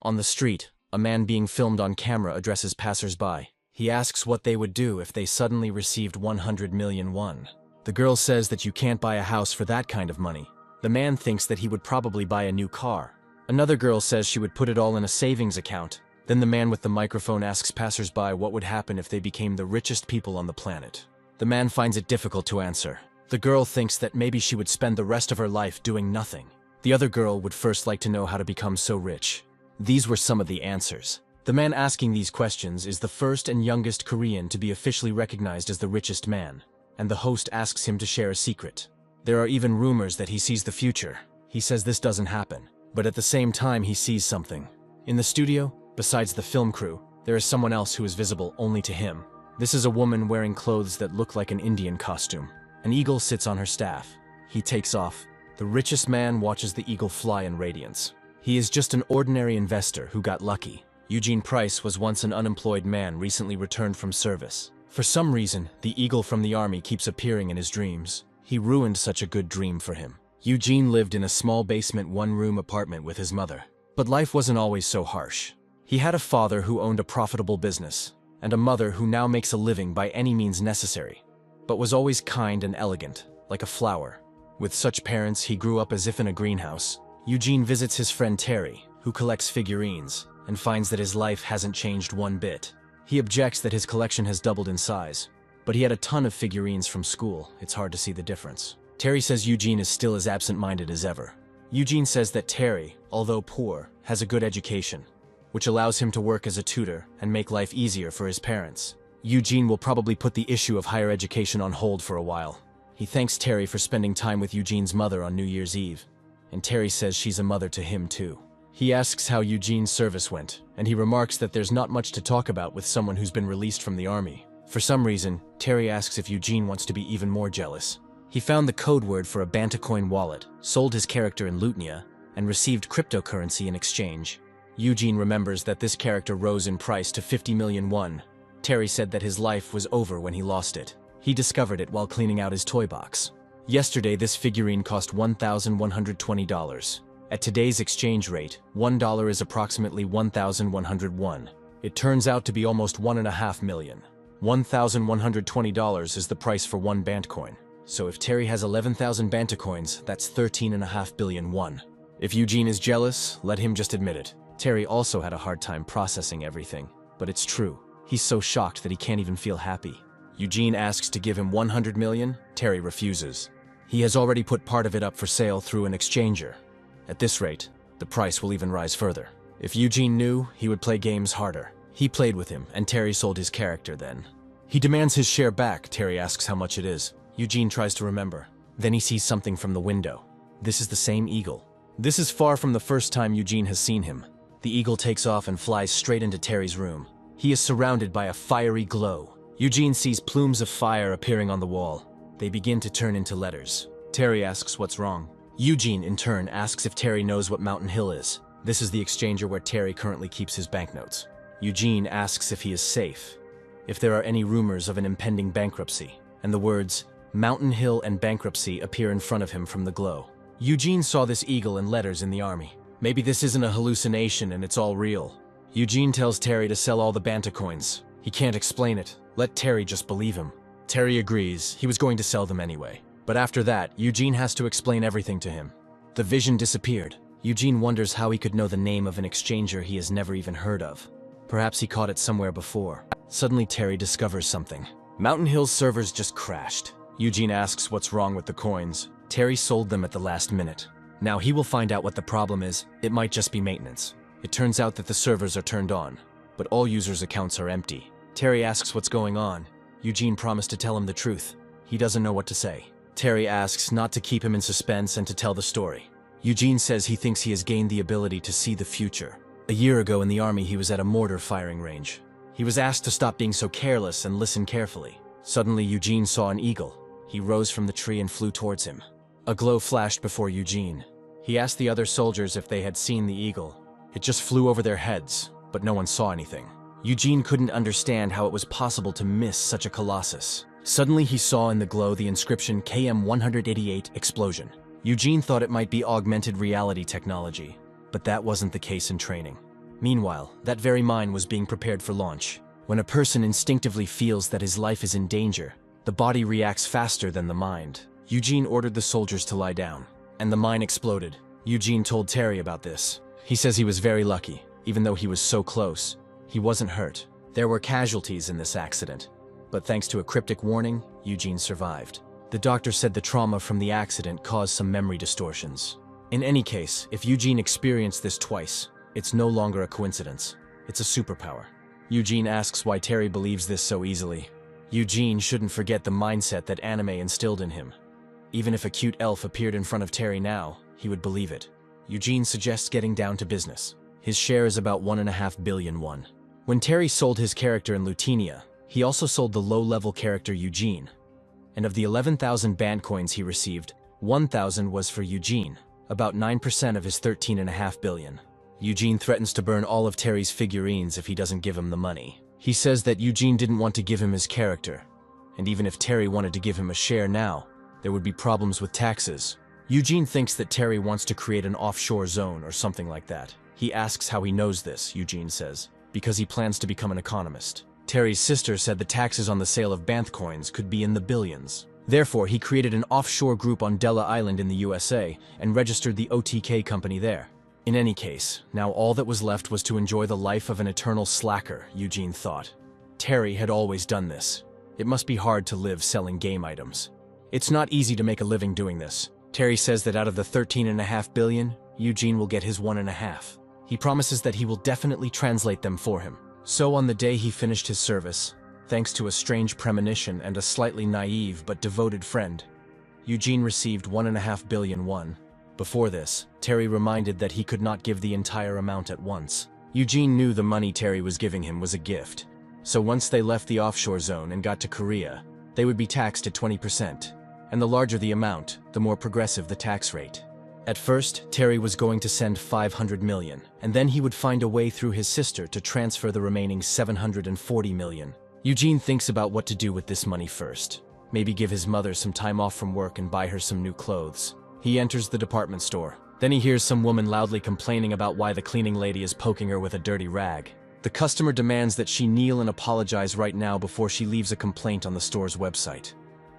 On the street, a man being filmed on camera addresses passers-by. He asks what they would do if they suddenly received 100 million won. The girl says that you can't buy a house for that kind of money. The man thinks that he would probably buy a new car. Another girl says she would put it all in a savings account. Then the man with the microphone asks passers-by what would happen if they became the richest people on the planet. The man finds it difficult to answer. The girl thinks that maybe she would spend the rest of her life doing nothing. The other girl would first like to know how to become so rich. These were some of the answers. The man asking these questions is the first and youngest Korean to be officially recognized as the richest man, and the host asks him to share a secret. There are even rumors that he sees the future. He says this doesn't happen, but at the same time he sees something. In the studio, besides the film crew, there is someone else who is visible only to him. This is a woman wearing clothes that look like an Indian costume. An eagle sits on her staff. He takes off. The richest man watches the eagle fly in radiance. He is just an ordinary investor who got lucky. Eugene Price was once an unemployed man recently returned from service. For some reason, the eagle from the army keeps appearing in his dreams. He ruined such a good dream for him. Eugene lived in a small basement one-room apartment with his mother. But life wasn't always so harsh. He had a father who owned a profitable business, and a mother who now makes a living by any means necessary, but was always kind and elegant, like a flower. With such parents, he grew up as if in a greenhouse. Eugene visits his friend Terry, who collects figurines, and finds that his life hasn't changed one bit. He objects that his collection has doubled in size, but he had a ton of figurines from school. It's hard to see the difference. Terry says Eugene is still as absent-minded as ever. Eugene says that Terry, although poor, has a good education, which allows him to work as a tutor and make life easier for his parents. Eugene will probably put the issue of higher education on hold for a while. He thanks Terry for spending time with Eugene's mother on New Year's Eve, and Terry says she's a mother to him too. He asks how Eugene's service went, and he remarks that there's not much to talk about with someone who's been released from the army. For some reason, Terry asks if Eugene wants to be even more jealous. He found the code word for a Bantacoin wallet, sold his character in Lutnia, and received cryptocurrency in exchange. Eugene remembers that this character rose in price to 50 million won. Terry said that his life was over when he lost it. He discovered it while cleaning out his toy box. Yesterday, this figurine cost $1,120. At today's exchange rate, $1 is approximately 1,101. It turns out to be almost 1.5 million. $1,120 is the price for one Bantcoin. So if Terry has 11,000 Bantacoins, that's 13.5 billion won. If Eugene is jealous, let him just admit it. Terry also had a hard time processing everything, but it's true. He's so shocked that he can't even feel happy. Eugene asks to give him 100 million, Terry refuses. He has already put part of it up for sale through an exchanger. At this rate, the price will even rise further. If Eugene knew, he would play games harder. He played with him, and Terry sold his character then. He demands his share back. Terry asks how much it is. Eugene tries to remember. Then he sees something from the window. This is the same eagle. This is far from the first time Eugene has seen him. The eagle takes off and flies straight into Terry's room. He is surrounded by a fiery glow. Eugene sees plumes of fire appearing on the wall. They begin to turn into letters. Terry asks what's wrong. Eugene, in turn, asks if Terry knows what Mountain Hill is. This is the exchanger where Terry currently keeps his banknotes. Eugene asks if he is safe, if there are any rumors of an impending bankruptcy, and the words Mountain Hill and bankruptcy appear in front of him from the glow. Eugene saw this eagle in letters in the army. Maybe this isn't a hallucination and it's all real. Eugene tells Terry to sell all the Bantacoins. He can't explain it. Let Terry just believe him. Terry agrees. He was going to sell them anyway. But after that, Eugene has to explain everything to him. The vision disappeared. Eugene wonders how he could know the name of an exchanger he has never even heard of. Perhaps he caught it somewhere before. Suddenly, Terry discovers something. Mountain Hill's servers just crashed. Eugene asks what's wrong with the coins. Terry sold them at the last minute. Now he will find out what the problem is. It might just be maintenance. It turns out that the servers are turned on, but all users' accounts are empty. Terry asks what's going on. Eugene promised to tell him the truth. He doesn't know what to say. Terry asks not to keep him in suspense and to tell the story. Eugene says he thinks he has gained the ability to see the future. A year ago in the army, he was at a mortar firing range. He was asked to stop being so careless and listen carefully. Suddenly, Eugene saw an eagle. He rose from the tree and flew towards him. A glow flashed before Eugene. He asked the other soldiers if they had seen the eagle. It just flew over their heads, but no one saw anything. Eugene couldn't understand how it was possible to miss such a colossus. Suddenly he saw in the glow the inscription KM-188 explosion. Eugene thought it might be augmented reality technology, but that wasn't the case in training. Meanwhile, that very mine was being prepared for launch. When a person instinctively feels that his life is in danger, the body reacts faster than the mind. Eugene ordered the soldiers to lie down, and the mine exploded. Eugene told Terry about this. He says he was very lucky. Even though he was so close, he wasn't hurt. There were casualties in this accident, but thanks to a cryptic warning, Eugene survived. The doctor said the trauma from the accident caused some memory distortions. In any case, if Eugene experienced this twice, it's no longer a coincidence. It's a superpower. Eugene asks why Terry believes this so easily. Eugene shouldn't forget the mindset that anime instilled in him. Even if a cute elf appeared in front of Terry now, he would believe it. Eugene suggests getting down to business. His share is about 1.5 billion won. When Terry sold his character in Lutenia, he also sold the low-level character Eugene. And of the 11,000 band coins he received, 1,000 was for Eugene, about 9% of his 13.5 billion. Eugene threatens to burn all of Terry's figurines if he doesn't give him the money. He says that Eugene didn't want to give him his character, and even if Terry wanted to give him a share now, there would be problems with taxes. Eugene thinks that Terry wants to create an offshore zone or something like that. He asks how he knows this, Eugene says, because he plans to become an economist. Terry's sister said the taxes on the sale of Banth coins could be in the billions. Therefore, he created an offshore group on Della Island in the USA and registered the OTK company there. In any case, now all that was left was to enjoy the life of an eternal slacker, Eugene thought. Terry had always done this. It must be hard to live selling game items. It's not easy to make a living doing this. Terry says that out of the 13.5 billion, Eugene will get his 1.5. He promises that he will definitely translate them for him. So on the day he finished his service, thanks to a strange premonition and a slightly naive but devoted friend, Eugene received 1.5 billion won. Before this, Terry reminded that he could not give the entire amount at once. Eugene knew the money Terry was giving him was a gift. So once they left the offshore zone and got to Korea, they would be taxed at 20%. And the larger the amount, the more progressive the tax rate. At first, Terry was going to send 500 million, and then he would find a way through his sister to transfer the remaining 740 million. Eugene thinks about what to do with this money first. Maybe give his mother some time off from work and buy her some new clothes. He enters the department store. Then he hears some woman loudly complaining about why the cleaning lady is poking her with a dirty rag. The customer demands that she kneel and apologize right now before she leaves a complaint on the store's website.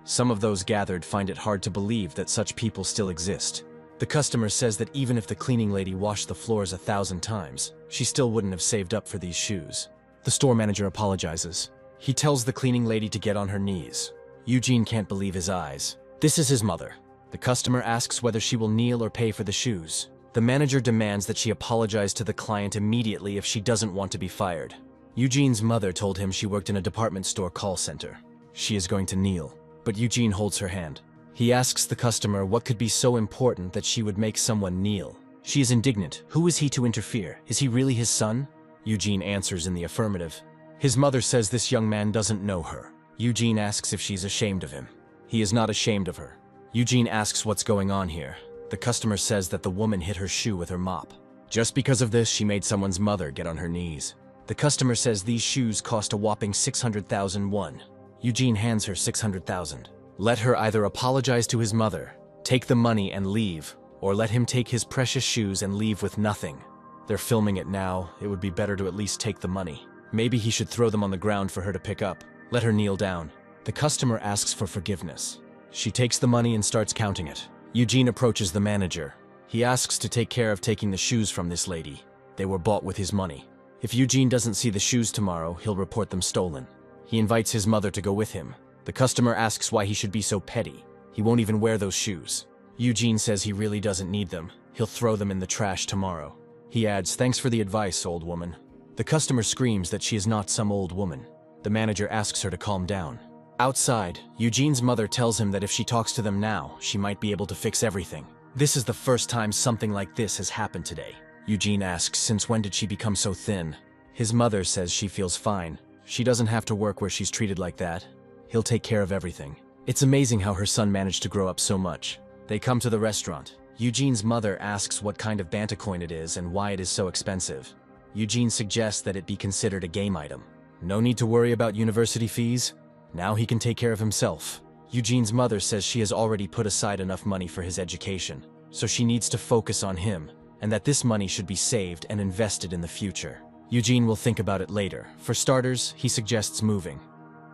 Some of those gathered find it hard to believe that such people still exist. The customer says that even if the cleaning lady washed the floors 1,000 times, she still wouldn't have saved up for these shoes. The store manager apologizes. He tells the cleaning lady to get on her knees. Eugene can't believe his eyes. This is his mother. The customer asks whether she will kneel or pay for the shoes. The manager demands that she apologize to the client immediately if she doesn't want to be fired. Eugene's mother told him she worked in a department store call center. She is going to kneel, but Eugene holds her hand. He asks the customer what could be so important that she would make someone kneel. She is indignant. Who is he to interfere? Is he really his son? Eugene answers in the affirmative. His mother says this young man doesn't know her. Eugene asks if she's ashamed of him. He is not ashamed of her. Eugene asks what's going on here. The customer says that the woman hit her shoe with her mop. Just because of this, she made someone's mother get on her knees. The customer says these shoes cost a whopping 600,000 won. Eugene hands her 600,000. Let her either apologize to his mother, take the money and leave, or let him take his precious shoes and leave with nothing. They're filming it now. It would be better to at least take the money. Maybe he should throw them on the ground for her to pick up. Let her kneel down. The customer asks for forgiveness. She takes the money and starts counting it. Eugene approaches the manager. He asks to take care of taking the shoes from this lady. They were bought with his money. If Eugene doesn't see the shoes tomorrow, he'll report them stolen. He invites his mother to go with him. The customer asks why he should be so petty. He won't even wear those shoes. Eugene says he really doesn't need them. He'll throw them in the trash tomorrow. He adds, "Thanks for the advice, old woman." The customer screams that she is not some old woman. The manager asks her to calm down. Outside, Eugene's mother tells him that if she talks to them now, she might be able to fix everything. This is the first time something like this has happened today. Eugene asks, since when did she become so thin? His mother says she feels fine. She doesn't have to work where she's treated like that. He'll take care of everything. It's amazing how her son managed to grow up so much. They come to the restaurant. Eugene's mother asks what kind of banta coin it is and why it is so expensive. Eugene suggests that it be considered a game item. No need to worry about university fees. Now he can take care of himself. Eugene's mother says she has already put aside enough money for his education, so she needs to focus on him and that this money should be saved and invested in the future. Eugene will think about it later. For starters, he suggests moving.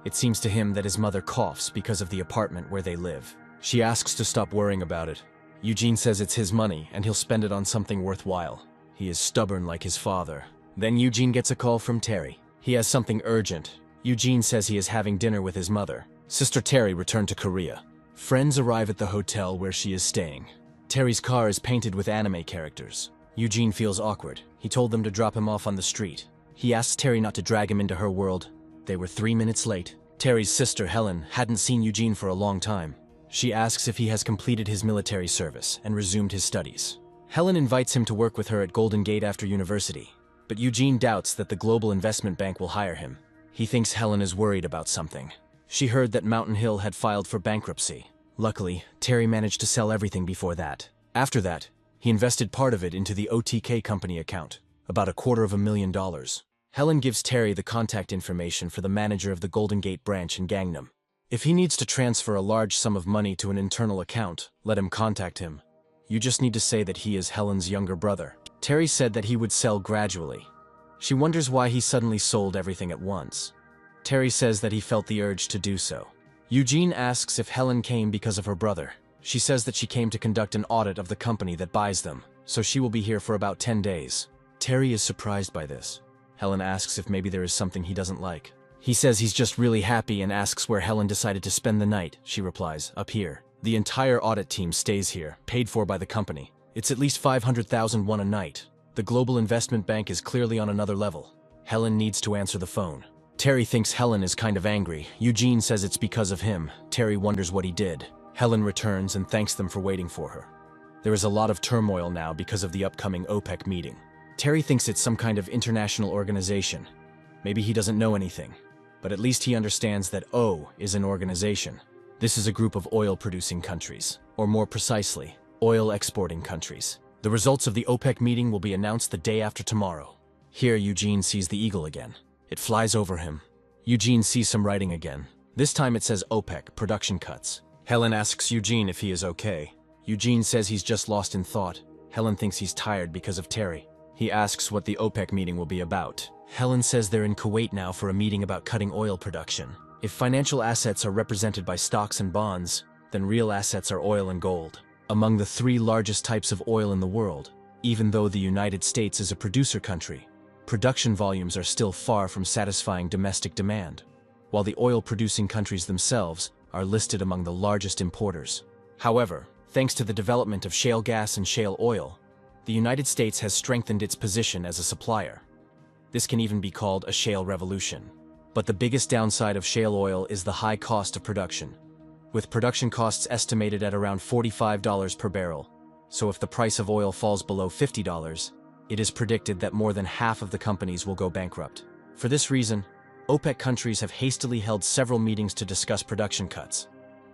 It seems to him that his mother coughs because of the apartment where they live. She asks to stop worrying about it. Eugene says it's his money and he'll spend it on something worthwhile. He is stubborn like his father. Then Eugene gets a call from Terry. He has something urgent. Eugene says he is having dinner with his mother. Sister Terry returned to Korea. Friends arrive at the hotel where she is staying. Terry's car is painted with anime characters. Eugene feels awkward. He told them to drop him off on the street. He asks Terry not to drag him into her world. They were 3 minutes late. Terry's sister, Helen, hadn't seen Eugene for a long time. She asks if he has completed his military service and resumed his studies. Helen invites him to work with her at Golden Gate after university, but Eugene doubts that the Global Investment Bank will hire him. He thinks Helen is worried about something. She heard that Mountain Hill had filed for bankruptcy. Luckily, Terry managed to sell everything before that. After that, he invested part of it into the OTK company account, about $250,000. Helen gives Terry the contact information for the manager of the Golden Gate branch in Gangnam. If he needs to transfer a large sum of money to an internal account, let him contact him. You just need to say that he is Helen's younger brother. Terry said that he would sell gradually. She wonders why he suddenly sold everything at once. Terry says that he felt the urge to do so. Eugene asks if Helen came because of her brother. She says that she came to conduct an audit of the company that buys them, so she will be here for about 10 days. Terry is surprised by this. Helen asks if maybe there is something he doesn't like. He says he's just really happy and asks where Helen decided to spend the night. She replies, "Up here." The entire audit team stays here, paid for by the company. It's at least 500,000 won a night. The Global Investment Bank is clearly on another level. Helen needs to answer the phone. Terry thinks Helen is kind of angry. Eugene says it's because of him. Terry wonders what he did. Helen returns and thanks them for waiting for her. There is a lot of turmoil now because of the upcoming OPEC meeting. Terry thinks it's some kind of international organization. Maybe he doesn't know anything, but at least he understands that O is an organization. This is a group of oil-producing countries, or more precisely, oil-exporting countries. The results of the OPEC meeting will be announced the day after tomorrow. Here, Eugene sees the eagle again. It flies over him. Eugene sees some writing again. This time it says OPEC, production cuts. Helen asks Eugene if he is okay. Eugene says he's just lost in thought. Helen thinks he's tired because of Terry. He asks what the OPEC meeting will be about. Helen says they're in Kuwait now for a meeting about cutting oil production. If financial assets are represented by stocks and bonds, then real assets are oil and gold. Among the 3 largest types of oil in the world, even though the United States is a producer country, production volumes are still far from satisfying domestic demand, while the oil-producing countries themselves are listed among the largest importers. However, thanks to the development of shale gas and shale oil, the United States has strengthened its position as a supplier. This can even be called a shale revolution. But the biggest downside of shale oil is the high cost of production, with production costs estimated at around $45 per barrel. So if the price of oil falls below $50, it is predicted that more than half of the companies will go bankrupt. For this reason, OPEC countries have hastily held several meetings to discuss production cuts.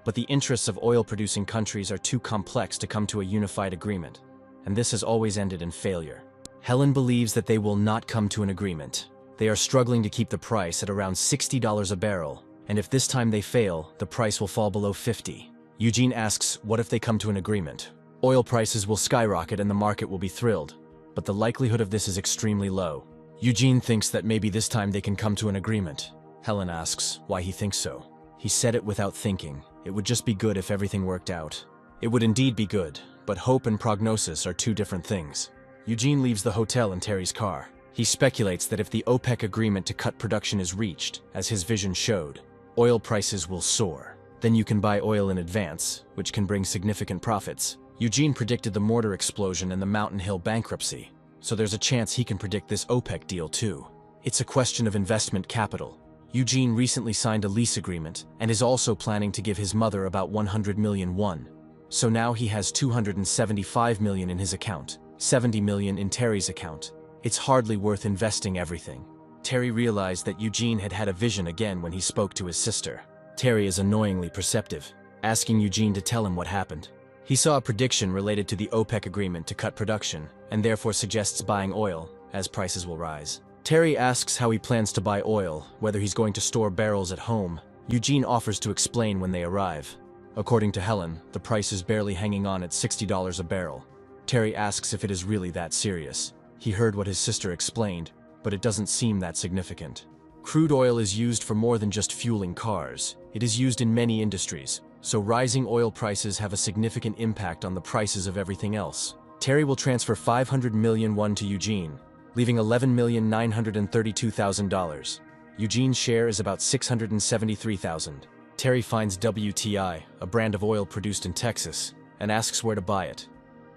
But the interests of oil-producing countries are too complex to come to a unified agreement, and this has always ended in failure. Helen believes that they will not come to an agreement. They are struggling to keep the price at around $60 a barrel, and if this time they fail, the price will fall below $50. Eugene asks, what if they come to an agreement? Oil prices will skyrocket and the market will be thrilled, but the likelihood of this is extremely low. Eugene thinks that maybe this time they can come to an agreement. Helen asks why he thinks so. He said it without thinking. It would just be good if everything worked out. It would indeed be good, but hope and prognosis are 2 different things. Eugene leaves the hotel in Terry's car. He speculates that if the OPEC agreement to cut production is reached, as his vision showed, oil prices will soar. Then you can buy oil in advance, which can bring significant profits. Eugene predicted the mortar explosion and the Mountain Hill bankruptcy, so there's a chance he can predict this OPEC deal too. It's a question of investment capital. Eugene recently signed a lease agreement and is also planning to give his mother about 100 million won. So now he has 275 million in his account, 70 million in Terry's account. It's hardly worth investing everything. Terry realized that Eugene had had a vision again when he spoke to his sister. Terry is annoyingly perceptive, asking Eugene to tell him what happened. He saw a prediction related to the OPEC agreement to cut production, and therefore suggests buying oil, as prices will rise. Terry asks how he plans to buy oil, whether he's going to store barrels at home. Eugene offers to explain when they arrive. According to Helen, the price is barely hanging on at $60 a barrel. Terry asks if it is really that serious. He heard what his sister explained, but it doesn't seem that significant. Crude oil is used for more than just fueling cars. It is used in many industries, so rising oil prices have a significant impact on the prices of everything else. Terry will transfer 500 million won to Eugene, leaving $11,932,000. Eugene's share is about $673,000. Terry finds WTI, a brand of oil produced in Texas, and asks where to buy it.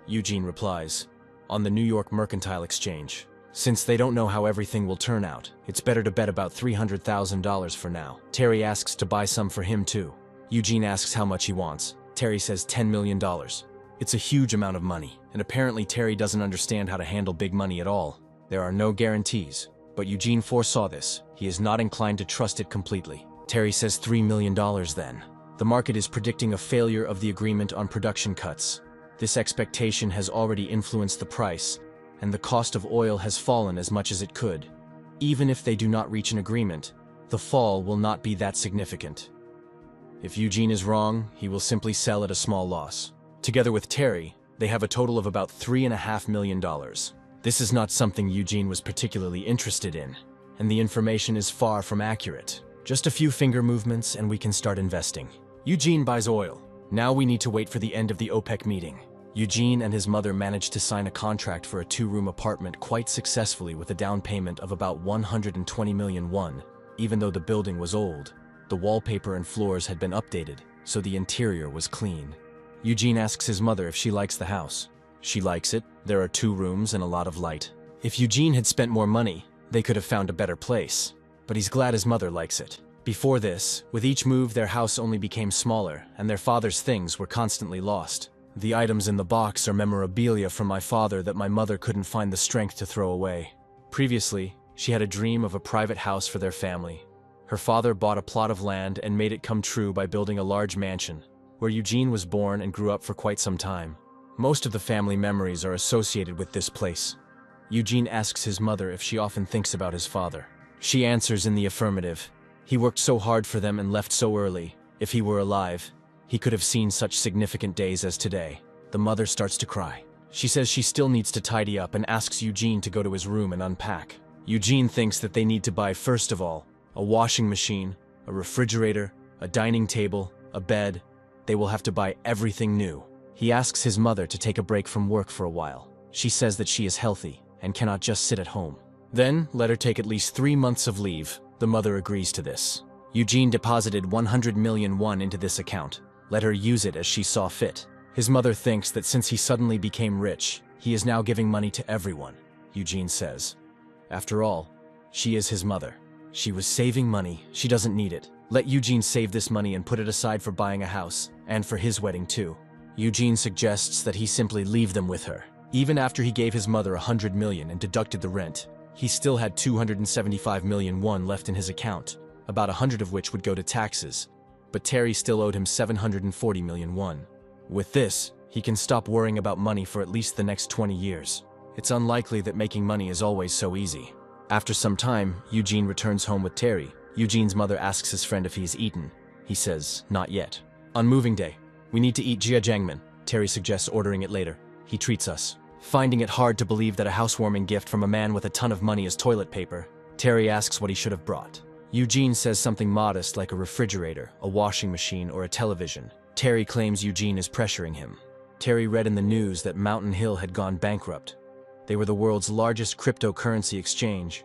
Eugene replies, on the New York Mercantile Exchange. Since they don't know how everything will turn out, it's better to bet about $300,000 for now. Terry asks to buy some for him too. Eugene asks how much he wants. Terry says $10 million. It's a huge amount of money, and apparently Terry doesn't understand how to handle big money at all. There are no guarantees, but Eugene foresaw this. He is not inclined to trust it completely. Terry says $3 million then. The market is predicting a failure of the agreement on production cuts. This expectation has already influenced the price, and the cost of oil has fallen as much as it could. Even if they do not reach an agreement, the fall will not be that significant. If Eugene is wrong, he will simply sell at a small loss. Together with Terry, they have a total of about $3.5 million. This is not something Eugene was particularly interested in, and the information is far from accurate. Just a few finger movements and we can start investing. Eugene buys oil. Now we need to wait for the end of the OPEC meeting. Eugene and his mother managed to sign a contract for a 2-room apartment quite successfully with a down payment of about 120 million won. Even though the building was old, the wallpaper and floors had been updated, so the interior was clean. Eugene asks his mother if she likes the house. She likes it. There are 2 rooms and a lot of light. If Eugene had spent more money, they could have found a better place. But he's glad his mother likes it. Before this, with each move their house only became smaller, and their father's things were constantly lost. The items in the box are memorabilia from my father that my mother couldn't find the strength to throw away. Previously, she had a dream of a private house for their family. Her father bought a plot of land and made it come true by building a large mansion, where Eugene was born and grew up for quite some time. Most of the family memories are associated with this place. Eugene asks his mother if she often thinks about his father. She answers in the affirmative. He worked so hard for them and left so early. If he were alive, he could have seen such significant days as today. The mother starts to cry. She says she still needs to tidy up and asks Eugene to go to his room and unpack. Eugene thinks that they need to buy, first of all, a washing machine, a refrigerator, a dining table, a bed. They will have to buy everything new. He asks his mother to take a break from work for a while. She says that she is healthy and cannot just sit at home. Then, let her take at least 3 months of leave. The mother agrees to this. Eugene deposited 100 million won into this account. Let her use it as she saw fit. His mother thinks that since he suddenly became rich, he is now giving money to everyone, Eugene says. After all, she is his mother. She was saving money, she doesn't need it. Let Eugene save this money and put it aside for buying a house, and for his wedding too. Eugene suggests that he simply leave them with her. Even after he gave his mother 100 million and deducted the rent, he still had 275 million won left in his account, about 100 of which would go to taxes. But Terry still owed him 740 million won. With this, he can stop worrying about money for at least the next 20 years. It's unlikely that making money is always so easy. After some time, Eugene returns home with Terry. Eugene's mother asks his friend if he's eaten. He says, not yet. On moving day, we need to eat jiajangmen. Terry suggests ordering it later. He treats us. Finding it hard to believe that a housewarming gift from a man with a ton of money is toilet paper, Terry asks what he should have brought. Eugene says something modest like a refrigerator, a washing machine, or a television. Terry claims Eugene is pressuring him. Terry read in the news that Mountain Hill had gone bankrupt. They were the world's largest cryptocurrency exchange,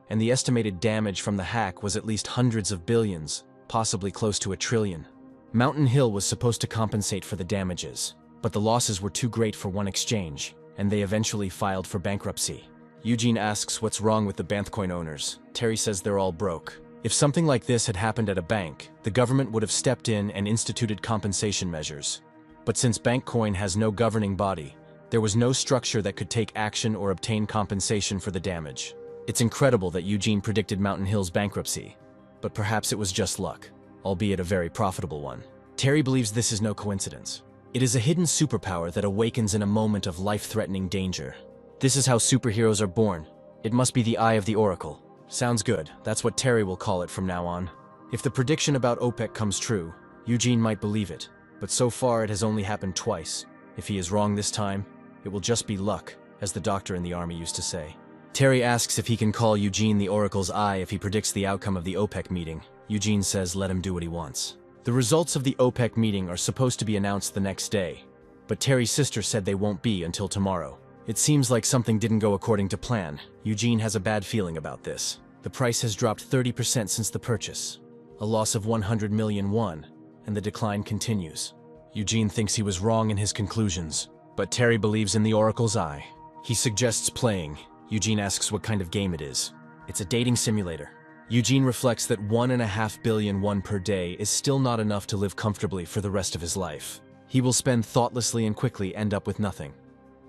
and the estimated damage from the hack was at least hundreds of billions, possibly close to $1 trillion. Mountain Hill was supposed to compensate for the damages, but the losses were too great for one exchange, and they eventually filed for bankruptcy. Eugene asks what's wrong with the Banthcoin owners. Terry says they're all broke. If something like this had happened at a bank, the government would have stepped in and instituted compensation measures. But since Bankcoin has no governing body, there was no structure that could take action or obtain compensation for the damage. It's incredible that Eugene predicted Mountain Hill's bankruptcy, but perhaps it was just luck, albeit a very profitable one. Terry believes this is no coincidence. It is a hidden superpower that awakens in a moment of life-threatening danger. This is how superheroes are born. It must be the eye of the oracle. Sounds good. That's what Terry will call it from now on. If the prediction about OPEC comes true, Eugene might believe it, but so far it has only happened twice. If he is wrong this time, It will just be luck, as the doctor in the army used to say. Terry asks if he can call Eugene the Oracle's Eye if he predicts the outcome of the OPEC meeting. Eugene says let him do what he wants. The results of the OPEC meeting are supposed to be announced the next day, but Terry's sister said they won't be until tomorrow. It seems like something didn't go according to plan. Eugene has a bad feeling about this. The price has dropped 30% since the purchase, a loss of 100 million won, and the decline continues. Eugene thinks he was wrong in his conclusions, but Terry believes in the Oracle's Eye. He suggests playing. Eugene asks what kind of game it is. It's a dating simulator. Eugene reflects that 1.5 billion won per day is still not enough to live comfortably for the rest of his life. He will spend thoughtlessly and quickly end up with nothing.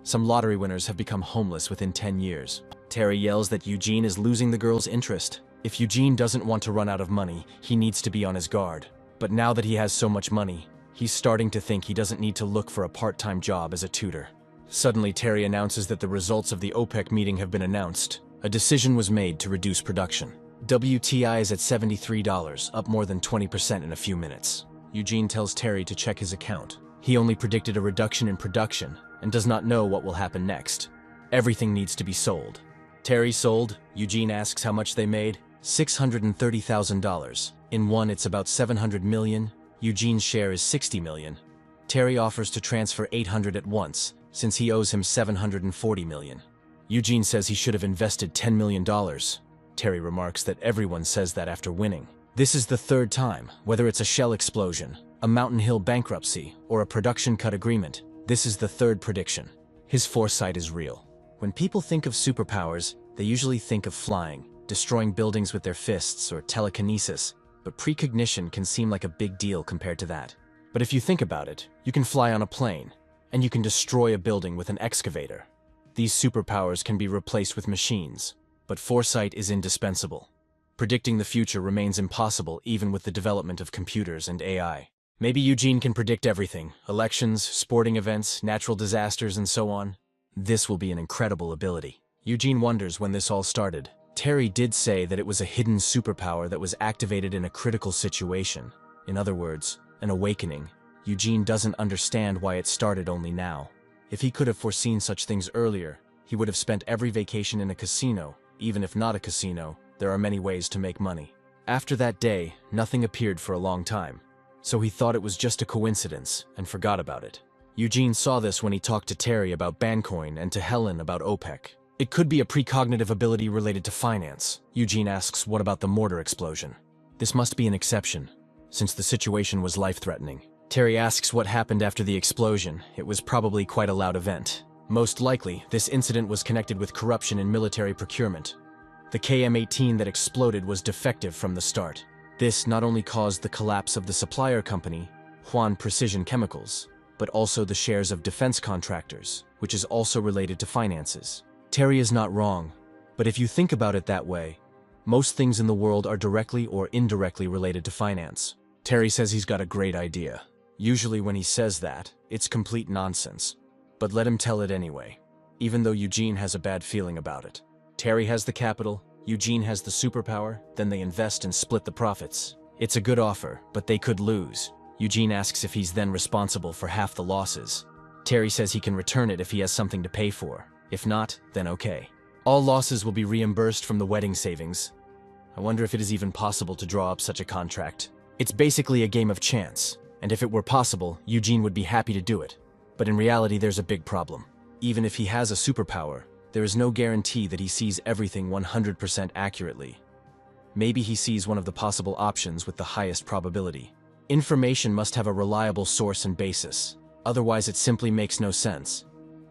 Some lottery winners have become homeless within 10 years. Terry yells that Eugene is losing the girl's interest. If Eugene doesn't want to run out of money, he needs to be on his guard. But now that he has so much money, he's starting to think he doesn't need to look for a part-time job as a tutor. Suddenly, Terry announces that the results of the OPEC meeting have been announced. A decision was made to reduce production. WTI is at $73, up more than 20% in a few minutes. Eugene tells Terry to check his account. He only predicted a reduction in production and does not know what will happen next. Everything needs to be sold. Terry sold. Eugene asks how much they made. $630,000. In one, it's about 700 million. Eugene's share is 60 million. Terry offers to transfer 800 at once, since he owes him 740 million. Eugene says he should have invested $10 million. Terry remarks that everyone says that after winning. This is the third time, whether it's a shell explosion, a Mountain Hill bankruptcy, or a production cut agreement. This is the third prediction. His foresight is real. When people think of superpowers, they usually think of flying, destroying buildings with their fists, or telekinesis, but precognition can seem like a big deal compared to that. But if you think about it, you can fly on a plane, and you can destroy a building with an excavator. These superpowers can be replaced with machines, but foresight is indispensable. Predicting the future remains impossible even with the development of computers and AI. Maybe Eugene can predict everything: elections, sporting events, natural disasters, and so on. This will be an incredible ability. Eugene wonders when this all started. Terry did say that it was a hidden superpower that was activated in a critical situation. In other words, an awakening. Eugene doesn't understand why it started only now. If he could have foreseen such things earlier, he would have spent every vacation in a casino. Even if not a casino, there are many ways to make money. After that day, nothing appeared for a long time, so he thought it was just a coincidence and forgot about it. Eugene saw this when he talked to Terry about Bancoin and to Helen about OPEC. It could be a precognitive ability related to finance. Eugene asks what about the mortar explosion. This must be an exception, since the situation was life-threatening. Terry asks what happened after the explosion. It was probably quite a loud event. Most likely, this incident was connected with corruption in military procurement. The KM-18 that exploded was defective from the start. This not only caused the collapse of the supplier company, Huan Precision Chemicals, but also the shares of defense contractors, which is also related to finances. Terry is not wrong, but if you think about it that way, most things in the world are directly or indirectly related to finance. Terry says he's got a great idea. Usually when he says that, it's complete nonsense. But let him tell it anyway, even though Eugene has a bad feeling about it. Terry has the capital, Eugene has the superpower, then they invest and split the profits. It's a good offer, but they could lose. Eugene asks if he's then responsible for half the losses. Terry says he can return it if he has something to pay for. If not, then okay. All losses will be reimbursed from the wedding savings. I wonder if it is even possible to draw up such a contract. It's basically a game of chance, and if it were possible, Eugene would be happy to do it. But in reality, there's a big problem. Even if he has a superpower, there is no guarantee that he sees everything 100% accurately. Maybe he sees one of the possible options with the highest probability. Information must have a reliable source and basis, otherwise it simply makes no sense.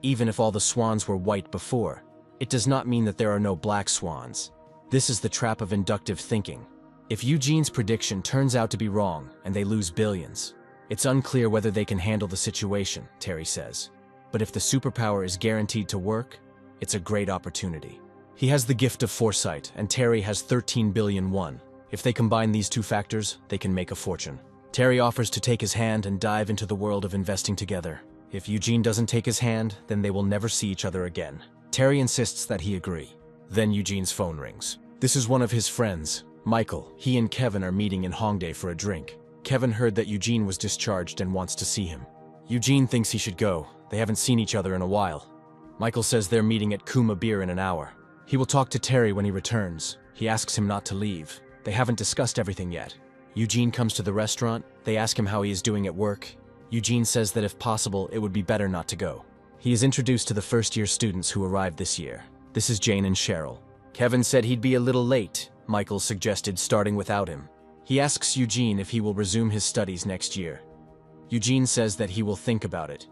Even if all the swans were white before, it does not mean that there are no black swans. This is the trap of inductive thinking. If Eugene's prediction turns out to be wrong and they lose billions, it's unclear whether they can handle the situation, Terry says. But if the superpower is guaranteed to work, it's a great opportunity. He has the gift of foresight, and Terry has 13 billion won. If they combine these two factors, they can make a fortune. Terry offers to take his hand and dive into the world of investing together. If Eugene doesn't take his hand, then they will never see each other again. Terry insists that he agree. Then Eugene's phone rings. This is one of his friends, Michael. He and Kevin are meeting in Hongdae for a drink. Kevin heard that Eugene was discharged and wants to see him. Eugene thinks he should go. They haven't seen each other in a while. Michael says they're meeting at Kuma Beer in an hour. He will talk to Terry when he returns. He asks him not to leave. They haven't discussed everything yet. Eugene comes to the restaurant. They ask him how he is doing at work. Eugene says that if possible, it would be better not to go. He is introduced to the first-year students who arrived this year. This is Jane and Cheryl. Kevin said he'd be a little late. Michael suggested starting without him. He asks Eugene if he will resume his studies next year. Eugene says that he will think about it.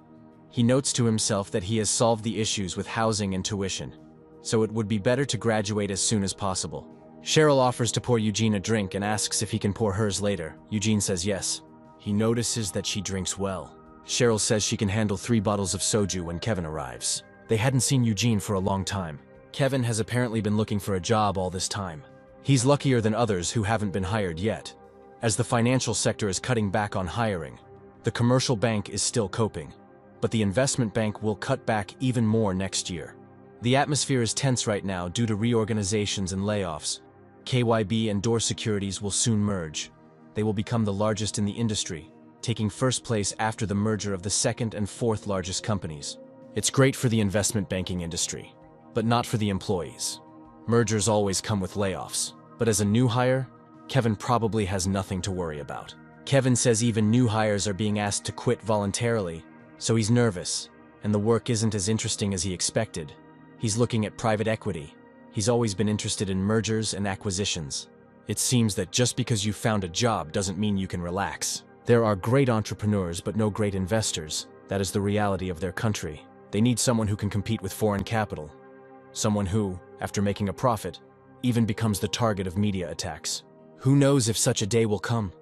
He notes to himself that he has solved the issues with housing and tuition, so it would be better to graduate as soon as possible. Cheryl offers to pour Eugene a drink and asks if he can pour hers later. Eugene says yes. He notices that she drinks well. Cheryl says she can handle 3 bottles of soju when Kevin arrives. They hadn't seen Eugene for a long time. Kevin has apparently been looking for a job all this time. He's luckier than others who haven't been hired yet. As the financial sector is cutting back on hiring, the commercial bank is still coping, but the investment bank will cut back even more next year. The atmosphere is tense right now due to reorganizations and layoffs. KYB and Door Securities will soon merge. They will become the largest in the industry, taking first place after the merger of the second and fourth largest companies. It's great for the investment banking industry, but not for the employees. Mergers always come with layoffs, but as a new hire, Kevin probably has nothing to worry about. Kevin says even new hires are being asked to quit voluntarily, so he's nervous, and the work isn't as interesting as he expected. He's looking at private equity. He's always been interested in mergers and acquisitions. It seems that just because you found a job doesn't mean you can relax. There are great entrepreneurs but no great investors. That is the reality of their country. They need someone who can compete with foreign capital. Someone who, after making a profit, even becomes the target of media attacks. Who knows if such a day will come?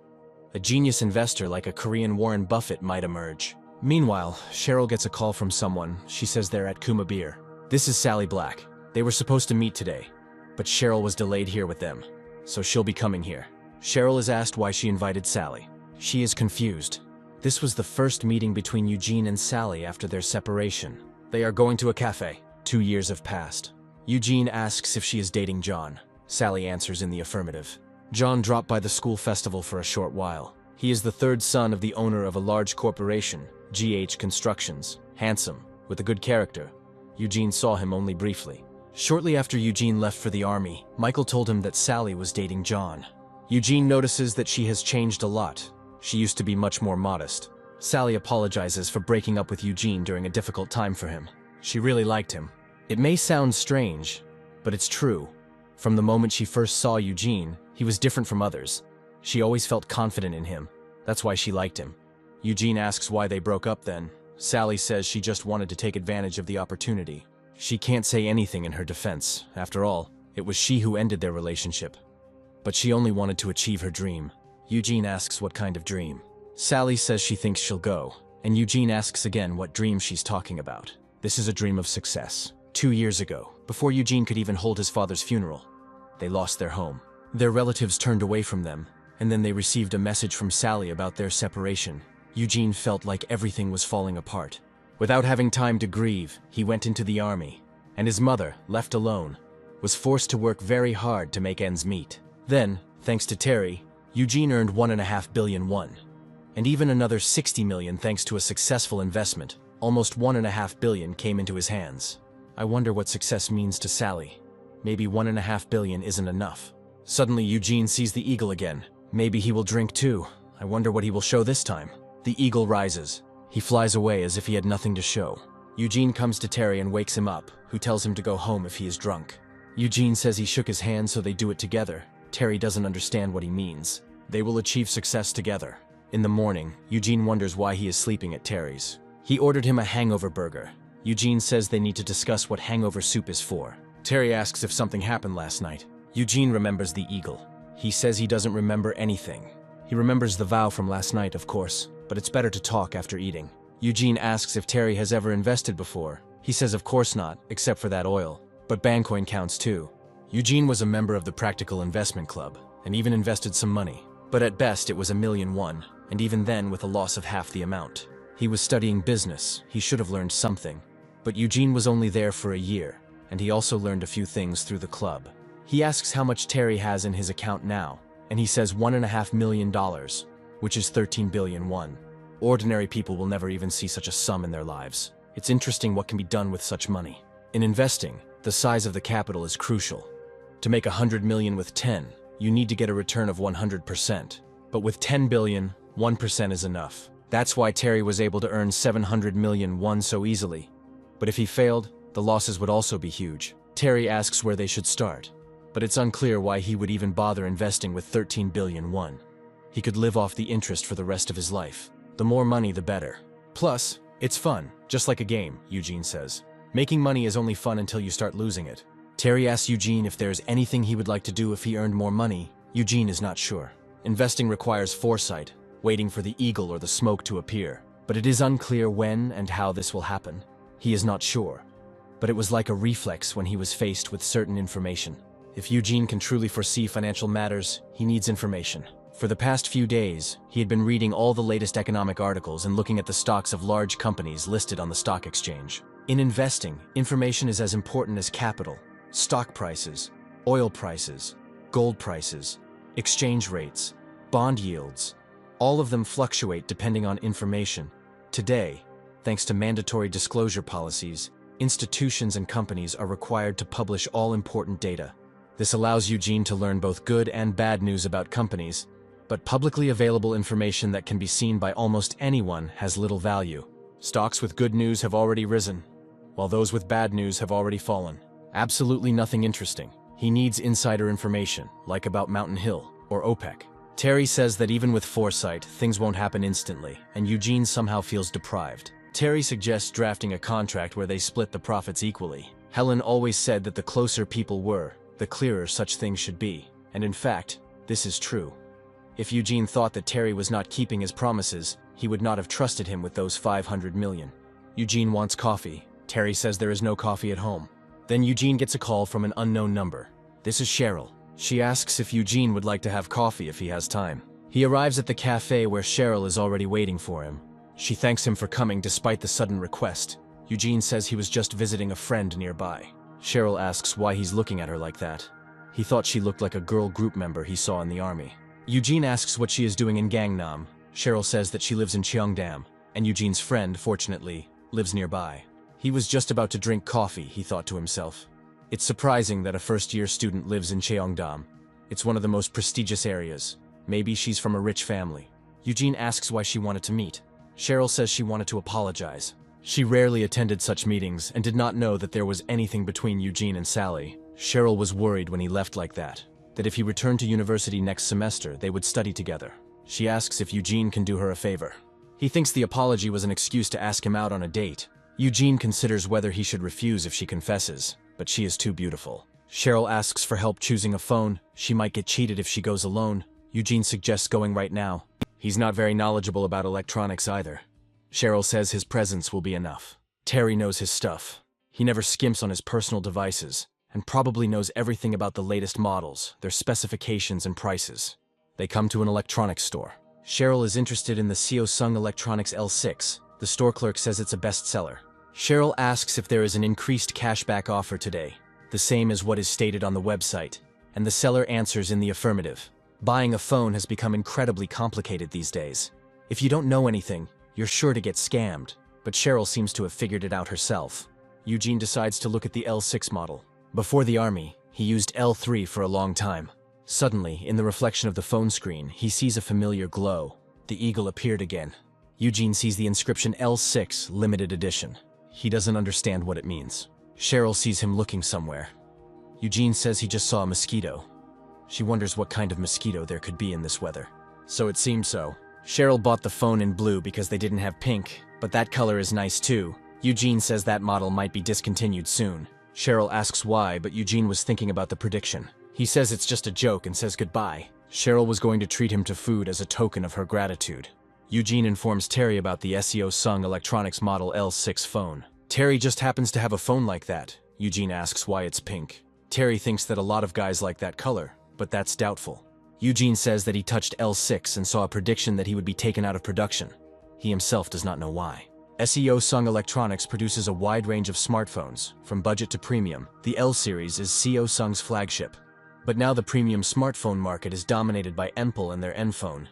A genius investor like a Korean Warren Buffett might emerge. Meanwhile, Cheryl gets a call from someone. She says they're at Kuma Beer. This is Sally Black. They were supposed to meet today, but Cheryl was delayed here with them, so she'll be coming here. Cheryl is asked why she invited Sally. She is confused. This was the first meeting between Eugene and Sally after their separation. They are going to a cafe. 2 years have passed. Eugene asks if she is dating John. Sally answers in the affirmative. John dropped by the school festival for a short while. He is the third son of the owner of a large corporation, GH Constructions. Handsome, with a good character. Eugene saw him only briefly. Shortly after Eugene left for the army, Michael told him that Sally was dating John. Eugene notices that she has changed a lot. She used to be much more modest. Sally apologizes for breaking up with Eugene during a difficult time for him. She really liked him. It may sound strange, but it's true. From the moment she first saw Eugene, he was different from others. She always felt confident in him. That's why she liked him. Eugene asks why they broke up then. Sally says she just wanted to take advantage of the opportunity. She can't say anything in her defense. After all, it was she who ended their relationship. But she only wanted to achieve her dream. Eugene asks what kind of dream. Sally says she thinks she'll go, and Eugene asks again what dream she's talking about. This is a dream of success. 2 years ago, before Eugene could even hold his father's funeral, they lost their home. Their relatives turned away from them, and then they received a message from Sally about their separation. Eugene felt like everything was falling apart. Without having time to grieve, he went into the army, and his mother, left alone, was forced to work very hard to make ends meet. Then, thanks to Terry, Eugene earned 1.5 billion won, and even another 60 million thanks to a successful investment. Almost 1.5 billion came into his hands. I wonder what success means to Sally. Maybe 1.5 billion isn't enough. Suddenly Eugene sees the eagle again. Maybe he will drink too. I wonder what he will show this time. The eagle rises. He flies away as if he had nothing to show. Eugene comes to Terry and wakes him up, who tells him to go home if he is drunk. Eugene says he shook his hand so they do it together. Terry doesn't understand what he means. They will achieve success together. In the morning, Eugene wonders why he is sleeping at Terry's. He ordered him a hangover burger. Eugene says they need to discuss what hangover soup is for. Terry asks if something happened last night. Eugene remembers the eagle. He says he doesn't remember anything. He remembers the vow from last night, of course, but it's better to talk after eating. Eugene asks if Terry has ever invested before. He says of course not, except for that oil. But Bancoin counts too. Eugene was a member of the Practical Investment Club, and even invested some money. But at best it was 1 million won, and even then with a loss of half the amount. He was studying business. He should have learned something. But Eugene was only there for a year, and he also learned a few things through the club. He asks how much Terry has in his account now, and he says $1.5 million, which is 13 billion won. Ordinary people will never even see such a sum in their lives. It's interesting what can be done with such money. In investing, the size of the capital is crucial. To make 100 million with 10, you need to get a return of 100%. But with 10 billion, 1% is enough. That's why Terry was able to earn 700 million won so easily. But if he failed, the losses would also be huge. Terry asks where they should start, but it's unclear why he would even bother investing with 13 billion won. He could live off the interest for the rest of his life. The more money, the better. Plus, it's fun, just like a game, Eugene says. Making money is only fun until you start losing it. Terry asks Eugene if there's anything he would like to do if he earned more money. Eugene is not sure. Investing requires foresight, waiting for the eagle or the smoke to appear. But it is unclear when and how this will happen. He is not sure. But it was like a reflex when he was faced with certain information. If Eugene can truly foresee financial matters, he needs information. For the past few days, he had been reading all the latest economic articles and looking at the stocks of large companies listed on the stock exchange. In investing, information is as important as capital. Stock prices, oil prices, gold prices, exchange rates, bond yields, all of them fluctuate depending on information. Today, thanks to mandatory disclosure policies, institutions and companies are required to publish all important data. This allows Eugene to learn both good and bad news about companies, but publicly available information that can be seen by almost anyone has little value. Stocks with good news have already risen, while those with bad news have already fallen. Absolutely nothing interesting. He needs insider information, like about Mountain Hill or OPEC. Terry says that even with foresight, things won't happen instantly, and Eugene somehow feels deprived. Terry suggests drafting a contract where they split the profits equally. Helen always said that the closer people were, the clearer such things should be. And in fact, this is true. If Eugene thought that Terry was not keeping his promises, he would not have trusted him with those 500 million. Eugene wants coffee. Terry says there is no coffee at home. Then Eugene gets a call from an unknown number. This is Cheryl. She asks if Eugene would like to have coffee if he has time. He arrives at the cafe where Cheryl is already waiting for him. She thanks him for coming despite the sudden request. Eugene says he was just visiting a friend nearby. Cheryl asks why he's looking at her like that. He thought she looked like a girl group member he saw in the army. Eugene asks what she is doing in Gangnam. Cheryl says that she lives in Cheongdam, and Eugene's friend, fortunately, lives nearby. He was just about to drink coffee, he thought to himself. It's surprising that a first-year student lives in Cheongdam. It's one of the most prestigious areas. Maybe she's from a rich family. Eugene asks why she wanted to meet. Cheryl says she wanted to apologize. She rarely attended such meetings and did not know that there was anything between Eugene and Sally. Cheryl was worried when he left like that if he returned to university next semester, they would study together. She asks if Eugene can do her a favor. He thinks the apology was an excuse to ask him out on a date. Eugene considers whether he should refuse if she confesses, but she is too beautiful. Cheryl asks for help choosing a phone. She might get cheated if she goes alone. Eugene suggests going right now. He's not very knowledgeable about electronics either. Cheryl says his presence will be enough. Terry knows his stuff. He never skimps on his personal devices, and probably knows everything about the latest models, their specifications and prices. They come to an electronics store. Cheryl is interested in the Samsung Electronics L6. The store clerk says it's a bestseller. Cheryl asks if there is an increased cashback offer today, the same as what is stated on the website, and the seller answers in the affirmative. Buying a phone has become incredibly complicated these days. If you don't know anything, you're sure to get scammed, but Cheryl seems to have figured it out herself. Eugene decides to look at the L6 model. Before the army, he used L3 for a long time. Suddenly, in the reflection of the phone screen, he sees a familiar glow. The eagle appeared again. Eugene sees the inscription L6 Limited Edition. He doesn't understand what it means. Cheryl sees him looking somewhere. Eugene says he just saw a mosquito. She wonders what kind of mosquito there could be in this weather. So it seems so. Cheryl bought the phone in blue because they didn't have pink, but that color is nice too. Eugene says that model might be discontinued soon. Cheryl asks why, but Eugene was thinking about the prediction. He says it's just a joke and says goodbye. Cheryl was going to treat him to food as a token of her gratitude. Eugene informs Terry about the Samsung Electronics Model L6 phone. Terry just happens to have a phone like that. Eugene asks why it's pink. Terry thinks that a lot of guys like that color, but that's doubtful. Eugene says that he touched L6 and saw a prediction that he would be taken out of production. He himself does not know why. Samsung Electronics produces a wide range of smartphones, from budget to premium. The L series is Samsung's flagship. But now the premium smartphone market is dominated by Apple and their N phone.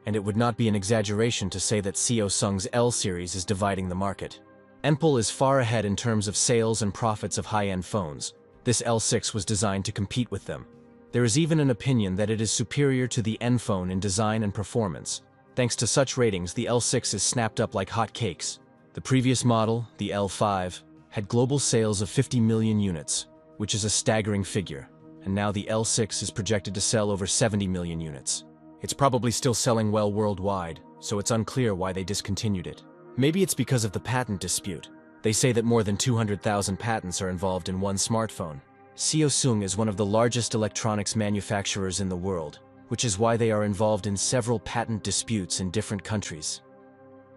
And it would not be an exaggeration to say that Samsung's L series is dividing the market. Enpal is far ahead in terms of sales and profits of high-end phones. This L6 was designed to compete with them. There is even an opinion that it is superior to the N phone in design and performance. Thanks to such ratings, the L6 is snapped up like hot cakes. The previous model, the L5, had global sales of 50 million units, which is a staggering figure, and now the L6 is projected to sell over 70 million units. It's probably still selling well worldwide, so it's unclear why they discontinued it. Maybe it's because of the patent dispute. They say that more than 200,000 patents are involved in one smartphone. Samsung is one of the largest electronics manufacturers in the world, which is why they are involved in several patent disputes in different countries.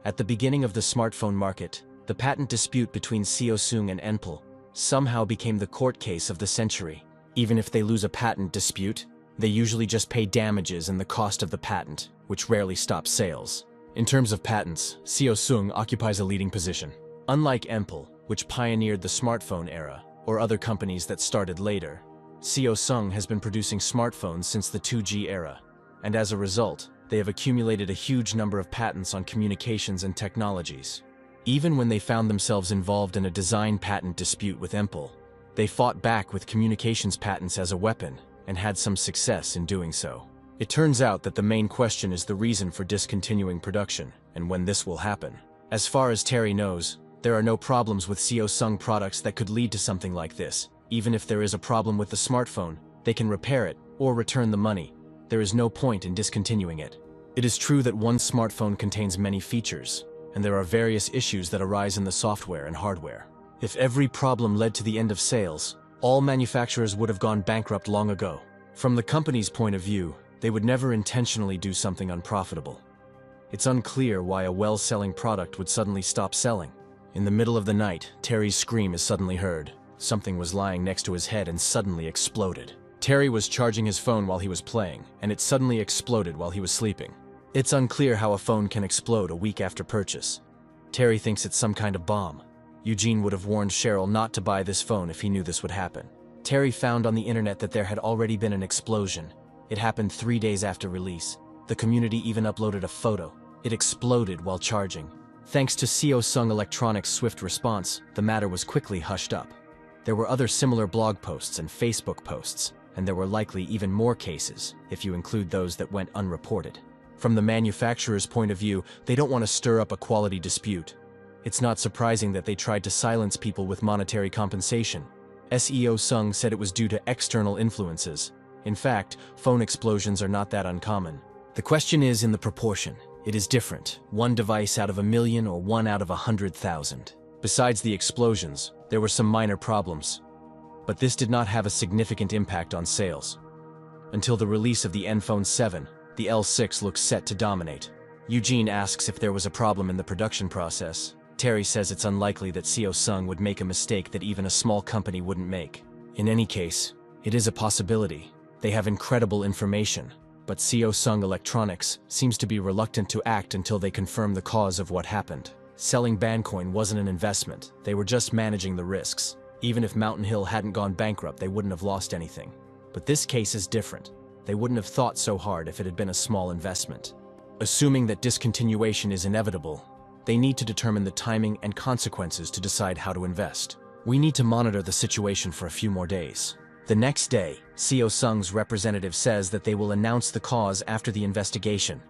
At the beginning of the smartphone market, the patent dispute between Samsung and Enpal somehow became the court case of the century. Even if they lose a patent dispute, they usually just pay damages and the cost of the patent, which rarely stops sales. In terms of patents, Samsung occupies a leading position. Unlike Enpal, which pioneered the smartphone era, or other companies that started later, Samsung has been producing smartphones since the 2G era, and as a result, they have accumulated a huge number of patents on communications and technologies. Even when they found themselves involved in a design patent dispute with Enpal, they fought back with communications patents as a weapon and had some success in doing so. It turns out that the main question is the reason for discontinuing production and when this will happen. As far as Terry knows, there are no problems with Samsung products that could lead to something like this. Even if there is a problem with the smartphone, they can repair it or return the money. There is no point in discontinuing it. It is true that one smartphone contains many features, and there are various issues that arise in the software and hardware. If every problem led to the end of sales, all manufacturers would have gone bankrupt long ago. From the company's point of view, they would never intentionally do something unprofitable. It's unclear why a well-selling product would suddenly stop selling. In the middle of the night, Terry's scream is suddenly heard. Something was lying next to his head and suddenly exploded. Terry was charging his phone while he was playing, and it suddenly exploded while he was sleeping. It's unclear how a phone can explode a week after purchase. Terry thinks it's some kind of bomb. Eugene would have warned Cheryl not to buy this phone if he knew this would happen. Terry found on the internet that there had already been an explosion. It happened 3 days after release. The community even uploaded a photo. It exploded while charging. Thanks to Samsung Electronics' swift response, the matter was quickly hushed up. There were other similar blog posts and Facebook posts, and there were likely even more cases, if you include those that went unreported. From the manufacturer's point of view, they don't want to stir up a quality dispute. It's not surprising that they tried to silence people with monetary compensation. Samsung said it was due to external influences. In fact, phone explosions are not that uncommon. The question is in the proportion. It is different, 1 device out of 1 million or 1 out of 100,000. Besides the explosions, there were some minor problems. But this did not have a significant impact on sales. Until the release of the N-Phone 7, the L6 looks set to dominate. Eugene asks if there was a problem in the production process. Terry says it's unlikely that Samsung would make a mistake that even a small company wouldn't make. In any case, it is a possibility. They have incredible information, but Samsung Electronics seems to be reluctant to act until they confirm the cause of what happened. Selling Bancoin wasn't an investment, they were just managing the risks. Even if Mountain Hill hadn't gone bankrupt, they wouldn't have lost anything. But this case is different. They wouldn't have thought so hard if it had been a small investment. Assuming that discontinuation is inevitable, they need to determine the timing and consequences to decide how to invest. We need to monitor the situation for a few more days. The next day, Samsung's representative says that they will announce the cause after the investigation.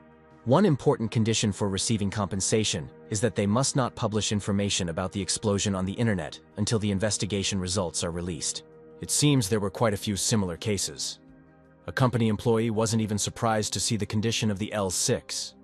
One important condition for receiving compensation is that they must not publish information about the explosion on the internet until the investigation results are released. It seems there were quite a few similar cases. A company employee wasn't even surprised to see the condition of the L6.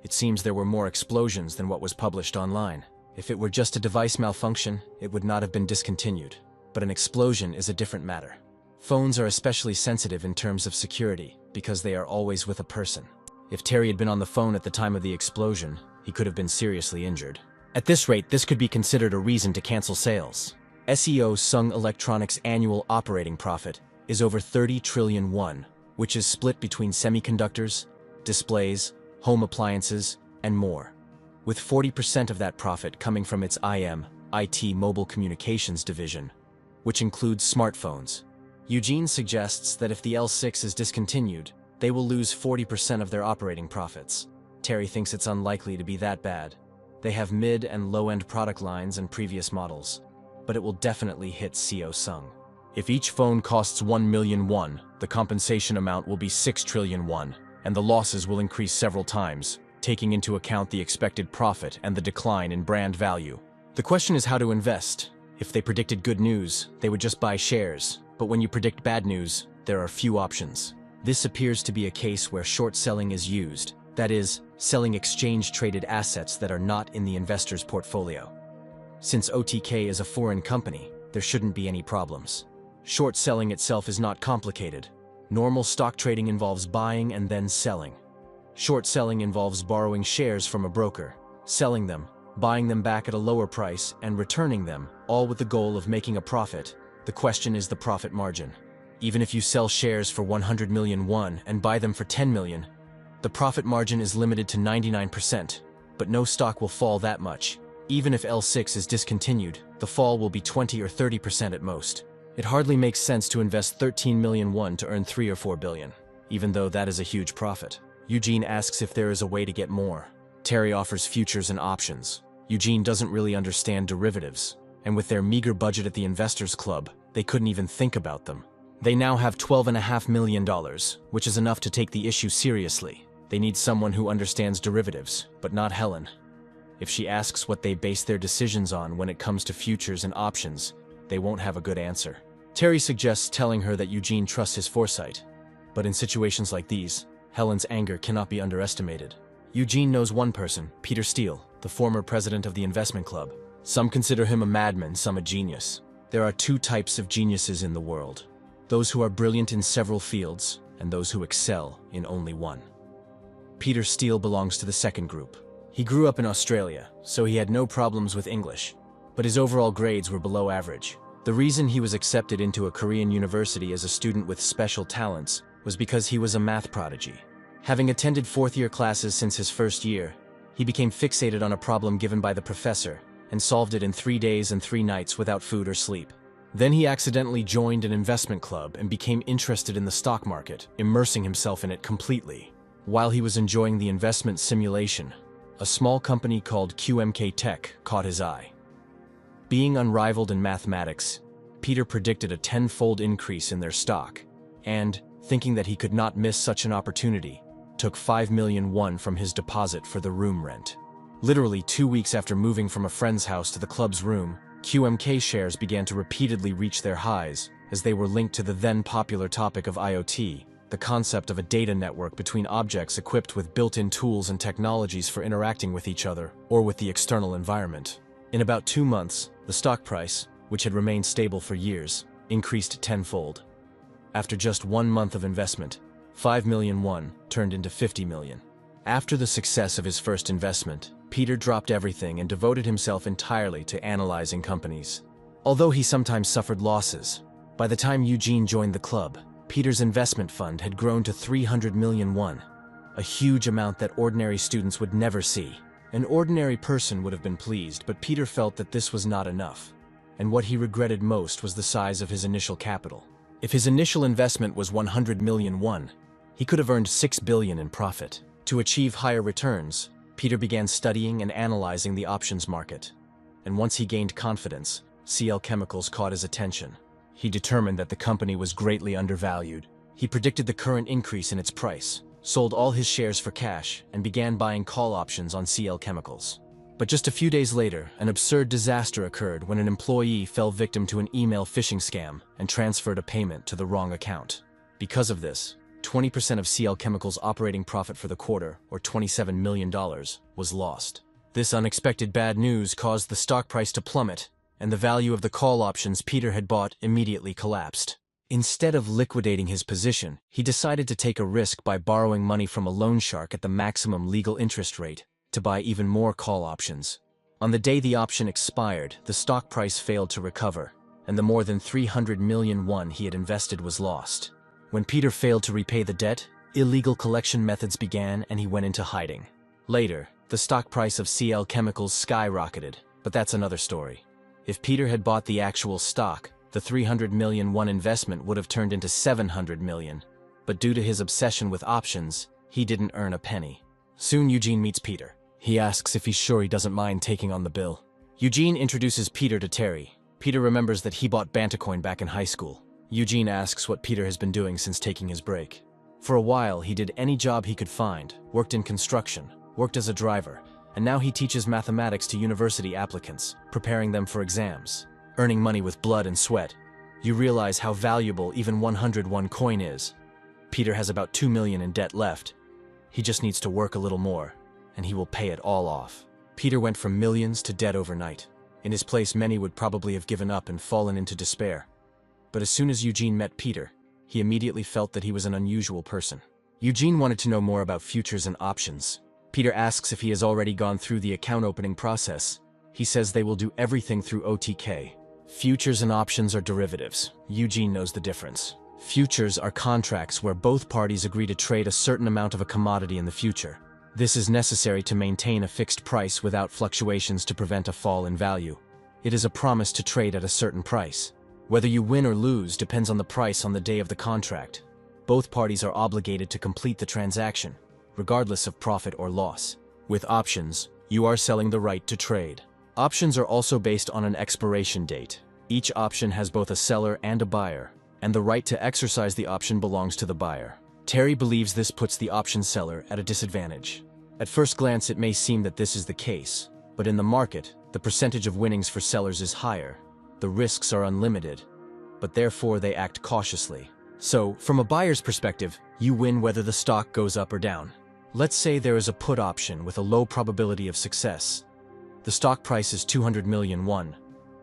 It seems there were more explosions than what was published online. If it were just a device malfunction, it would not have been discontinued. But an explosion is a different matter. Phones are especially sensitive in terms of security because they are always with a person. If Terry had been on the phone at the time of the explosion, he could have been seriously injured. At this rate, this could be considered a reason to cancel sales. Samsung Electronics' annual operating profit is over 30 trillion won, which is split between semiconductors, displays, home appliances, and more. With 40% of that profit coming from its IT mobile communications division, which includes smartphones. Eugene suggests that if the L6 is discontinued, they will lose 40% of their operating profits. Terry thinks it's unlikely to be that bad. They have mid and low-end product lines and previous models, but it will definitely hit CO Sung. If each phone costs 1 million won, the compensation amount will be 6 trillion won, and the losses will increase several times, taking into account the expected profit and the decline in brand value. The question is how to invest. If they predicted good news, they would just buy shares, but when you predict bad news, there are few options. This appears to be a case where short selling is used, that is, selling exchange-traded assets that are not in the investor's portfolio. Since OTK is a foreign company, there shouldn't be any problems. Short selling itself is not complicated. Normal stock trading involves buying and then selling. Short selling involves borrowing shares from a broker, selling them, buying them back at a lower price, and returning them, all with the goal of making a profit. The question is the profit margin. Even if you sell shares for 100 million won and buy them for 10 million, the profit margin is limited to 99%, but no stock will fall that much. Even if L6 is discontinued, the fall will be 20 or 30% at most. It hardly makes sense to invest 13 million won to earn 3 or 4 billion, even though that is a huge profit. Eugene asks if there is a way to get more. Terry offers futures and options. Eugene doesn't really understand derivatives, and with their meager budget at the Investors Club, they couldn't even think about them. They now have $12.5 million, which is enough to take the issue seriously. They need someone who understands derivatives, but not Helen. If she asks what they base their decisions on when it comes to futures and options, they won't have a good answer. Terry suggests telling her that Eugene trusts his foresight. But in situations like these, Helen's anger cannot be underestimated. Eugene knows one person, Peter Steele, the former president of the investment club. Some consider him a madman, some a genius. There are two types of geniuses in the world: those who are brilliant in several fields, and those who excel in only one. Peter Steele belongs to the second group. He grew up in Australia, so he had no problems with English, but his overall grades were below average. The reason he was accepted into a Korean university as a student with special talents was because he was a math prodigy. Having attended fourth-year classes since his first year, he became fixated on a problem given by the professor and solved it in 3 days and 3 nights without food or sleep. Then he accidentally joined an investment club and became interested in the stock market, immersing himself in it completely. While he was enjoying the investment simulation, a small company called QMK Tech caught his eye. Being unrivaled in mathematics, Peter predicted a 10-fold increase in their stock, and, thinking that he could not miss such an opportunity, took 5 million won from his deposit for the room rent. Literally 2 weeks after moving from a friend's house to the club's room, QMK shares began to repeatedly reach their highs, as they were linked to the then popular topic of IoT, the concept of a data network between objects equipped with built-in tools and technologies for interacting with each other or with the external environment. In about 2 months, the stock price, which had remained stable for years, increased tenfold. After just 1 month of investment, 5 million won turned into 50 million. After the success of his first investment, Peter dropped everything and devoted himself entirely to analyzing companies. Although he sometimes suffered losses, by the time Eugene joined the club, Peter's investment fund had grown to 300 million won, a huge amount that ordinary students would never see. An ordinary person would have been pleased, but Peter felt that this was not enough, and what he regretted most was the size of his initial capital. If his initial investment was 100 million won, he could have earned 6 billion in profit. To achieve higher returns, Peter began studying and analyzing the options market, and once he gained confidence, CL Chemicals caught his attention. He determined that the company was greatly undervalued. He predicted the current increase in its price, sold all his shares for cash, and began buying call options on CL Chemicals. But just a few days later, an absurd disaster occurred when an employee fell victim to an email phishing scam and transferred a payment to the wrong account. Because of this, 20% of CL Chemicals' operating profit for the quarter, or $27 million, was lost. This unexpected bad news caused the stock price to plummet, and the value of the call options Peter had bought immediately collapsed. Instead of liquidating his position, he decided to take a risk by borrowing money from a loan shark at the maximum legal interest rate to buy even more call options. On the day the option expired, the stock price failed to recover, and the more than 300 million won he had invested was lost. When Peter failed to repay the debt, illegal collection methods began and he went into hiding. Later, the stock price of CL Chemicals skyrocketed, but that's another story. If Peter had bought the actual stock, the 300 million won investment would have turned into 700 million, but due to his obsession with options, he didn't earn a penny. Soon Eugene meets Peter. He asks if he's sure he doesn't mind taking on the bill. Eugene introduces Peter to Terry. Peter remembers that he bought Bantacoin back in high school. Eugene asks what Peter has been doing since taking his break. For a while, he did any job he could find, worked in construction, worked as a driver, and now he teaches mathematics to university applicants, preparing them for exams, earning money with blood and sweat. You realize how valuable even 101 coin is. Peter has about 2 million in debt left. He just needs to work a little more, and he will pay it all off. Peter went from millions to debt overnight. In his place, many would probably have given up and fallen into despair. But as soon as Eugene met Peter, he immediately felt that he was an unusual person. Eugene wanted to know more about futures and options. Peter asks if he has already gone through the account opening process. He says they will do everything through OTK. Futures and options are derivatives. Eugene knows the difference. Futures are contracts where both parties agree to trade a certain amount of a commodity in the future. This is necessary to maintain a fixed price without fluctuations to prevent a fall in value. It is a promise to trade at a certain price. Whether you win or lose depends on the price on the day of the contract. Both parties are obligated to complete the transaction, regardless of profit or loss. With options, you are selling the right to trade. Options are also based on an expiration date. Each option has both a seller and a buyer, and the right to exercise the option belongs to the buyer. Terry believes this puts the option seller at a disadvantage. At first glance, it may seem that this is the case, but in the market, the percentage of winnings for sellers is higher. The risks are unlimited, but therefore they act cautiously. So, from a buyer's perspective, you win whether the stock goes up or down. Let's say there is a put option with a low probability of success. The stock price is 200 million won.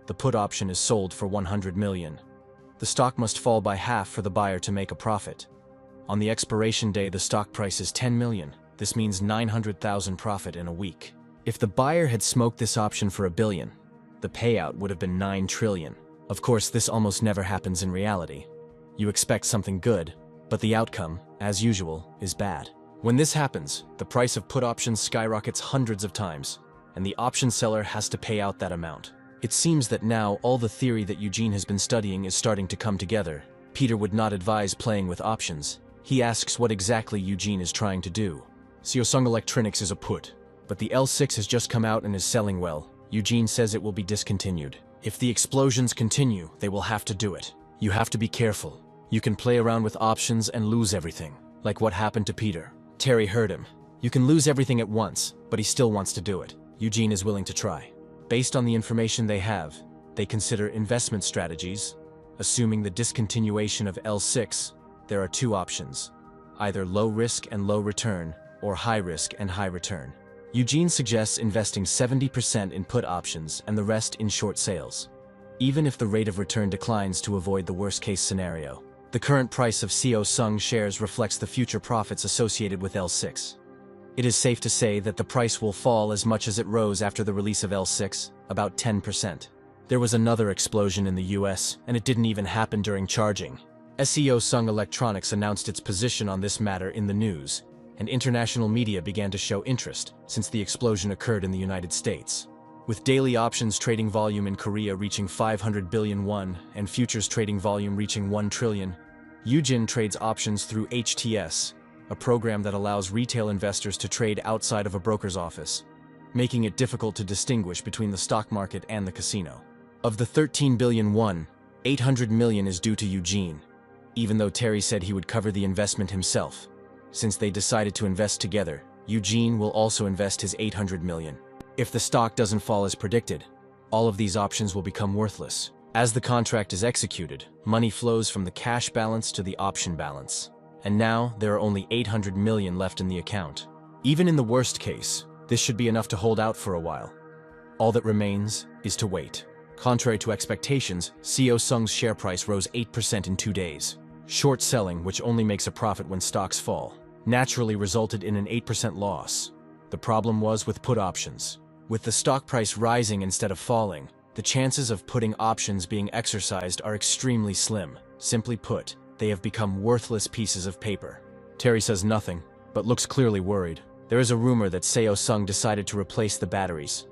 The put option is sold for 100 million. The stock must fall by half for the buyer to make a profit. On the expiration day, the stock price is 10 million. This means 900,000 profit in a week. If the buyer had smoked this option for $1 billion, the payout would have been 9 trillion. Of course, this almost never happens in reality. You expect something good, but the outcome, as usual, is bad. When this happens, the price of put options skyrockets hundreds of times, and the option seller has to pay out that amount. It seems that now all the theory that Eugene has been studying is starting to come together. Peter would not advise playing with options. He asks what exactly Eugene is trying to do. Samsung Electronics is a put, but the L6 has just come out and is selling well. Eugene says it will be discontinued. If the explosions continue, they will have to do it. You have to be careful. You can play around with options and lose everything, like what happened to Peter. Terry heard him. You can lose everything at once, but he still wants to do it. Eugene is willing to try. Based on the information they have, they consider investment strategies. Assuming the discontinuation of L6, there are two options: either low risk and low return, or high risk and high return. Eugene suggests investing 70% in put options and the rest in short sales, even if the rate of return declines to avoid the worst-case scenario. The current price of Samsung shares reflects the future profits associated with L6. It is safe to say that the price will fall as much as it rose after the release of L6, about 10%. There was another explosion in the US, and it didn't even happen during charging. Samsung Electronics announced its position on this matter in the news, and international media began to show interest since the explosion occurred in the United States. With daily options trading volume in Korea reaching 500 billion won and futures trading volume reaching 1 trillion, Eugene trades options through HTS, a program that allows retail investors to trade outside of a broker's office, making it difficult to distinguish between the stock market and the casino. Of the 13 billion won, 800 million is due to Eugene, even though Terry said he would cover the investment himself. Since they decided to invest together, Eugene will also invest his 800 million. If the stock doesn't fall as predicted, all of these options will become worthless. As the contract is executed, money flows from the cash balance to the option balance. And now, there are only 800 million left in the account. Even in the worst case, this should be enough to hold out for a while. All that remains is to wait. Contrary to expectations, Samsung's share price rose 8% in 2 days. Short selling, which only makes a profit when stocks fall, naturally resulted in an 8% loss. The problem was with put options. With the stock price rising instead of falling, the chances of putting options being exercised are extremely slim. Simply put, they have become worthless pieces of paper. Terry says nothing, but looks clearly worried. There is a rumor that Samsung decided to replace the batteries.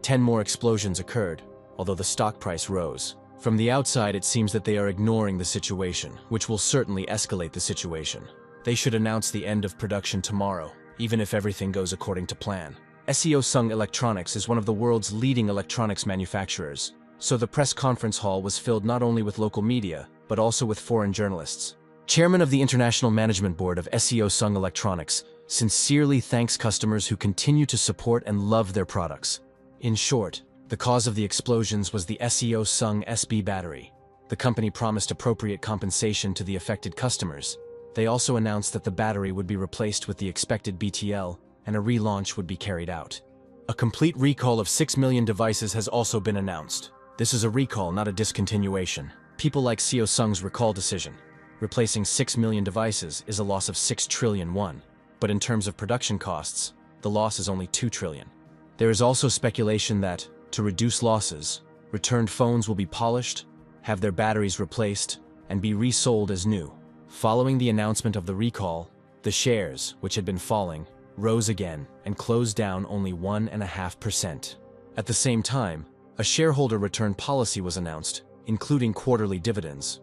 10 more explosions occurred, although the stock price rose. From the outside, it seems that they are ignoring the situation, which will certainly escalate the situation. They should announce the end of production tomorrow, even if everything goes according to plan. SEO Sung Electronics is one of the world's leading electronics manufacturers, so the press conference hall was filled not only with local media, but also with foreign journalists. Chairman of the International Management Board of SEO Sung Electronics sincerely thanks customers who continue to support and love their products. In short, the cause of the explosions was the SEO Sung SB battery. The company promised appropriate compensation to the affected customers. They also announced that the battery would be replaced with the expected BTL and a relaunch would be carried out. A complete recall of 6 million devices has also been announced. This is a recall, not a discontinuation. People like SEO Sung's recall decision. Replacing 6 million devices is a loss of 6 trillion won. But in terms of production costs, the loss is only 2 trillion. There is also speculation that, to reduce losses, returned phones will be polished, have their batteries replaced, and be resold as new. Following the announcement of the recall, the shares, which had been falling, rose again and closed down only 1.5%. At the same time, a shareholder return policy was announced, including quarterly dividends.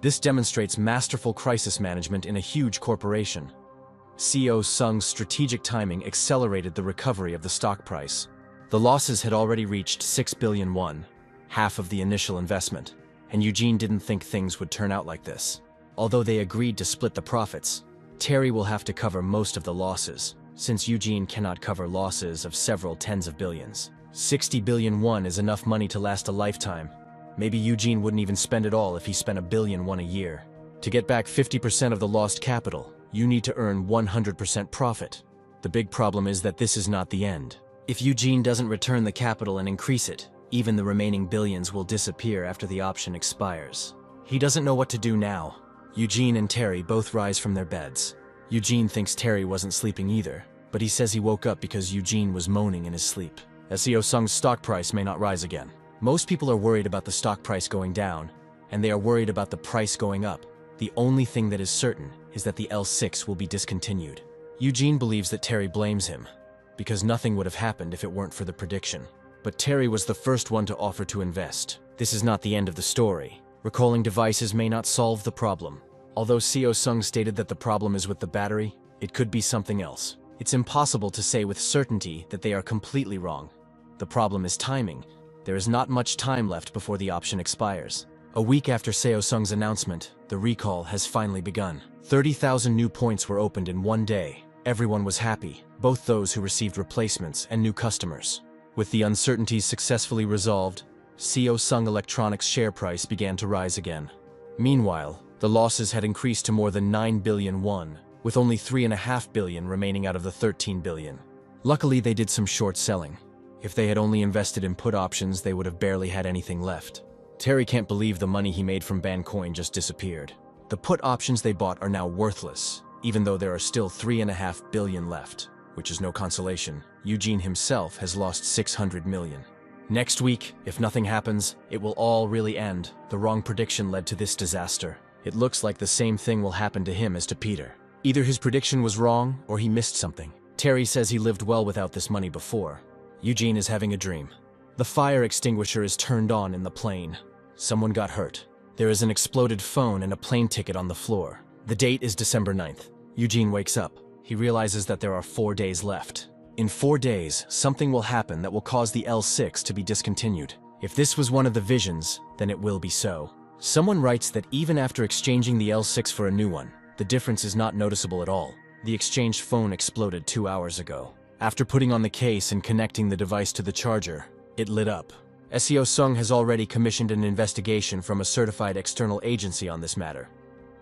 This demonstrates masterful crisis management in a huge corporation. SEO Sung's strategic timing accelerated the recovery of the stock price. The losses had already reached 6 billion won, half of the initial investment, and Eugene didn't think things would turn out like this. Although they agreed to split the profits, Terry will have to cover most of the losses, since Eugene cannot cover losses of several tens of billions. 60 billion won is enough money to last a lifetime. Maybe Eugene wouldn't even spend it all if he spent 1 billion won a year. To get back 50% of the lost capital, you need to earn 100% profit. The big problem is that this is not the end. If Eugene doesn't return the capital and increase it, even the remaining billions will disappear after the option expires. He doesn't know what to do now. Eugene and Terry both rise from their beds. Eugene thinks Terry wasn't sleeping either, but he says he woke up because Eugene was moaning in his sleep. SEO Sung's stock price may not rise again. Most people are worried about the stock price going down, and they are worried about the price going up. The only thing that is certain is that the L6 will be discontinued. Eugene believes that Terry blames him, because nothing would have happened if it weren't for the prediction. But Terry was the first one to offer to invest. This is not the end of the story. Recalling devices may not solve the problem. Although SEO Sung stated that the problem is with the battery, it could be something else. It's impossible to say with certainty that they are completely wrong. The problem is timing. There is not much time left before the option expires. A week after SEO Sung's announcement, the recall has finally begun. 30,000 new points were opened in one day. Everyone was happy, both those who received replacements and new customers. With the uncertainties successfully resolved, SEO Sung Electronics' share price began to rise again. Meanwhile, the losses had increased to more than 9 billion won, with only 3.5 billion remaining out of the 13 billion. Luckily, they did some short selling. If they had only invested in put options, they would have barely had anything left. Terry can't believe the money he made from Bancoin just disappeared. The put options they bought are now worthless, even though there are still 3.5 billion left, which is no consolation. Eugene himself has lost 600 million. Next week, if nothing happens, it will all really end. The wrong prediction led to this disaster. It looks like the same thing will happen to him as to Peter. Either his prediction was wrong, or he missed something. Terry says he lived well without this money before. Eugene is having a dream. The fire extinguisher is turned on in the plane. Someone got hurt. There is an exploded phone and a plane ticket on the floor. The date is December 9th. Eugene wakes up. He realizes that there are 4 days left. In 4 days, something will happen that will cause the L6 to be discontinued. If this was one of the visions, then it will be so. Someone writes that even after exchanging the L6 for a new one, the difference is not noticeable at all. The exchanged phone exploded 2 hours ago. After putting on the case and connecting the device to the charger, it lit up. SEO Sung has already commissioned an investigation from a certified external agency on this matter.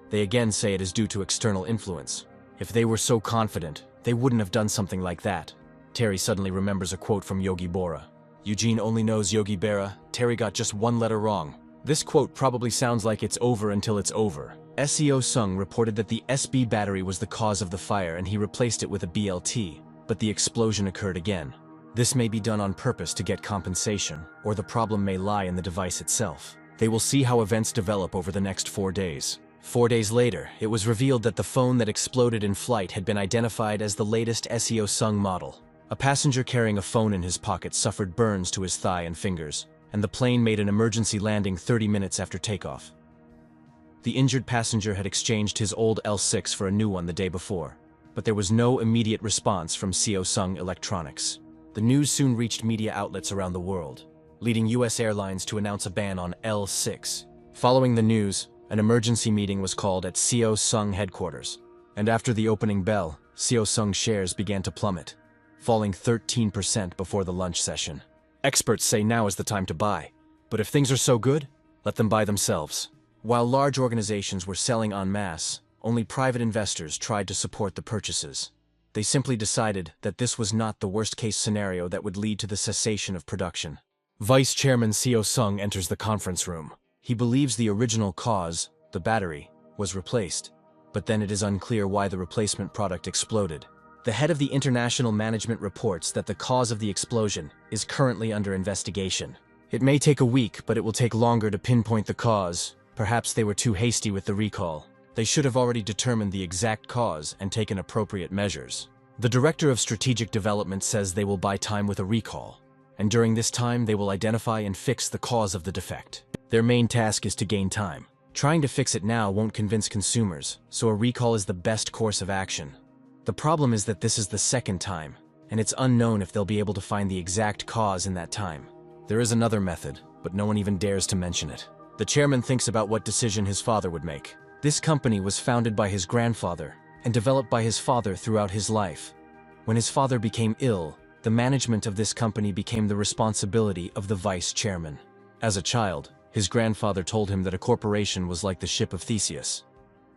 They again say it is due to external influence. If they were so confident, they wouldn't have done something like that. Terry suddenly remembers a quote from Yogi Berra. Eugene only knows Yogi Berra. Terry got just one letter wrong. This quote probably sounds like it's over until it's over. SEO Sung reported that the SB battery was the cause of the fire and he replaced it with a BLT, but the explosion occurred again. This may be done on purpose to get compensation, or the problem may lie in the device itself. They will see how events develop over the next 4 days. 4 days later, it was revealed that the phone that exploded in flight had been identified as the latest SEO Sung model. A passenger carrying a phone in his pocket suffered burns to his thigh and fingers, and the plane made an emergency landing 30 minutes after takeoff. The injured passenger had exchanged his old L6 for a new one the day before, but there was no immediate response from SEO Sung Electronics. The news soon reached media outlets around the world, leading US airlines to announce a ban on L6. Following the news, an emergency meeting was called at Seosung headquarters, and after the opening bell, Seosung shares began to plummet, falling 13% before the lunch session. Experts say now is the time to buy, but if things are so good, let them buy themselves. While large organizations were selling en masse, only private investors tried to support the purchases. They simply decided that this was not the worst-case scenario that would lead to the cessation of production. Vice Chairman Seosung enters the conference room. He believes the original cause, the battery, was replaced, but then it is unclear why the replacement product exploded. The head of the international management reports that the cause of the explosion is currently under investigation. It may take a week, but it will take longer to pinpoint the cause. Perhaps they were too hasty with the recall. They should have already determined the exact cause and taken appropriate measures. The Director of Strategic Development says they will buy time with a recall, and during this time they will identify and fix the cause of the defect. Their main task is to gain time. Trying to fix it now won't convince consumers, so a recall is the best course of action. The problem is that this is the second time, and it's unknown if they'll be able to find the exact cause in that time. There is another method, but no one even dares to mention it. The chairman thinks about what decision his father would make. This company was founded by his grandfather and developed by his father throughout his life. When his father became ill, the management of this company became the responsibility of the vice chairman. As a child, his grandfather told him that a corporation was like the ship of Theseus.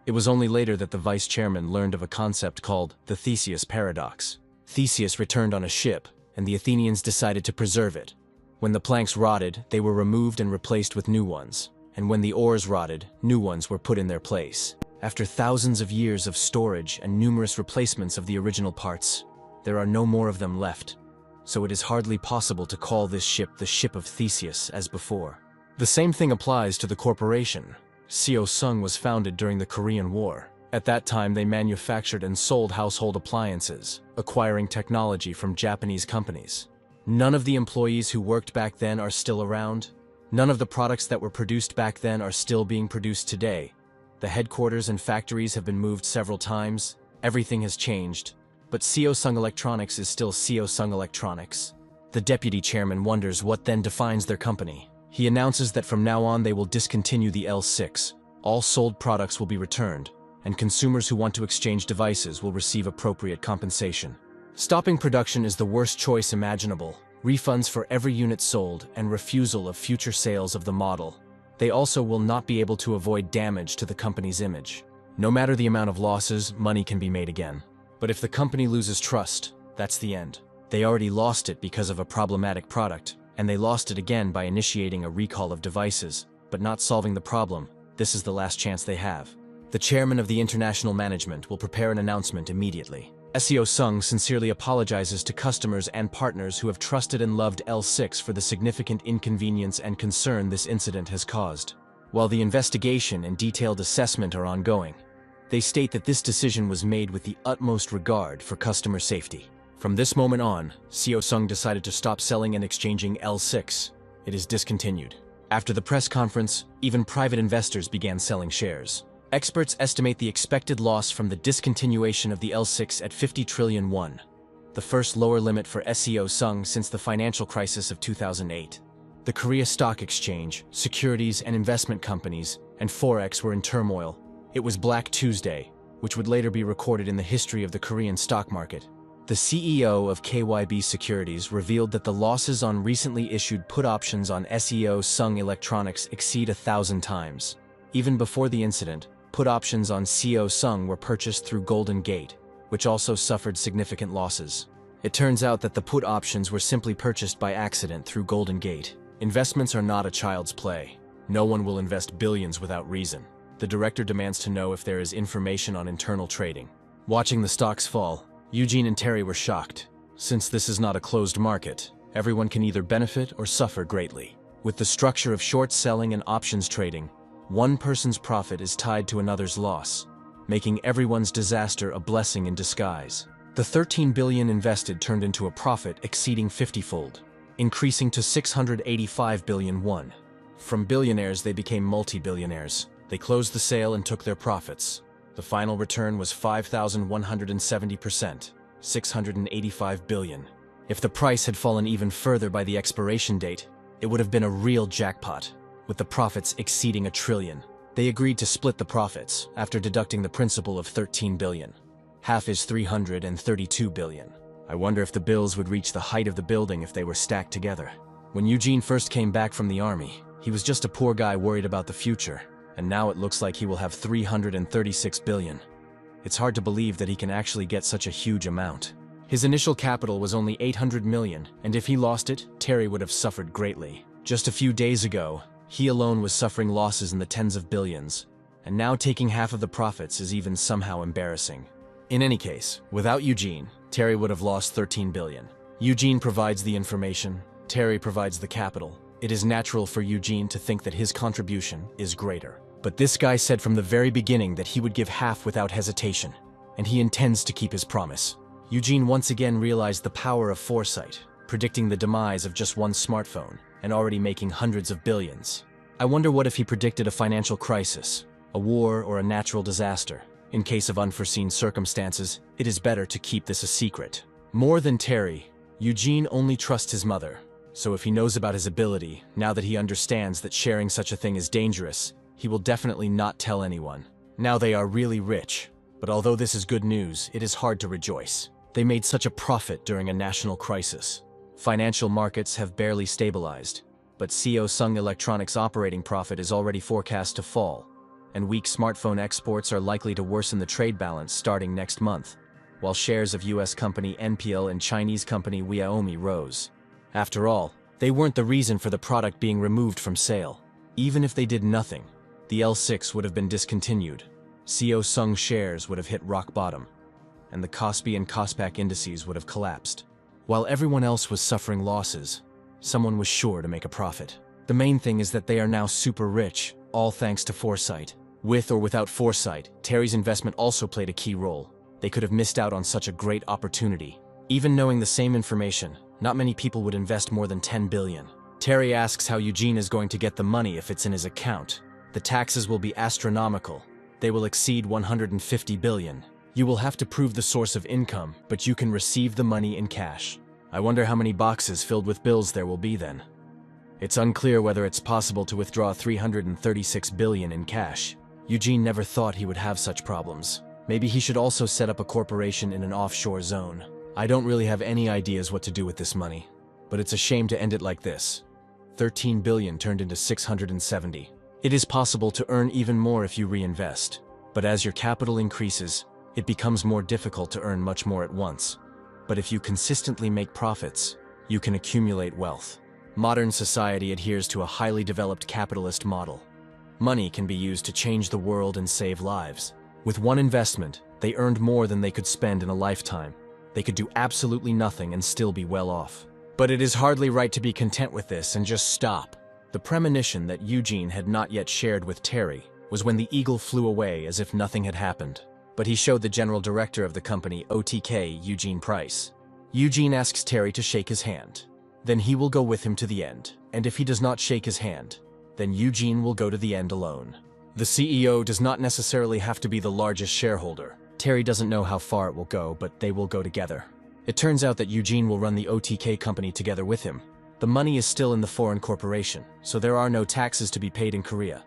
It was only later that the vice chairman learned of a concept called the Theseus paradox. Theseus returned on a ship, and the Athenians decided to preserve it. When the planks rotted, they were removed and replaced with new ones, and when the oars rotted, new ones were put in their place. After thousands of years of storage and numerous replacements of the original parts, there are no more of them left, so it is hardly possible to call this ship the ship of Theseus as before. The same thing applies to the corporation. Seosung was founded during the Korean War. At that time, they manufactured and sold household appliances, acquiring technology from Japanese companies. None of the employees who worked back then are still around. None of the products that were produced back then are still being produced today. The headquarters and factories have been moved several times. Everything has changed. But Seosung Electronics is still Seosung Electronics. The deputy chairman wonders what then defines their company. He announces that from now on they will discontinue the L6. All sold products will be returned, and consumers who want to exchange devices will receive appropriate compensation. Stopping production is the worst choice imaginable. Refunds for every unit sold and refusal of future sales of the model. They also will not be able to avoid damage to the company's image. No matter the amount of losses, money can be made again. But if the company loses trust, that's the end. They already lost it because of a problematic product, and they lost it again by initiating a recall of devices, but not solving the problem. This is the last chance they have. The chairman of the international management will prepare an announcement immediately. Seosung sincerely apologizes to customers and partners who have trusted and loved L6 for the significant inconvenience and concern this incident has caused. While the investigation and detailed assessment are ongoing, they state that this decision was made with the utmost regard for customer safety. From this moment on, Seosung decided to stop selling and exchanging L6. It is discontinued. After the press conference, even private investors began selling shares. Experts estimate the expected loss from the discontinuation of the L6 at 50 trillion won, the first lower limit for Seosung since the financial crisis of 2008. The Korea Stock Exchange, securities and investment companies, and Forex were in turmoil. It was Black Tuesday, which would later be recorded in the history of the Korean stock market. The CEO of KYB Securities revealed that the losses on recently issued put options on Seosung Electronics exceed 1,000 times. Even before the incident, put options on Seosung were purchased through Golden Gate, which also suffered significant losses. It turns out that the put options were simply purchased by accident through Golden Gate. Investments are not a child's play. No one will invest billions without reason. The director demands to know if there is information on internal trading. Watching the stocks fall, Eugene and Terry were shocked. Since this is not a closed market, everyone can either benefit or suffer greatly. With the structure of short selling and options trading, one person's profit is tied to another's loss, making everyone's disaster a blessing in disguise. The 13 billion invested turned into a profit exceeding 50-fold, increasing to 685 billion won. From billionaires, they became multi-billionaires. They closed the sale and took their profits. The final return was 5,170%, 685 billion. If the price had fallen even further by the expiration date, it would have been a real jackpot, with the profits exceeding $1 trillion. They agreed to split the profits after deducting the principal of 13 billion. Half is 332 billion. I wonder if the bills would reach the height of the building if they were stacked together. When Eugene first came back from the army, he was just a poor guy worried about the future, and now it looks like he will have 336 billion. It's hard to believe that he can actually get such a huge amount. His initial capital was only 800 million, and if he lost it, Terry would have suffered greatly. Just a few days ago, he alone was suffering losses in the tens of billions, and now taking half of the profits is even somehow embarrassing. In any case, without Eugene, Terry would have lost 13 billion. Eugene provides the information, Terry provides the capital. It is natural for Eugene to think that his contribution is greater. But this guy said from the very beginning that he would give half without hesitation, and he intends to keep his promise. Eugene once again realized the power of foresight, predicting the demise of just one smartphone, and already making hundreds of billions. I wonder what if he predicted a financial crisis, a war, or a natural disaster. In case of unforeseen circumstances, it is better to keep this a secret. More than Terry, Eugene only trusts his mother, so if he knows about his ability, now that he understands that sharing such a thing is dangerous, he will definitely not tell anyone. Now they are really rich, but although this is good news, it is hard to rejoice. They made such a profit during a national crisis. Financial markets have barely stabilized, but Samsung Electronics' operating profit is already forecast to fall, and weak smartphone exports are likely to worsen the trade balance starting next month, while shares of US company NPL and Chinese company Xiaomi rose. After all, they weren't the reason for the product being removed from sale. Even if they did nothing, the L6 would have been discontinued, Samsung shares would have hit rock bottom, and the Kospi and Kospak indices would have collapsed. While everyone else was suffering losses, someone was sure to make a profit. The main thing is that they are now super rich, all thanks to foresight. With or without foresight, Terry's investment also played a key role. They could have missed out on such a great opportunity. Even knowing the same information, not many people would invest more than 10 billion. Terry asks how Eugene is going to get the money if it's in his account. The taxes will be astronomical. They will exceed 150 billion. You will have to prove the source of income, but you can receive the money in cash. I wonder how many boxes filled with bills there will be then. It's unclear whether it's possible to withdraw 336 billion in cash. Eugene never thought he would have such problems. Maybe he should also set up a corporation in an offshore zone. I don't really have any ideas what to do with this money, but it's a shame to end it like this. 13 billion turned into 670. It is possible to earn even more if you reinvest, but as your capital increases, it becomes more difficult to earn much more at once. But if you consistently make profits, you can accumulate wealth. Modern society adheres to a highly developed capitalist model. Money can be used to change the world and save lives. With one investment, they earned more than they could spend in a lifetime. They could do absolutely nothing and still be well off. But it is hardly right to be content with this and just stop. The premonition that Eugene had not yet shared with Terry was when the eagle flew away as if nothing had happened. But he showed the general director of the company, OTK, Eugene Price. Eugene asks Terry to shake his hand. Then he will go with him to the end, and if he does not shake his hand, then Eugene will go to the end alone. The CEO does not necessarily have to be the largest shareholder. Terry doesn't know how far it will go, but they will go together. It turns out that Eugene will run the OTK company together with him. The money is still in the foreign corporation, so there are no taxes to be paid in Korea.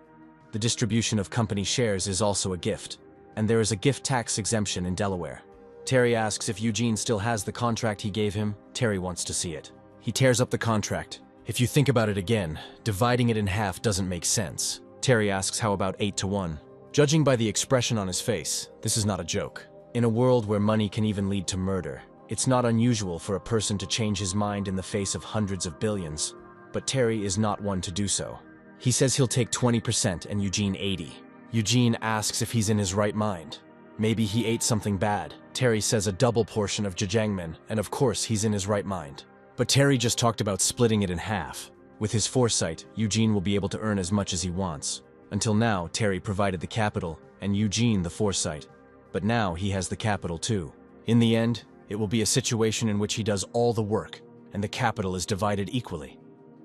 The distribution of company shares is also a gift, and there is a gift tax exemption in Delaware. Terry asks if Eugene still has the contract he gave him. Terry wants to see it. He tears up the contract. If you think about it again, dividing it in half doesn't make sense. Terry asks how about 8-1. Judging by the expression on his face, this is not a joke. In a world where money can even lead to murder, it's not unusual for a person to change his mind in the face of hundreds of billions. But Terry is not one to do so. He says he'll take 20% and Eugene 80. Eugene asks if he's in his right mind. Maybe he ate something bad. Terry says a double portion of jjajangmyeon, and of course he's in his right mind. But Terry just talked about splitting it in half. With his foresight, Eugene will be able to earn as much as he wants. Until now, Terry provided the capital, and Eugene the foresight. But now he has the capital too. In the end, it will be a situation in which he does all the work, and the capital is divided equally.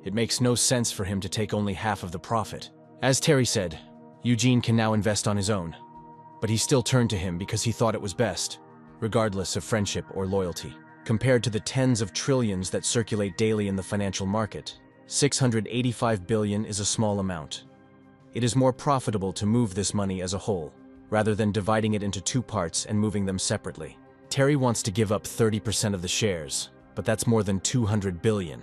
It makes no sense for him to take only half of the profit. As Terry said, Eugene can now invest on his own. But he still turned to him because he thought it was best, regardless of friendship or loyalty. Compared to the tens of trillions that circulate daily in the financial market, 685 billion is a small amount. It is more profitable to move this money as a whole, rather than dividing it into two parts and moving them separately. Terry wants to give up 30% of the shares, but that's more than 200 billion.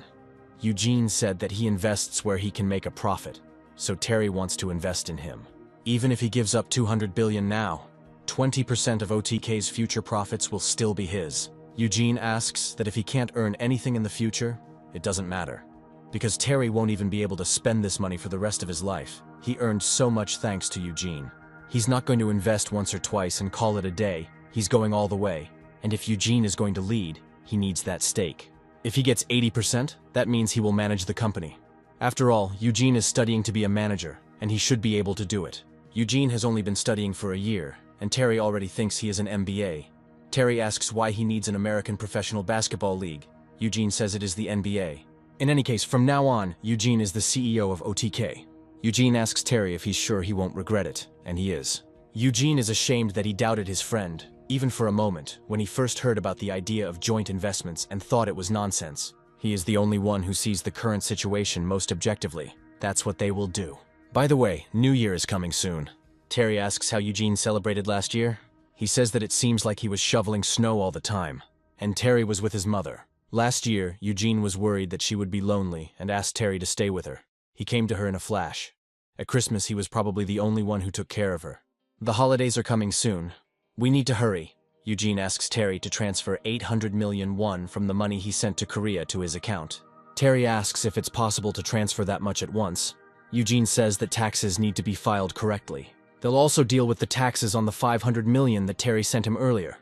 Eugene said that he invests where he can make a profit, so Terry wants to invest in him. Even if he gives up 200 billion now, 20% of OTK's future profits will still be his. Eugene asks that if he can't earn anything in the future, it doesn't matter. Because Terry won't even be able to spend this money for the rest of his life. He earned so much thanks to Eugene. He's not going to invest once or twice and call it a day. He's going all the way. And if Eugene is going to lead, he needs that stake. If he gets 80%, that means he will manage the company. After all, Eugene is studying to be a manager, and he should be able to do it. Eugene has only been studying for a year, and Terry already thinks he is an MBA. Terry asks why he needs an American professional basketball league. Eugene says it is the NBA. In any case, from now on, Eugene is the CEO of OTK. Eugene asks Terry if he's sure he won't regret it, and he is. Eugene is ashamed that he doubted his friend, even for a moment, when he first heard about the idea of joint investments and thought it was nonsense. He is the only one who sees the current situation most objectively. That's what they will do. By the way, New Year is coming soon. Terry asks how Eugene celebrated last year. He says that it seems like he was shoveling snow all the time, and Terry was with his mother. Last year, Eugene was worried that she would be lonely and asked Terry to stay with her. He came to her in a flash. At Christmas, he was probably the only one who took care of her. The holidays are coming soon. We need to hurry. Eugene asks Terry to transfer 800 million won from the money he sent to Korea to his account. Terry asks if it's possible to transfer that much at once. Eugene says that taxes need to be filed correctly. They'll also deal with the taxes on the 500 million that Terry sent him earlier.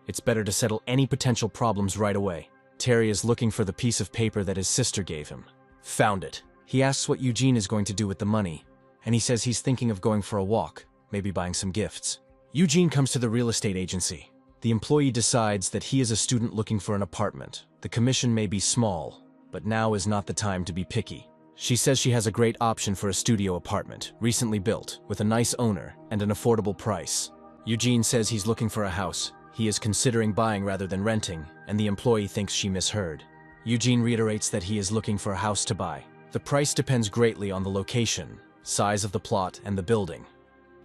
It's better to settle any potential problems right away. Terry is looking for the piece of paper that his sister gave him. Found it. He asks what Eugene is going to do with the money, and he says he's thinking of going for a walk, maybe buying some gifts. Eugene comes to the real estate agency. The employee decides that he is a student looking for an apartment. The commission may be small, but now is not the time to be picky. She says she has a great option for a studio apartment, recently built, with a nice owner and an affordable price. Eugene says he's looking for a house. He is considering buying rather than renting, and the employee thinks she misheard. Eugene reiterates that he is looking for a house to buy. The price depends greatly on the location, size of the plot, and the building.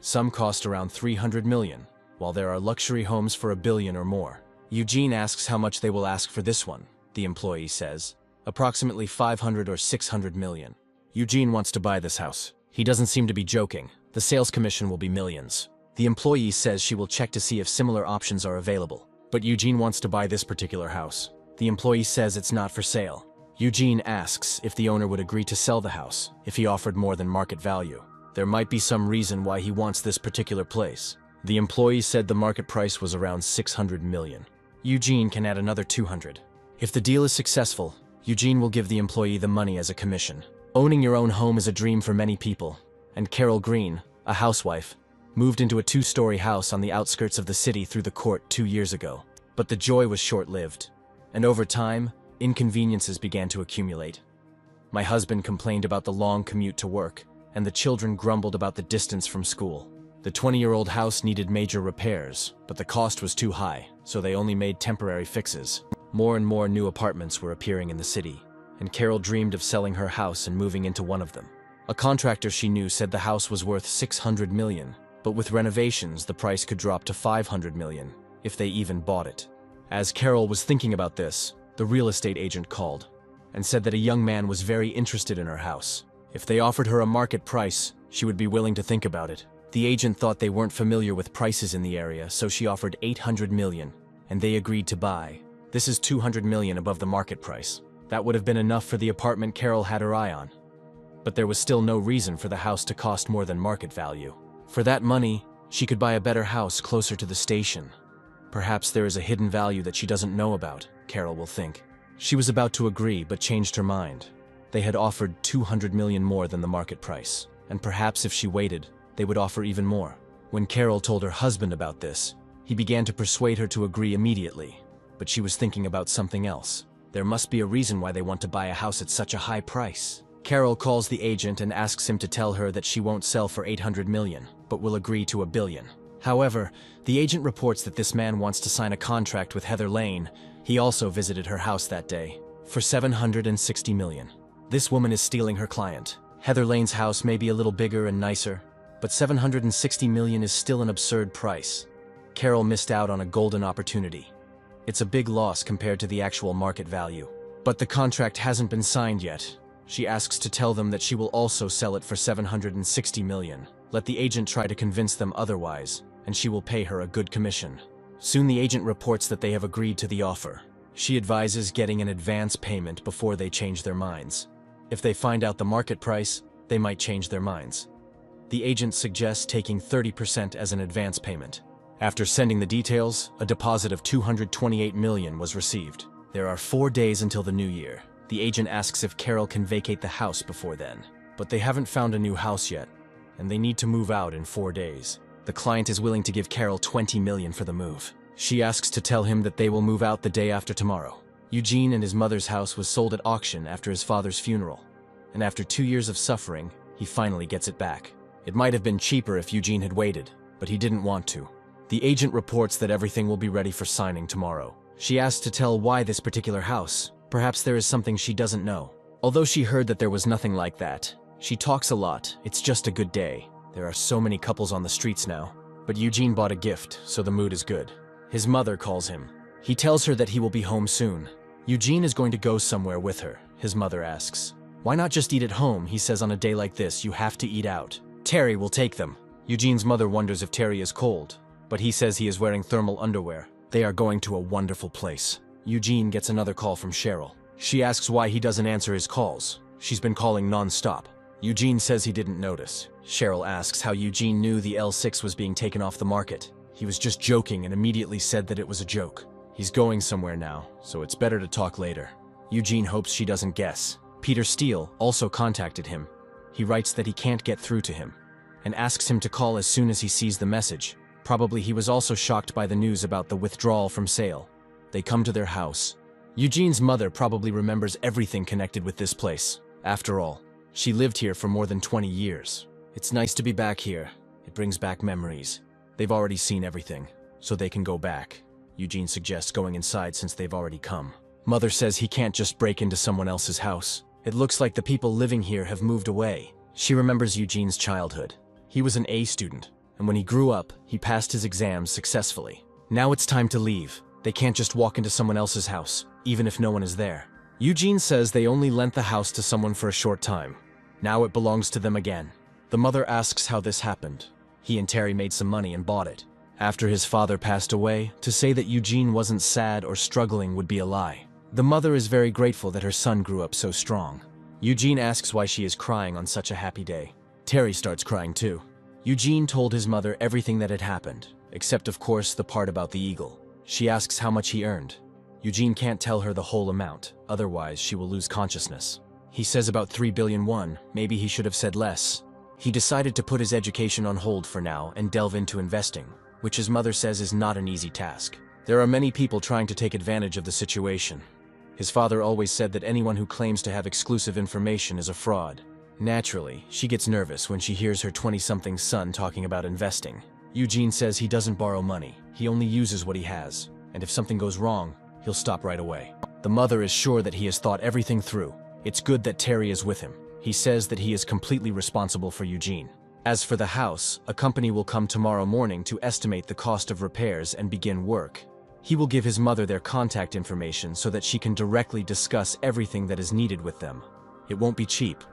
Some cost around 300 million, while there are luxury homes for $1 billion or more. Eugene asks how much they will ask for this one. The employee says, approximately 500 or 600 million. Eugene wants to buy this house. He doesn't seem to be joking. The sales commission will be millions. The employee says she will check to see if similar options are available. But Eugene wants to buy this particular house. The employee says it's not for sale. Eugene asks if the owner would agree to sell the house if he offered more than market value. There might be some reason why he wants this particular place. The employee said the market price was around 600 million. Eugene can add another 200. If the deal is successful, Eugene will give the employee the money as a commission. Owning your own home is a dream for many people, and Carol Green, a housewife, moved into a 2-story house on the outskirts of the city through the court 2 years ago. But the joy was short-lived, and over time, inconveniences began to accumulate. My husband complained about the long commute to work, and the children grumbled about the distance from school. The 20-year-old house needed major repairs, but the cost was too high, so they only made temporary fixes. More and more new apartments were appearing in the city, and Carol dreamed of selling her house and moving into one of them. A contractor she knew said the house was worth 600 million, but with renovations the price could drop to 500 million, if they even bought it. As Carol was thinking about this, the real estate agent called, and said that a young man was very interested in her house. If they offered her a market price, she would be willing to think about it. The agent thought they weren't familiar with prices in the area, so she offered 800 million, and they agreed to buy. This is 200 million above the market price. That would have been enough for the apartment Carol had her eye on. But there was still no reason for the house to cost more than market value. For that money, she could buy a better house closer to the station. Perhaps there is a hidden value that she doesn't know about, Carol will think. She was about to agree, but changed her mind. They had offered 200 million more than the market price, and perhaps if she waited, they would offer even more. When Carol told her husband about this, he began to persuade her to agree immediately. But she was thinking about something else. There must be a reason why they want to buy a house at such a high price. Carol calls the agent and asks him to tell her that she won't sell for 800 million, but will agree to $1 billion. However, the agent reports that this man wants to sign a contract with Heather Lane He also visited her house that day for 760 million. This woman is stealing her client. Heather Lane's house may be a little bigger and nicer, but 760 million is still an absurd price. Carol missed out on a golden opportunity. It's a big loss compared to the actual market value. But the contract hasn't been signed yet. She asks to tell them that she will also sell it for 760 million. Let the agent try to convince them otherwise, and she will pay her a good commission. Soon the agent reports that they have agreed to the offer. She advises getting an advance payment before they change their minds. If they find out the market price, they might change their minds. The agent suggests taking 30% as an advance payment. After sending the details, a deposit of 228 million was received. There are 4 days until the new year. The agent asks if Carol can vacate the house before then. But they haven't found a new house yet, and they need to move out in 4 days. The client is willing to give Carol 20 million for the move. She asks to tell him that they will move out the day after tomorrow. Eugene and his mother's house was sold at auction after his father's funeral, and after 2 years of suffering, he finally gets it back. It might have been cheaper if Eugene had waited, but he didn't want to. The agent reports that everything will be ready for signing tomorrow. She asks to tell why this particular house. Perhaps there is something she doesn't know. Although she heard that there was nothing like that, she talks a lot. It's just a good day. There are so many couples on the streets now. But Eugene bought a gift, so the mood is good. His mother calls him. He tells her that he will be home soon. Eugene is going to go somewhere with her, his mother asks. Why not just eat at home? He says on a day like this, you have to eat out. Terry will take them. Eugene's mother wonders if Terry is cold, but he says he is wearing thermal underwear. They are going to a wonderful place. Eugene gets another call from Cheryl. She asks why he doesn't answer his calls. She's been calling non-stop. Eugene says he didn't notice. Cheryl asks how Eugene knew the L6 was being taken off the market. He was just joking and immediately said that it was a joke. He's going somewhere now, so it's better to talk later. Eugene hopes she doesn't guess. Peter Steele also contacted him. He writes that he can't get through to him and asks him to call as soon as he sees the message. Probably he was also shocked by the news about the withdrawal from sale. They come to their house. Eugene's mother probably remembers everything connected with this place. After all, she lived here for more than 20 years. It's nice to be back here. It brings back memories. They've already seen everything, so they can go back. Eugene suggests going inside since they've already come. Mother says he can't just break into someone else's house. It looks like the people living here have moved away. She remembers Eugene's childhood. He was an A student, and when he grew up, he passed his exams successfully. Now it's time to leave. They can't just walk into someone else's house, even if no one is there. Eugene says they only lent the house to someone for a short time. Now it belongs to them again. The mother asks how this happened. He and Terry made some money and bought it. After his father passed away, to say that Eugene wasn't sad or struggling would be a lie. The mother is very grateful that her son grew up so strong. Eugene asks why she is crying on such a happy day. Terry starts crying too. Eugene told his mother everything that had happened, except of course the part about the eagle. She asks how much he earned. Eugene can't tell her the whole amount, otherwise she will lose consciousness. He says about 3 billion won, maybe he should have said less. He decided to put his education on hold for now and delve into investing, which his mother says is not an easy task. There are many people trying to take advantage of the situation. His father always said that anyone who claims to have exclusive information is a fraud. Naturally, she gets nervous when she hears her 20-something son talking about investing. Eugene says he doesn't borrow money, he only uses what he has, and if something goes wrong, he'll stop right away. The mother is sure that he has thought everything through. It's good that Terry is with him. He says that he is completely responsible for Eugene. As for the house, a company will come tomorrow morning to estimate the cost of repairs and begin work. He will give his mother their contact information so that she can directly discuss everything that is needed with them. It won't be cheap.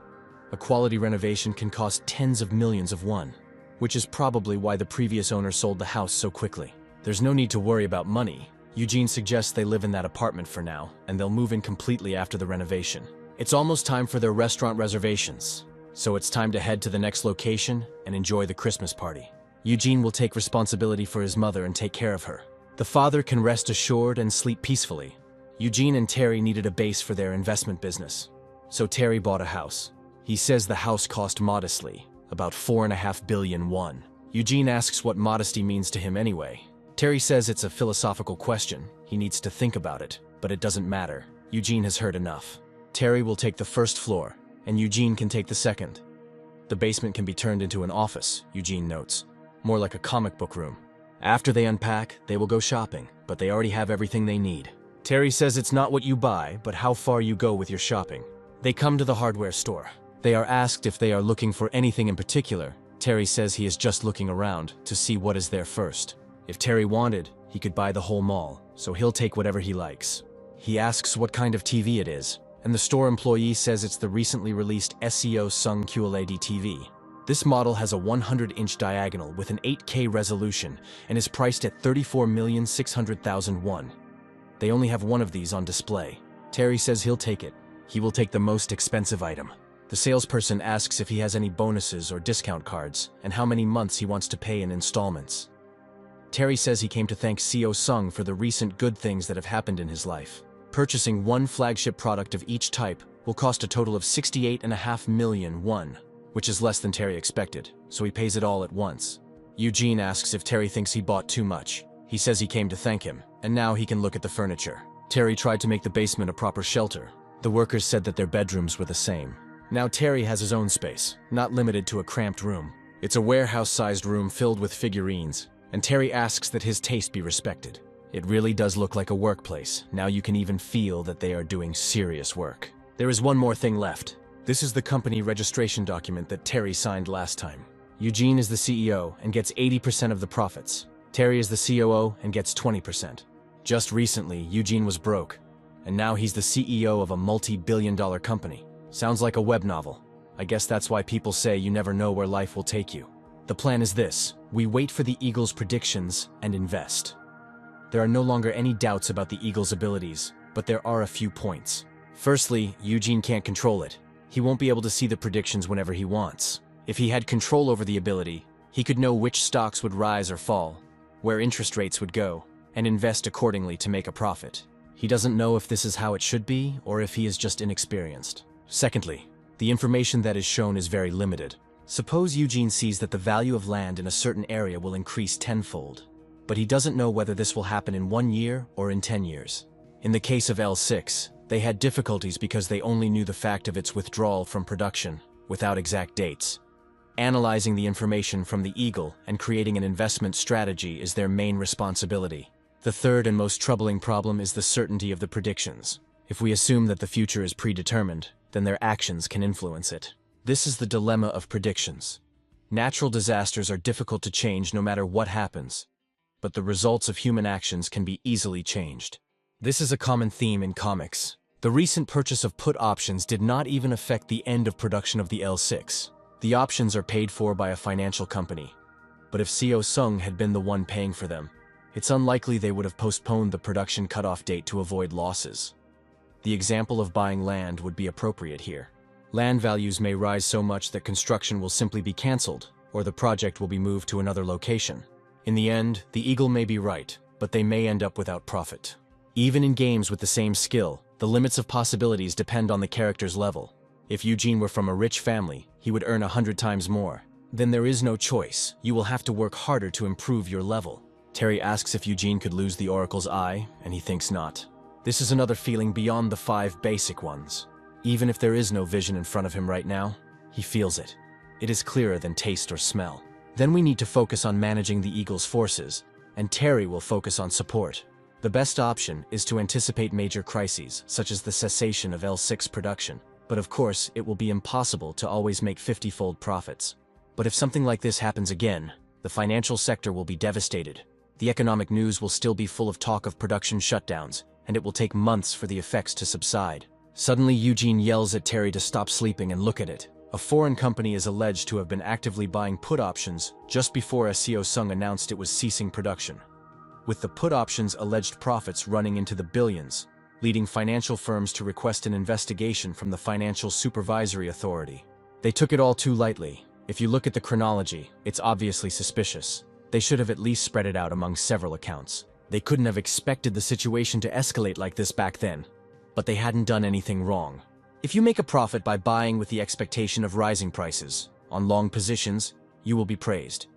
A quality renovation can cost tens of millions of won, which is probably why the previous owner sold the house so quickly. There's no need to worry about money. Eugene suggests they live in that apartment for now, and they'll move in completely after the renovation. It's almost time for their restaurant reservations, so it's time to head to the next location and enjoy the Christmas party. Eugene will take responsibility for his mother and take care of her. The father can rest assured and sleep peacefully. Eugene and Terry needed a base for their investment business, so Terry bought a house. He says the house cost modestly, about 4.5 billion won. Eugene asks what modesty means to him anyway. Terry says it's a philosophical question. He needs to think about it, but it doesn't matter. Eugene has heard enough. Terry will take the first floor, and Eugene can take the second. The basement can be turned into an office, Eugene notes, more like a comic book room. After they unpack, they will go shopping, but they already have everything they need. Terry says it's not what you buy, but how far you go with your shopping. They come to the hardware store. They are asked if they are looking for anything in particular. Terry says he is just looking around to see what is there first. If Terry wanted, he could buy the whole mall, so he'll take whatever he likes. He asks what kind of TV it is, and the store employee says it's the recently released SEO Sung QLED TV. This model has a 100-inch diagonal with an 8K resolution and is priced at 34,600,000 won. They only have one of these on display. Terry says he'll take it. He will take the most expensive item. The salesperson asks if he has any bonuses or discount cards and how many months he wants to pay in installments. Terry says he came to thank CEO Sung for the recent good things that have happened in his life. Purchasing one flagship product of each type will cost a total of 68.5 million won, which is less than Terry expected, so he pays it all at once. Eugene asks if Terry thinks he bought too much. He says he came to thank him, and now he can look at the furniture. Terry tried to make the basement a proper shelter. The workers said that their bedrooms were the same. Now Terry has his own space, not limited to a cramped room. It's a warehouse-sized room filled with figurines, and Terry asks that his taste be respected. It really does look like a workplace. Now you can even feel that they are doing serious work. There is one more thing left. This is the company registration document that Terry signed last time. Eugene is the CEO and gets 80% of the profits. Terry is the COO and gets 20%. Just recently, Eugene was broke, and now he's the CEO of a multi-billion-dollar company. Sounds like a web novel. I guess that's why people say you never know where life will take you. The plan is this: we wait for the Eagle's predictions and invest. There are no longer any doubts about the Eagle's abilities, but there are a few points. Firstly, Eugene can't control it. He won't be able to see the predictions whenever he wants. If he had control over the ability, he could know which stocks would rise or fall, where interest rates would go, and invest accordingly to make a profit. He doesn't know if this is how it should be or if he is just inexperienced. Secondly, the information that is shown is very limited. Suppose Eugene sees that the value of land in a certain area will increase tenfold, but he doesn't know whether this will happen in 1 year or in 10 years. In the case of L6, they had difficulties because they only knew the fact of its withdrawal from production, without exact dates. Analyzing the information from the Eagle and creating an investment strategy is their main responsibility. The third and most troubling problem is the certainty of the predictions. If we assume that the future is predetermined, then their actions can influence it. This is the dilemma of predictions. Natural disasters are difficult to change no matter what happens, but the results of human actions can be easily changed. This is a common theme in comics. The recent purchase of put options did not even affect the end of production of the L6. The options are paid for by a financial company, but if CEO Sung had been the one paying for them, it's unlikely they would have postponed the production cutoff date to avoid losses. The example of buying land would be appropriate here. Land values may rise so much that construction will simply be cancelled, or the project will be moved to another location. In the end, the Eagle may be right, but they may end up without profit. Even in games with the same skill, the limits of possibilities depend on the character's level. If Eugene were from a rich family, he would earn 100 times more. Then there is no choice. You will have to work harder to improve your level. Terry asks if Eugene could lose the Oracle's eye, and he thinks not. This is another feeling beyond the 5 basic ones. Even if there is no vision in front of him right now, he feels it. It is clearer than taste or smell. Then we need to focus on managing the Eagle's forces, and Terry will focus on support. The best option is to anticipate major crises, such as the cessation of L6 production. But of course, it will be impossible to always make 50-fold profits. But if something like this happens again, the financial sector will be devastated. The economic news will still be full of talk of production shutdowns, and it will take months for the effects to subside. Suddenly, Eugene yells at Terry to stop sleeping and look at it. A foreign company is alleged to have been actively buying put options just before CEO Sung announced it was ceasing production, with the put options' alleged profits running into the billions, leading financial firms to request an investigation from the Financial Supervisory Authority. They took it all too lightly. If you look at the chronology, it's obviously suspicious. They should have at least spread it out among several accounts. They couldn't have expected the situation to escalate like this back then, but they hadn't done anything wrong. If you make a profit by buying with the expectation of rising prices, on long positions, you will be praised.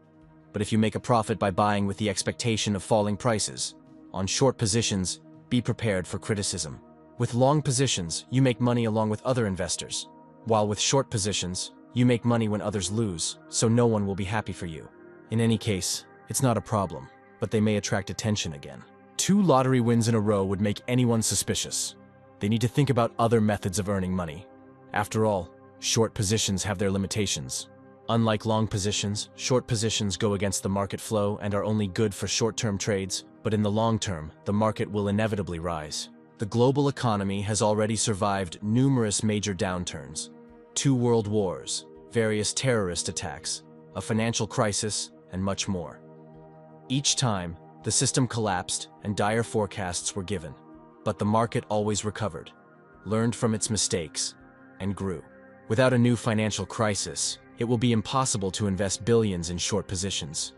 But if you make a profit by buying with the expectation of falling prices, on short positions, be prepared for criticism. With long positions, you make money along with other investors, while with short positions, you make money when others lose, so no one will be happy for you. In any case, it's not a problem, but they may attract attention again. 2 lottery wins in a row would make anyone suspicious. They need to think about other methods of earning money. After all, short positions have their limitations. Unlike long positions, short positions go against the market flow and are only good for short-term trades, but in the long term, the market will inevitably rise. The global economy has already survived numerous major downturns, 2 world wars, various terrorist attacks, a financial crisis, and much more. Each time, the system collapsed and dire forecasts were given, but the market always recovered, learned from its mistakes, and grew. Without a new financial crisis, it will be impossible to invest billions in short positions.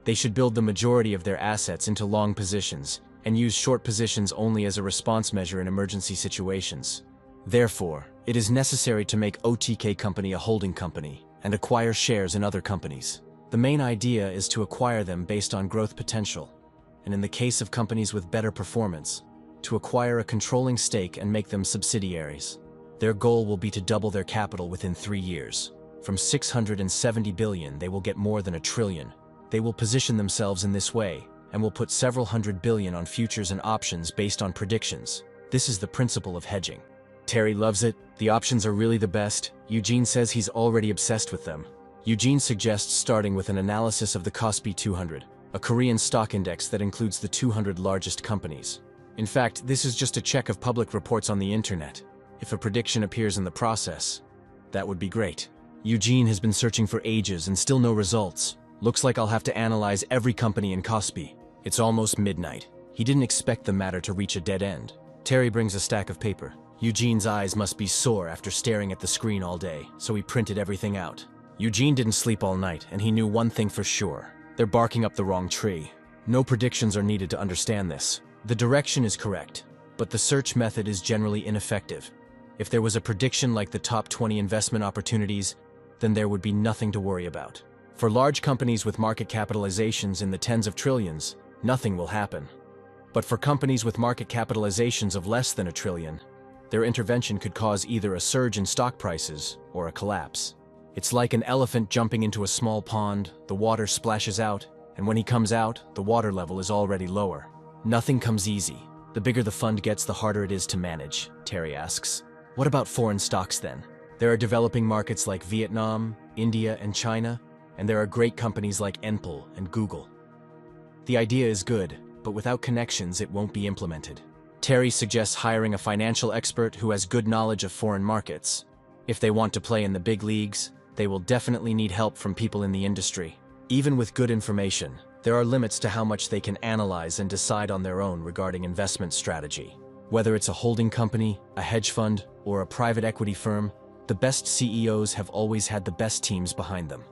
They should build the majority of their assets into long positions and use short positions only as a response measure in emergency situations. Therefore, it is necessary to make OTK company a holding company and acquire shares in other companies. The main idea is to acquire them based on growth potential, and in the case of companies with better performance, to acquire a controlling stake and make them subsidiaries. Their goal will be to double their capital within 3 years. From 670 billion, they will get more than 1 trillion. They will position themselves in this way and will put several hundred billion on futures and options based on predictions. This is the principle of hedging. Terry loves it. The options are really the best. Eugene says he's already obsessed with them. Eugene suggests starting with an analysis of the Kospi 200, a Korean stock index that includes the 200 largest companies. In fact, this is just a check of public reports on the internet. If a prediction appears in the process, that would be great. Eugene has been searching for ages and still no results. Looks like I'll have to analyze every company in Kospi. It's almost midnight. He didn't expect the matter to reach a dead end. Terry brings a stack of paper. Eugene's eyes must be sore after staring at the screen all day, so he printed everything out. Eugene didn't sleep all night, and he knew one thing for sure. They're barking up the wrong tree. No predictions are needed to understand this. The direction is correct, but the search method is generally ineffective. If there was a prediction like the top 20 investment opportunities, then there would be nothing to worry about. For large companies with market capitalizations in the tens of trillions, nothing will happen. But for companies with market capitalizations of less than 1 trillion, their intervention could cause either a surge in stock prices or a collapse. It's like an elephant jumping into a small pond, the water splashes out, and when he comes out, the water level is already lower. Nothing comes easy. The bigger the fund gets, the harder it is to manage, Terry asks. What about foreign stocks then? There are developing markets like Vietnam, India, and China, and there are great companies like Enpal and Google. The idea is good, but without connections, it won't be implemented. Terry suggests hiring a financial expert who has good knowledge of foreign markets. If they want to play in the big leagues, they will definitely need help from people in the industry. Even with good information, there are limits to how much they can analyze and decide on their own regarding investment strategy. Whether it's a holding company, a hedge fund, or a private equity firm, the best CEOs have always had the best teams behind them.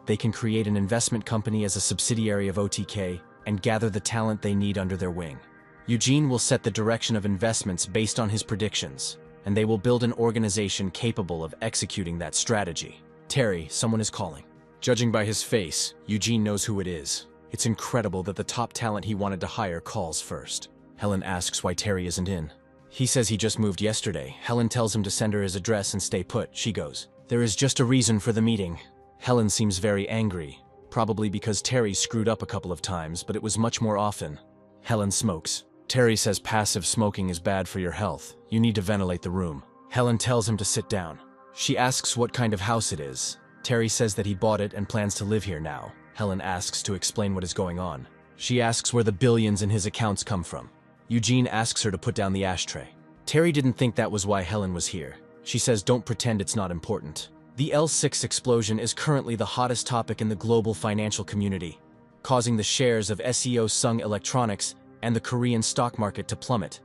They can create an investment company as a subsidiary of OTK and gather the talent they need under their wing. Eugene will set the direction of investments based on his predictions, and they will build an organization capable of executing that strategy. Terry, someone is calling. Judging by his face, Eugene knows who it is. It's incredible that the top talent he wanted to hire calls first. Helen asks why Terry isn't in. He says he just moved yesterday. Helen tells him to send her his address and stay put. She goes, "There is just a reason for the meeting." Helen seems very angry, probably because Terry screwed up a couple of times, but it was much more often. Helen smokes. Terry says passive smoking is bad for your health. You need to ventilate the room. Helen tells him to sit down. She asks what kind of house it is. Terry says that he bought it and plans to live here now. Helen asks to explain what is going on. She asks where the billions in his accounts come from. Eugene asks her to put down the ashtray. Terry didn't think that was why Helen was here. She says don't pretend it's not important. The L6 explosion is currently the hottest topic in the global financial community, causing the shares of SEO Sung Electronics and the Korean stock market to plummet,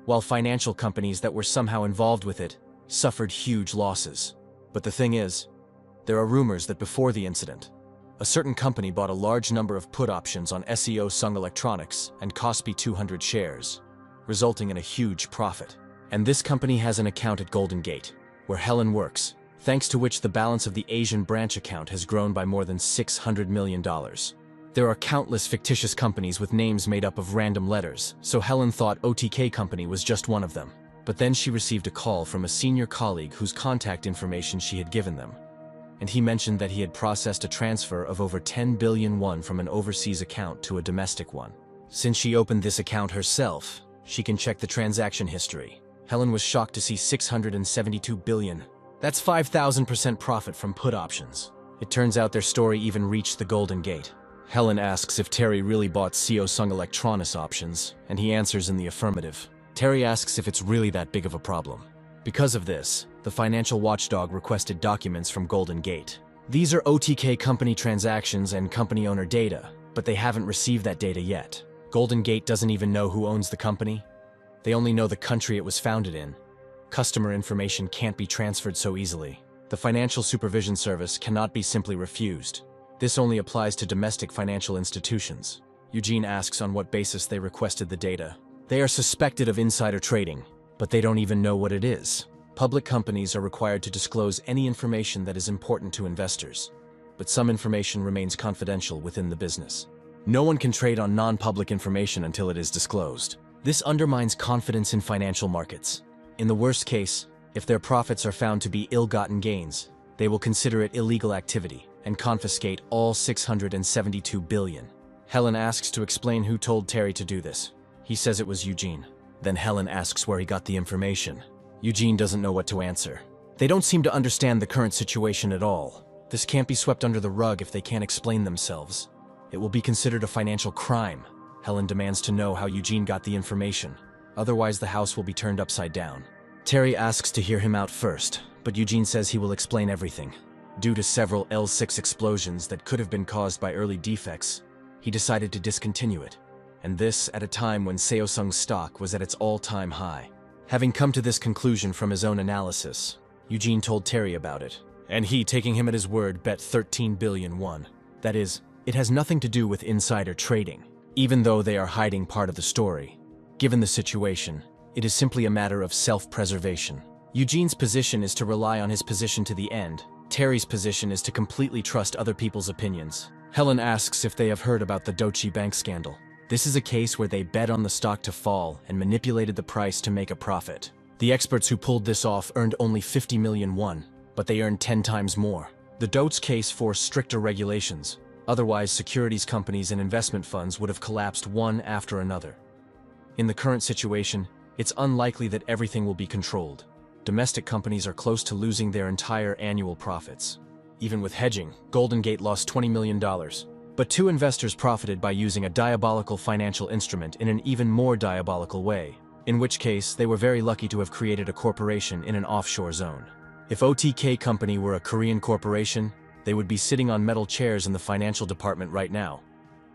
while financial companies that were somehow involved with it suffered huge losses. But the thing is, there are rumors that before the incident, a certain company bought a large number of put options on SEO Sung Electronics and Kospi 200 shares, resulting in a huge profit. And this company has an account at Golden Gate, where Helen works, thanks to which the balance of the Asian branch account has grown by more than $600 million. There are countless fictitious companies with names made up of random letters, so Helen thought OTK Company was just one of them. But then she received a call from a senior colleague whose contact information she had given them, and he mentioned that he had processed a transfer of over 10 billion won from an overseas account to a domestic one. Since she opened this account herself, she can check the transaction history. Helen was shocked to see 672 billion. That's 5,000% profit from put options. It turns out their story even reached the Golden Gate. Helen asks if Terry really bought Seo-sung Electronis options, and he answers in the affirmative. Terry asks if it's really that big of a problem. Because of this, the financial watchdog requested documents from Golden Gate. These are OTK company transactions and company owner data, but they haven't received that data yet. Golden Gate doesn't even know who owns the company. They only know the country it was founded in. Customer information can't be transferred so easily. The Financial Supervision Service cannot be simply refused. This only applies to domestic financial institutions. Eugene asks on what basis they requested the data. They are suspected of insider trading, but they don't even know what it is. Public companies are required to disclose any information that is important to investors, but some information remains confidential within the business. No one can trade on non-public information until it is disclosed. This undermines confidence in financial markets. In the worst case, if their profits are found to be ill-gotten gains, they will consider it illegal activity and confiscate all 672 billion. Helen asks to explain who told Terry to do this. He says it was Eugene. Then Helen asks where he got the information. Eugene doesn't know what to answer. They don't seem to understand the current situation at all. This can't be swept under the rug if they can't explain themselves. It will be considered a financial crime. Helen demands to know how Eugene got the information. Otherwise, the house will be turned upside down. Terry asks to hear him out first, but Eugene says he will explain everything. Due to several L6 explosions that could have been caused by early defects, he decided to discontinue it. And this at a time when Seo-sung's stock was at its all-time high. Having come to this conclusion from his own analysis, Eugene told Terry about it, and he, taking him at his word, bet 13 billion won. That is, it has nothing to do with insider trading, even though they are hiding part of the story. Given the situation, it is simply a matter of self-preservation. Eugene's position is to rely on his position to the end. Terry's position is to completely trust other people's opinions. Helen asks if they have heard about the Deutsche Bank scandal. This is a case where they bet on the stock to fall and manipulated the price to make a profit. The experts who pulled this off earned only 50 million won, but they earned 10 times more. The Deutsche case forced stricter regulations. Otherwise, securities companies and investment funds would have collapsed one after another. In the current situation, it's unlikely that everything will be controlled. Domestic companies are close to losing their entire annual profits. Even with hedging, Golden Gate lost $20 million. But two investors profited by using a diabolical financial instrument in an even more diabolical way, in which case they were very lucky to have created a corporation in an offshore zone. If OTK Company were a Korean corporation, they would be sitting on metal chairs in the financial department right now.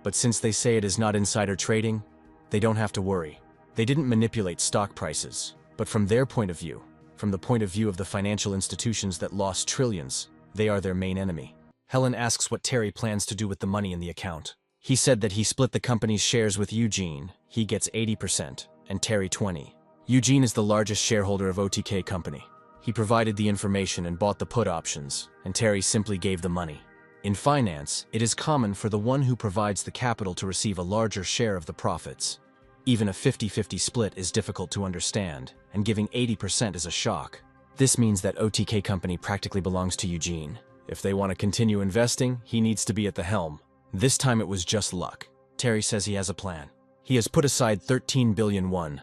But since they say it is not insider trading, they don't have to worry. They didn't manipulate stock prices, but from their point of view, from the point of view of the financial institutions that lost trillions, they are their main enemy. Helen asks what Terry plans to do with the money in the account. He said that he split the company's shares with Eugene. He gets 80%, and Terry 20%. Eugene is the largest shareholder of OTK Company. He provided the information and bought the put options, and Terry simply gave the money. In finance, it is common for the one who provides the capital to receive a larger share of the profits. Even a 50-50 split is difficult to understand, and giving 80% is a shock. This means that OTK Company practically belongs to Eugene. If they want to continue investing, he needs to be at the helm. This time it was just luck. Terry says he has a plan. He has put aside 13 billion won.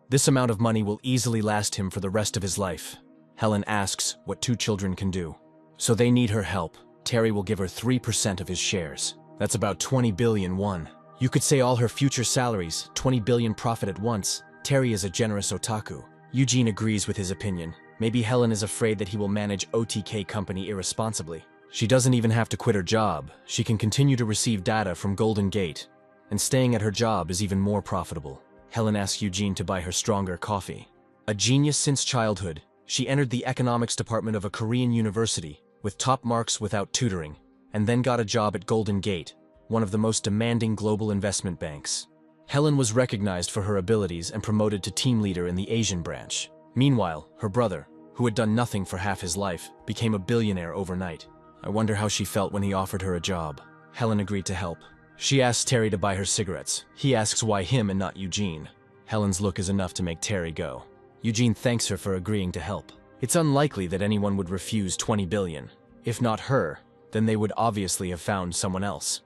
This amount of money will easily last him for the rest of his life. Helen asks what two children can do. So they need her help. Terry will give her 3% of his shares. That's about 20 billion won. You could say all her future salaries, 20 billion profit at once. Terry is a generous otaku. Eugene agrees with his opinion. Maybe Helen is afraid that he will manage OTK Company irresponsibly. She doesn't even have to quit her job. She can continue to receive data from Golden Gate. And staying at her job is even more profitable. Helen asks Eugene to buy her stronger coffee. A genius since childhood, she entered the economics department of a Korean university with top marks without tutoring, and then got a job at Golden Gate, one of the most demanding global investment banks. Helen was recognized for her abilities and promoted to team leader in the Asian branch. Meanwhile, her brother, who had done nothing for half his life, became a billionaire overnight. I wonder how she felt when he offered her a job. Helen agreed to help. She asks Terry to buy her cigarettes. He asks why him and not Eugene. Helen's look is enough to make Terry go. Eugene thanks her for agreeing to help. It's unlikely that anyone would refuse 20 billion. If not her, then they would obviously have found someone else.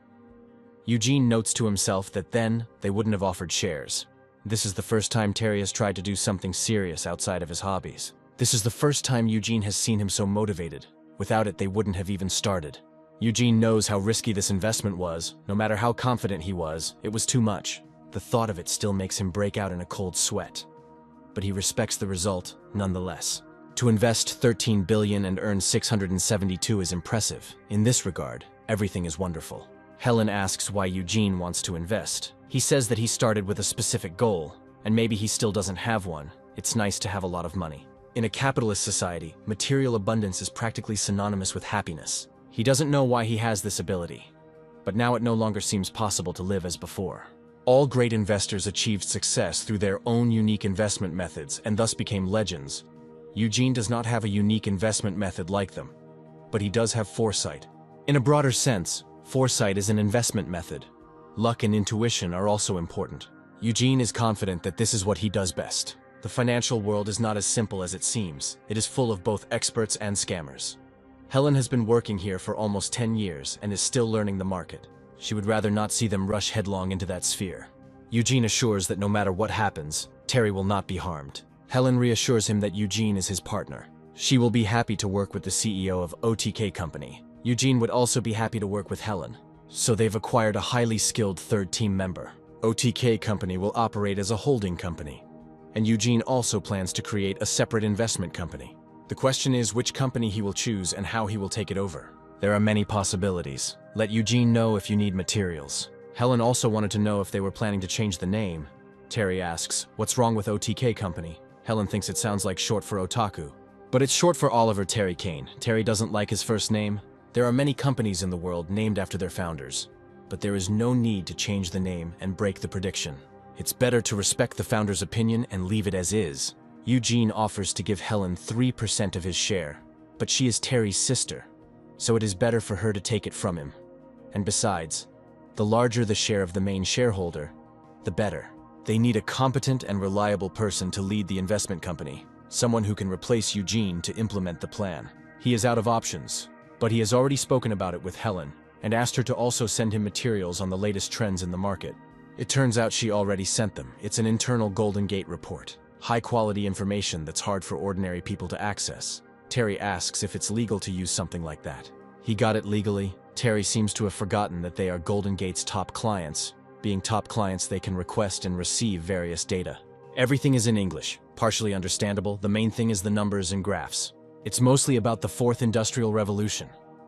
Eugene notes to himself that then they wouldn't have offered shares. This is the first time Terry has tried to do something serious outside of his hobbies. This is the first time Eugene has seen him so motivated. Without it, they wouldn't have even started. Eugene knows how risky this investment was. No matter how confident he was, it was too much. The thought of it still makes him break out in a cold sweat. But he respects the result nonetheless. To invest 13 billion and earn 672 is impressive. In this regard, everything is wonderful. Helen asks why Eugene wants to invest. He says that he started with a specific goal, and maybe he still doesn't have one. It's nice to have a lot of money. In a capitalist society, material abundance is practically synonymous with happiness. He doesn't know why he has this ability, but now it no longer seems possible to live as before. All great investors achieved success through their own unique investment methods and thus became legends. Eugene does not have a unique investment method like them, but he does have foresight. In a broader sense, foresight is an investment method. Luck and intuition are also important. Eugene is confident that this is what he does best. The financial world is not as simple as it seems. It is full of both experts and scammers. Helen has been working here for almost 10 years and is still learning the market. She would rather not see them rush headlong into that sphere. Eugene assures that no matter what happens, Terry will not be harmed. Helen reassures him that Eugene is his partner. She will be happy to work with the CEO of OTK Company. Eugene would also be happy to work with Helen. So they've acquired a highly skilled third team member. OTK Company will operate as a holding company. And Eugene also plans to create a separate investment company. The question is which company he will choose and how he will take it over. There are many possibilities. Let Eugene know if you need materials. Helen also wanted to know if they were planning to change the name. Terry asks, what's wrong with OTK Company? Helen thinks it sounds like short for otaku. But it's short for Oliver Terry Kane. Terry doesn't like his first name. There are many companies in the world named after their founders. But there is no need to change the name and break the prediction. It's better to respect the founder's opinion and leave it as is. Eugene offers to give Helen 3% of his share, but she is Terry's sister, so it is better for her to take it from him. And besides, the larger the share of the main shareholder, the better. They need a competent and reliable person to lead the investment company, someone who can replace Eugene to implement the plan. He is out of options, but he has already spoken about it with Helen and asked her to also send him materials on the latest trends in the market. It turns out she already sent them. It's an internal Golden Gate report. High-quality information that's hard for ordinary people to access. Terry asks if it's legal to use something like that. He got it legally. Terry seems to have forgotten that they are Golden Gate's top clients. Being top clients, they can request and receive various data. Everything is in English, partially understandable. The main thing is the numbers and graphs. It's mostly about the Fourth Industrial Revolution.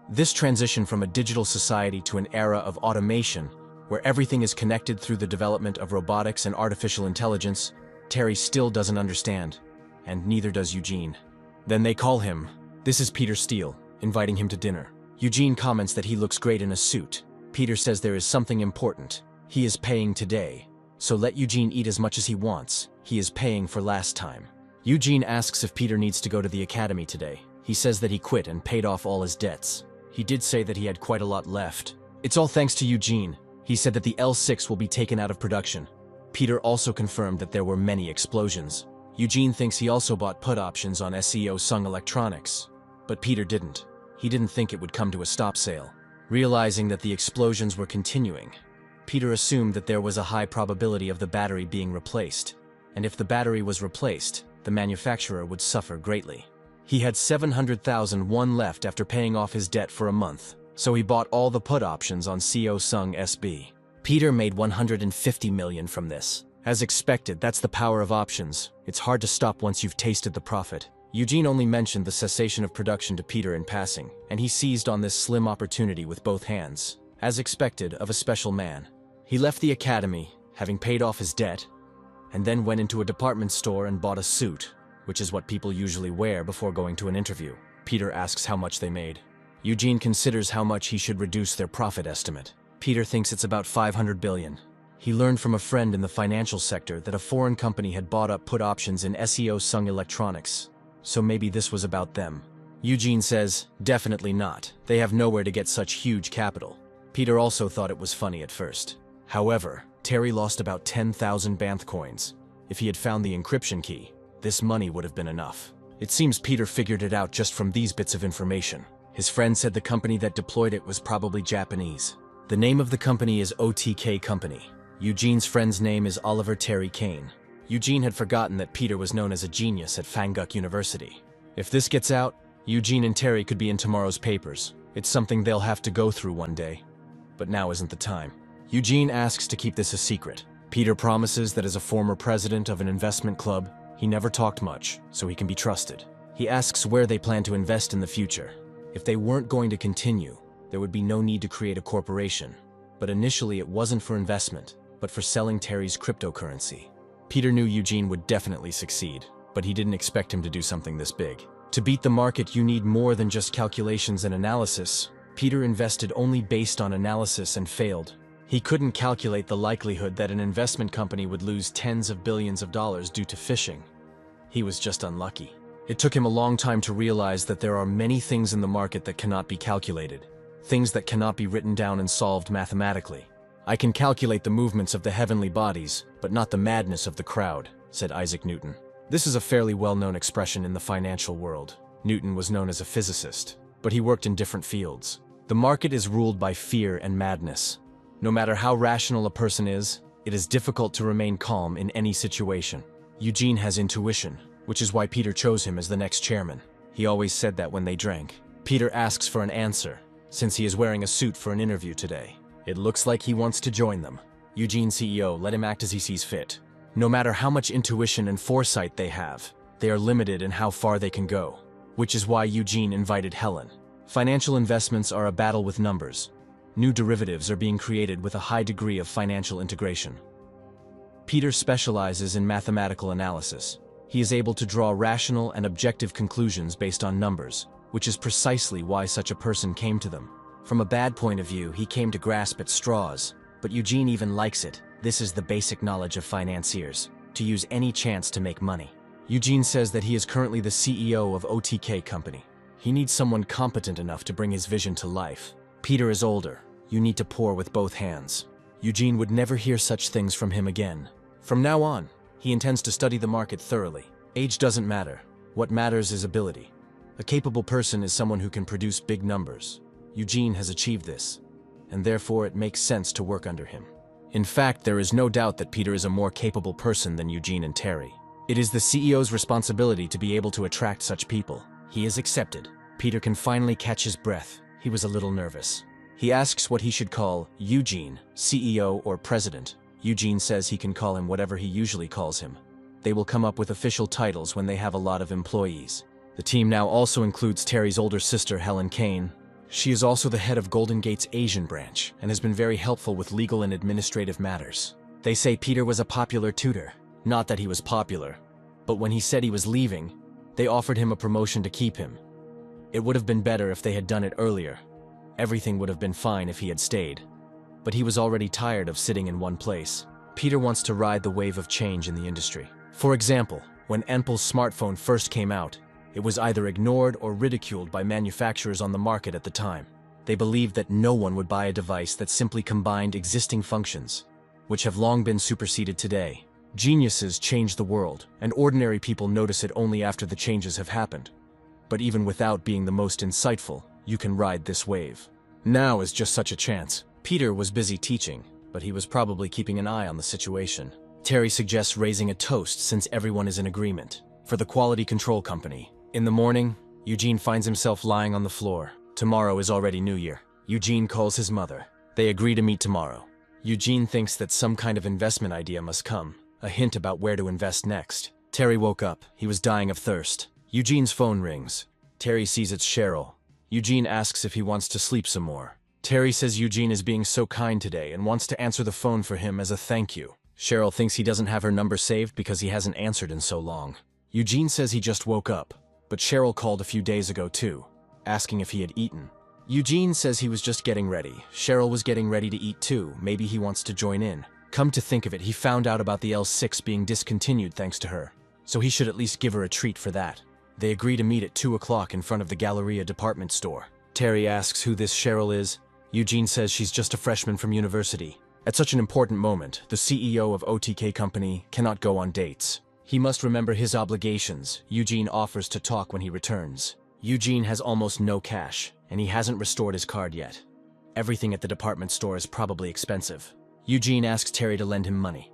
This transition from a digital society to an era of automation, where everything is connected through the development of robotics and artificial intelligence, Terry still doesn't understand, and neither does Eugene. Then they call him. This is Peter Steele, inviting him to dinner. Eugene comments that he looks great in a suit. Peter says there is something important. He is paying today, so let Eugene eat as much as he wants. He is paying for last time. Eugene asks if Peter needs to go to the academy today. He says that he quit and paid off all his debts. He did say that he had quite a lot left. It's all thanks to Eugene. He said that the L6 will be taken out of production. Peter also confirmed that there were many explosions. Eugene thinks he also bought put options on SEO Sung Electronics, but Peter didn't. He didn't think it would come to a stop sale. Realizing that the explosions were continuing, Peter assumed that there was a high probability of the battery being replaced, and if the battery was replaced, the manufacturer would suffer greatly. He had 700,000 won left after paying off his debt for a month, so he bought all the put options on SEO Sung SB. Peter made 150 million from this. As expected, that's the power of options. It's hard to stop once you've tasted the profit. Eugene only mentioned the cessation of production to Peter in passing, and he seized on this slim opportunity with both hands. As expected of a special man, he left the academy, having paid off his debt, and then went into a department store and bought a suit, which is what people usually wear before going to an interview. Peter asks how much they made. Eugene considers how much he should reduce their profit estimate. Peter thinks it's about 500 billion. He learned from a friend in the financial sector that a foreign company had bought up put options in SEO Sung Electronics, so maybe this was about them. Eugene says, definitely not. They have nowhere to get such huge capital. Peter also thought it was funny at first. However, Terry lost about 10,000 Banth coins. If he had found the encryption key, this money would have been enough. It seems Peter figured it out just from these bits of information. His friend said the company that deployed it was probably Japanese. The name of the company is OTK Company. Eugene's friend's name is Oliver Terry Kane. Eugene had forgotten that Peter was known as a genius at Fanguk University. If this gets out, Eugene and Terry could be in tomorrow's papers. It's something they'll have to go through one day. But now isn't the time. Eugene asks to keep this a secret. Peter promises that as a former president of an investment club, he never talked much, so he can be trusted. He asks where they plan to invest in the future. If they weren't going to continue, there would be no need to create a corporation. But initially it wasn't for investment, but for selling Terry's cryptocurrency. Peter knew Eugene would definitely succeed, but he didn't expect him to do something this big. To beat the market, you need more than just calculations and analysis. Peter invested only based on analysis and failed. He couldn't calculate the likelihood that an investment company would lose tens of billions of dollars due to phishing. He was just unlucky. It took him a long time to realize that there are many things in the market that cannot be calculated, things that cannot be written down and solved mathematically. "I can calculate the movements of the heavenly bodies, but not the madness of the crowd," said Isaac Newton. This is a fairly well-known expression in the financial world. Newton was known as a physicist, but he worked in different fields. The market is ruled by fear and madness. No matter how rational a person is, it is difficult to remain calm in any situation. Eugene has intuition, which is why Peter chose him as the next chairman. He always said that when they drank. Peter asks for an answer, since he is wearing a suit for an interview today. It looks like he wants to join them. Eugene's CEO let him act as he sees fit. No matter how much intuition and foresight they have, they are limited in how far they can go, which is why Eugene invited Helen. Financial investments are a battle with numbers. New derivatives are being created with a high degree of financial integration. Peter specializes in mathematical analysis. He is able to draw rational and objective conclusions based on numbers, which is precisely why such a person came to them. From a bad point of view, he came to grasp at straws, but Eugene even likes it. This is the basic knowledge of financiers, to use any chance to make money. Eugene says that he is currently the CEO of OTK Company. He needs someone competent enough to bring his vision to life. Peter is older. You need to pour with both hands. Eugene would never hear such things from him again. From now on, he intends to study the market thoroughly. Age doesn't matter. What matters is ability. A capable person is someone who can produce big numbers. Eugene has achieved this, and therefore it makes sense to work under him. In fact, there is no doubt that Peter is a more capable person than Eugene and Terry. It is the CEO's responsibility to be able to attract such people. He is accepted. Peter can finally catch his breath. He was a little nervous. He asks what he should call Eugene, CEO or president. Eugene says he can call him whatever he usually calls him. They will come up with official titles when they have a lot of employees. The team now also includes Terry's older sister, Helen Kane. She is also the head of Golden Gate's Asian branch and has been very helpful with legal and administrative matters. They say Peter was a popular tutor. Not that he was popular, but when he said he was leaving, they offered him a promotion to keep him. It would have been better if they had done it earlier. Everything would have been fine if he had stayed. But he was already tired of sitting in one place. Peter wants to ride the wave of change in the industry. For example, when Apple's smartphone first came out, it was either ignored or ridiculed by manufacturers on the market at the time. They believed that no one would buy a device that simply combined existing functions, which have long been superseded today. Geniuses change the world, and ordinary people notice it only after the changes have happened. But even without being the most insightful, you can ride this wave. Now is just such a chance. Peter was busy teaching, but he was probably keeping an eye on the situation. Terry suggests raising a toast since everyone is in agreement. For the quality control company. In the morning, Eugene finds himself lying on the floor. Tomorrow is already New Year. Eugene calls his mother. They agree to meet tomorrow. Eugene thinks that some kind of investment idea must come, a hint about where to invest next. Terry woke up. He was dying of thirst. Eugene's phone rings. Terry sees it's Cheryl. Eugene asks if he wants to sleep some more. Terry says Eugene is being so kind today and wants to answer the phone for him as a thank you. Cheryl thinks he doesn't have her number saved because he hasn't answered in so long. Eugene says he just woke up, but Cheryl called a few days ago too, asking if he had eaten. Eugene says he was just getting ready. Cheryl was getting ready to eat too. Maybe he wants to join in. Come to think of it, he found out about the L6 being discontinued thanks to her, so he should at least give her a treat for that. They agree to meet at 2 o'clock in front of the Galleria department store. Terry asks who this Cheryl is. Eugene says she's just a freshman from university. At such an important moment, the CEO of OTK Company cannot go on dates. He must remember his obligations. Eugene offers to talk when he returns. Eugene has almost no cash, and he hasn't restored his card yet. Everything at the department store is probably expensive. Eugene asks Terry to lend him money.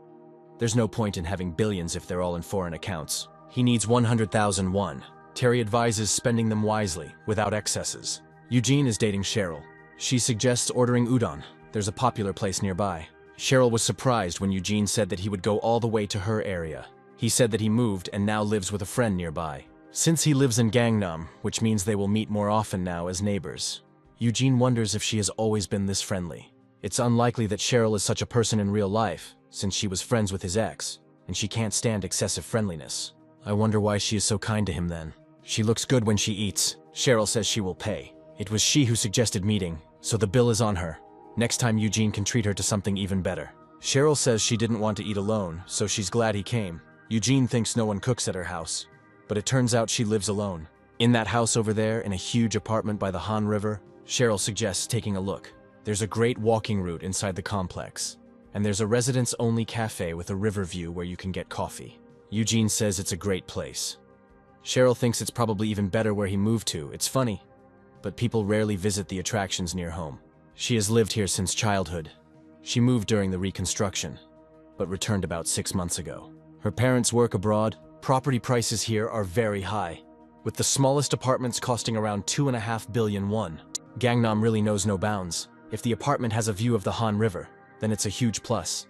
There's no point in having billions if they're all in foreign accounts. He needs 100,000 won. Terry advises spending them wisely, without excesses. Eugene is dating Cheryl. She suggests ordering udon. There's a popular place nearby. Cheryl was surprised when Eugene said that he would go all the way to her area. He said that he moved and now lives with a friend nearby. Since he lives in Gangnam, which means they will meet more often now as neighbors. Eugene wonders if she has always been this friendly. It's unlikely that Cheryl is such a person in real life, since she was friends with his ex, and she can't stand excessive friendliness. I wonder why she is so kind to him then. She looks good when she eats. Cheryl says she will pay. It was she who suggested meeting, so the bill is on her. Next time Eugene can treat her to something even better. Cheryl says she didn't want to eat alone, so she's glad he came. Eugene thinks no one cooks at her house, but it turns out she lives alone. In that house over there, in a huge apartment by the Han River, Cheryl suggests taking a look. There's a great walking route inside the complex, and there's a residents-only cafe with a river view where you can get coffee. Eugene says it's a great place. Cheryl thinks it's probably even better where he moved to. It's funny, but people rarely visit the attractions near home. She has lived here since childhood. She moved during the reconstruction, but returned about 6 months ago. Her parents work abroad. Property prices here are very high, with the smallest apartments costing around 2.5 billion won. Gangnam really knows no bounds. If the apartment has a view of the Han River, then it's a huge plus.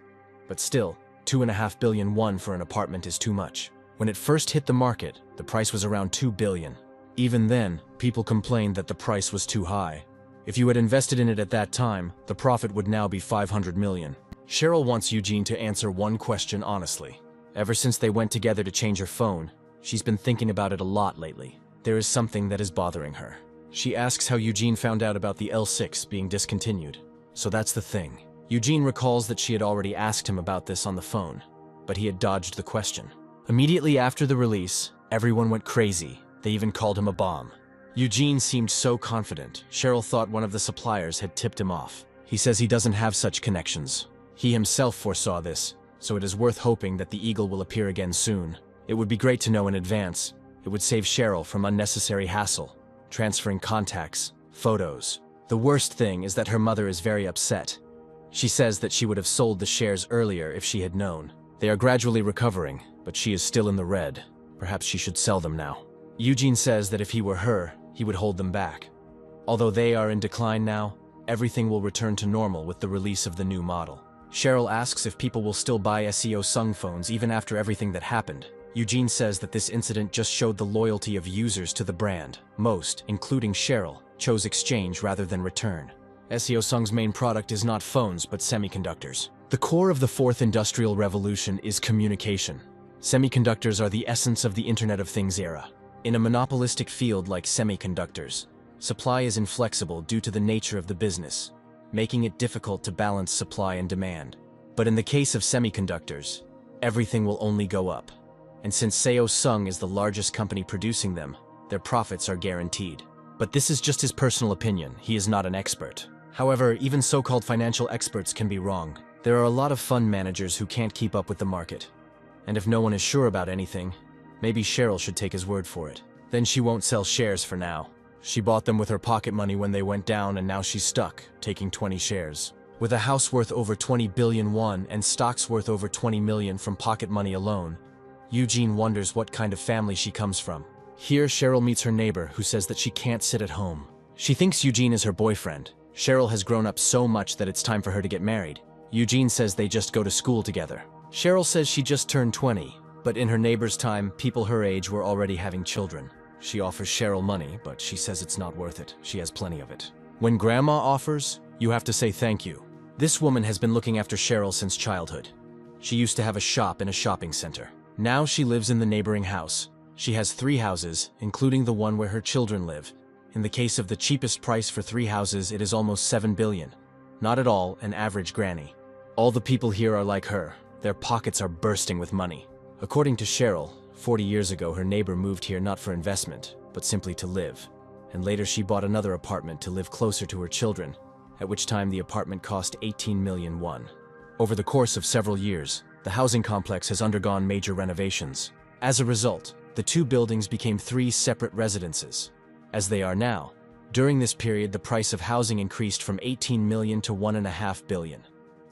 But still, 2.5 billion won for an apartment is too much. When it first hit the market, the price was around 2 billion. Even then, people complained that the price was too high. If you had invested in it at that time, the profit would now be 500 million. Cheryl wants Eugene to answer one question honestly. Ever since they went together to change her phone, she's been thinking about it a lot lately. There is something that is bothering her. She asks how Eugene found out about the L6 being discontinued. So that's the thing. Eugene recalls that she had already asked him about this on the phone, but he had dodged the question. Immediately after the release, everyone went crazy. They even called him a bomb. Eugene seemed so confident. Cheryl thought one of the suppliers had tipped him off. He says he doesn't have such connections. He himself foresaw this, so it is worth hoping that the eagle will appear again soon. It would be great to know in advance. It would save Cheryl from unnecessary hassle, transferring contacts, photos. The worst thing is that her mother is very upset. She says that she would have sold the shares earlier if she had known. They are gradually recovering, but she is still in the red. Perhaps she should sell them now. Eugene says that if he were her, he would hold them back. Although they are in decline now, everything will return to normal with the release of the new model. Cheryl asks if people will still buy SEO Sung phones even after everything that happened. Eugene says that this incident just showed the loyalty of users to the brand. Most, including Cheryl, chose exchange rather than return. SEO Sung's main product is not phones but semiconductors. The core of the fourth industrial revolution is communication. Semiconductors are the essence of the Internet of Things era. In a monopolistic field like semiconductors, supply is inflexible due to the nature of the business, making it difficult to balance supply and demand. But in the case of semiconductors, everything will only go up. And since SEO Sung is the largest company producing them, their profits are guaranteed. But this is just his personal opinion. He is not an expert. However, even so-called financial experts can be wrong. There are a lot of fund managers who can't keep up with the market. And if no one is sure about anything, maybe Cheryl should take his word for it. Then she won't sell shares for now. She bought them with her pocket money when they went down, and now she's stuck, taking 20 shares. With a house worth over 20 billion won and stocks worth over 20 million from pocket money alone, Eugene wonders what kind of family she comes from. Here, Cheryl meets her neighbor, who says that she can't sit at home. She thinks Eugene is her boyfriend. Cheryl has grown up so much that it's time for her to get married. Eugene says they just go to school together. Cheryl says she just turned 20, but in her neighbor's time, people her age were already having children. She offers Cheryl money, but she says it's not worth it. She has plenty of it. When grandma offers, you have to say thank you. This woman has been looking after Cheryl since childhood. She used to have a shop in a shopping center. Now she lives in the neighboring house. She has 3 houses, including the one where her children live. In the case of the cheapest price for 3 houses, it is almost 7 billion. Not at all an average granny. All the people here are like her. Their pockets are bursting with money. According to Cheryl, 40 years ago her neighbor moved here not for investment, but simply to live. And later she bought another apartment to live closer to her children, at which time the apartment cost 18 million won. Over the course of several years, the housing complex has undergone major renovations. As a result, the 2 buildings became 3 separate residences. As they are now, During this period, the price of housing increased from 18 million to 1.5 billion.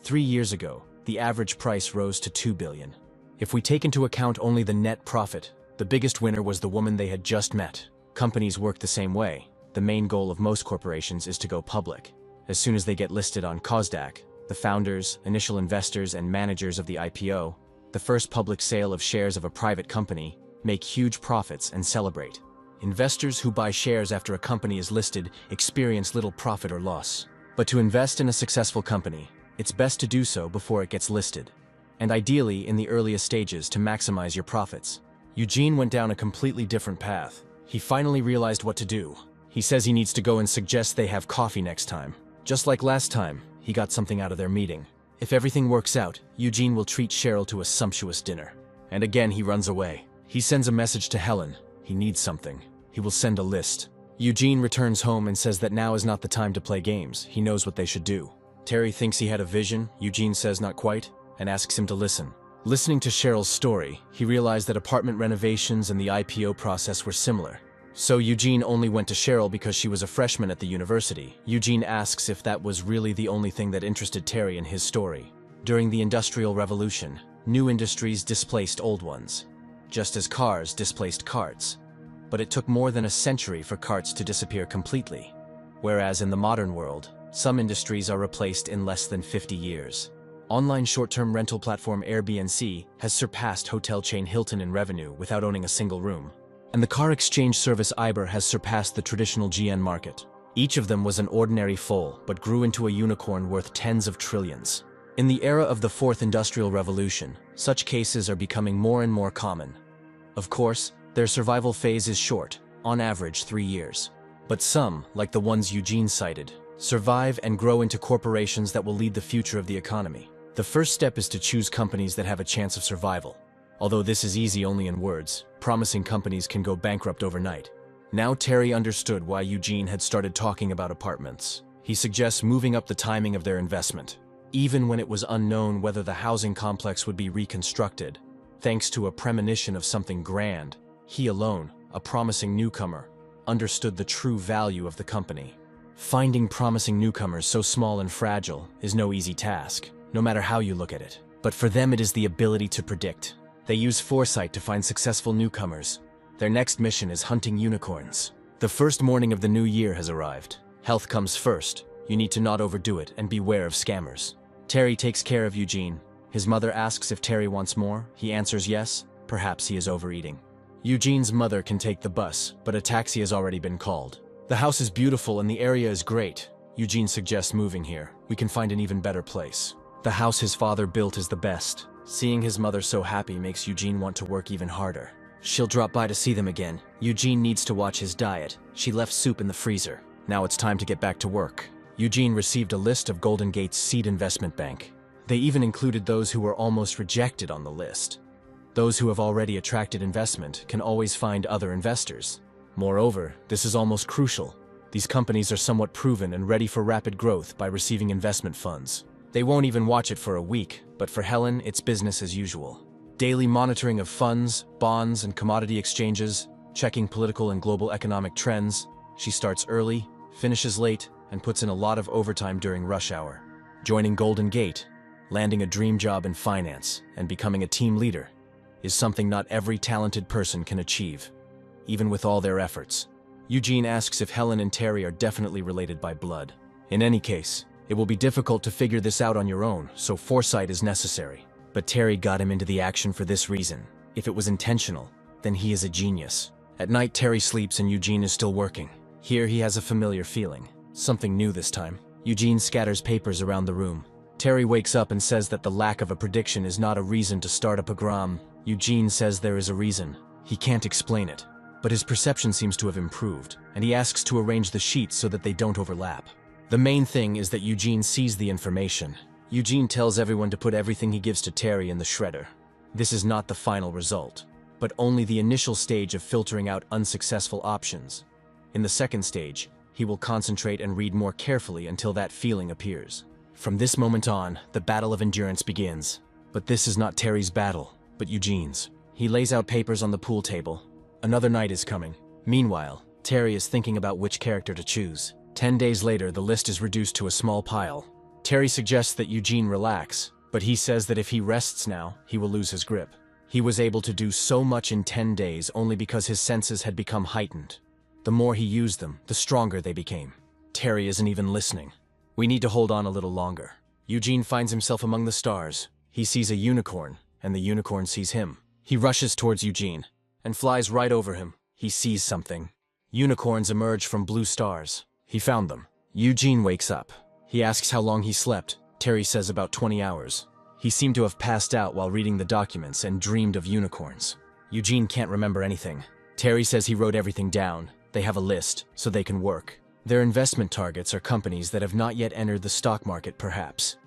3 years ago, the average price rose to 2 billion. If we take into account only the net profit, the biggest winner was the woman they had just met. Companies work the same way. The main goal of most corporations is to go public. As soon as they get listed on Kosdaq, the founders, initial investors, and managers of the IPO, the first public sale of shares of a private company, make huge profits and celebrate. Investors who buy shares after a company is listed experience little profit or loss. But to invest in a successful company, it's best to do so before it gets listed, and ideally in the earliest stages to maximize your profits. Eugene went down a completely different path. He finally realized what to do. He says he needs to go and suggest they have coffee next time. Just like last time, he got something out of their meeting. If everything works out, Eugene will treat Cheryl to a sumptuous dinner. And again he runs away. He sends a message to Helen. He needs something. He will send a list. Eugene returns home and says that now is not the time to play games. He knows what they should do. Terry thinks he had a vision. Eugene says not quite, and asks him to listen. Listening to Cheryl's story, he realized that apartment renovations and the IPO process were similar. So Eugene only went to Cheryl because she was a freshman at the university. Eugene asks if that was really the only thing that interested Terry in his story. During the Industrial Revolution, new industries displaced old ones, just as cars displaced carts. But it took more than a century for carts to disappear completely. Whereas in the modern world, some industries are replaced in less than 50 years. Online short-term rental platform Airbnb has surpassed hotel chain Hilton in revenue without owning a single room. And the car exchange service Uber has surpassed the traditional GN market. Each of them was an ordinary foal, but grew into a unicorn worth tens of trillions. In the era of the Fourth Industrial Revolution, such cases are becoming more and more common. Of course, their survival phase is short, on average 3 years. But some, like the ones Eugene cited, survive and grow into corporations that will lead the future of the economy. The first step is to choose companies that have a chance of survival. Although this is easy only in words, promising companies can go bankrupt overnight. Now Terry understood why Eugene had started talking about apartments. He suggests moving up the timing of their investment, even when it was unknown whether the housing complex would be reconstructed. Thanks to a premonition of something grand, he alone, a promising newcomer, understood the true value of the company. Finding promising newcomers so small and fragile is no easy task, no matter how you look at it. But for them it is the ability to predict. They use foresight to find successful newcomers. Their next mission is hunting unicorns. The first morning of the new year has arrived. Health comes first. You need to not overdo it and beware of scammers. Terry takes care of Eugene. His mother asks if Terry wants more. He answers yes. Perhaps he is overeating. Eugene's mother can take the bus, but a taxi has already been called. The house is beautiful and the area is great. Eugene suggests moving here. We can find an even better place. The house his father built is the best. Seeing his mother so happy makes Eugene want to work even harder. She'll drop by to see them again. Eugene needs to watch his diet. She left soup in the freezer. Now it's time to get back to work. Eugene received a list of Golden Gate's seed investment bank. They even included those who were almost rejected on the list. Those who have already attracted investment can always find other investors. Moreover, this is almost crucial. These companies are somewhat proven and ready for rapid growth by receiving investment funds. They won't even watch it for a week, but for Helen, it's business as usual. Daily monitoring of funds, bonds, and commodity exchanges, checking political and global economic trends. She starts early, finishes late, and puts in a lot of overtime during rush hour. Joining Golden Gate, landing a dream job in finance, and becoming a team leader is something not every talented person can achieve, even with all their efforts. Eugene asks if Helen and Terry are definitely related by blood. In any case, it will be difficult to figure this out on your own, so foresight is necessary. But Terry got him into the action for this reason. If it was intentional, then he is a genius. At night, Terry sleeps and Eugene is still working. Here he has a familiar feeling. Something new this time. Eugene scatters papers around the room. Terry wakes up and says that the lack of a prediction is not a reason to start a pogrom. Eugene says there is a reason. He can't explain it. But his perception seems to have improved, and he asks to arrange the sheets so that they don't overlap. The main thing is that Eugene sees the information. Eugene tells everyone to put everything he gives to Terry in the shredder. This is not the final result, but only the initial stage of filtering out unsuccessful options. In the second stage, he will concentrate and read more carefully until that feeling appears. From this moment on, the battle of endurance begins. But this is not Terry's battle, but Eugene's. He lays out papers on the pool table. Another night is coming. Meanwhile, Terry is thinking about which character to choose. 10 days later, the list is reduced to a small pile. Terry suggests that Eugene relax, but he says that if he rests now, he will lose his grip. He was able to do so much in 10 days only because his senses had become heightened. The more he used them, the stronger they became. Terry isn't even listening. We need to hold on a little longer. Eugene finds himself among the stars. He sees a unicorn, and the unicorn sees him. He rushes towards Eugene, and flies right over him. He sees something. Unicorns emerge from blue stars. He found them. Eugene wakes up. He asks how long he slept. Terry says about 20 hours. He seemed to have passed out while reading the documents and dreamed of unicorns. Eugene can't remember anything. Terry says he wrote everything down. They have a list, so they can work. Their investment targets are companies that have not yet entered the stock market, perhaps.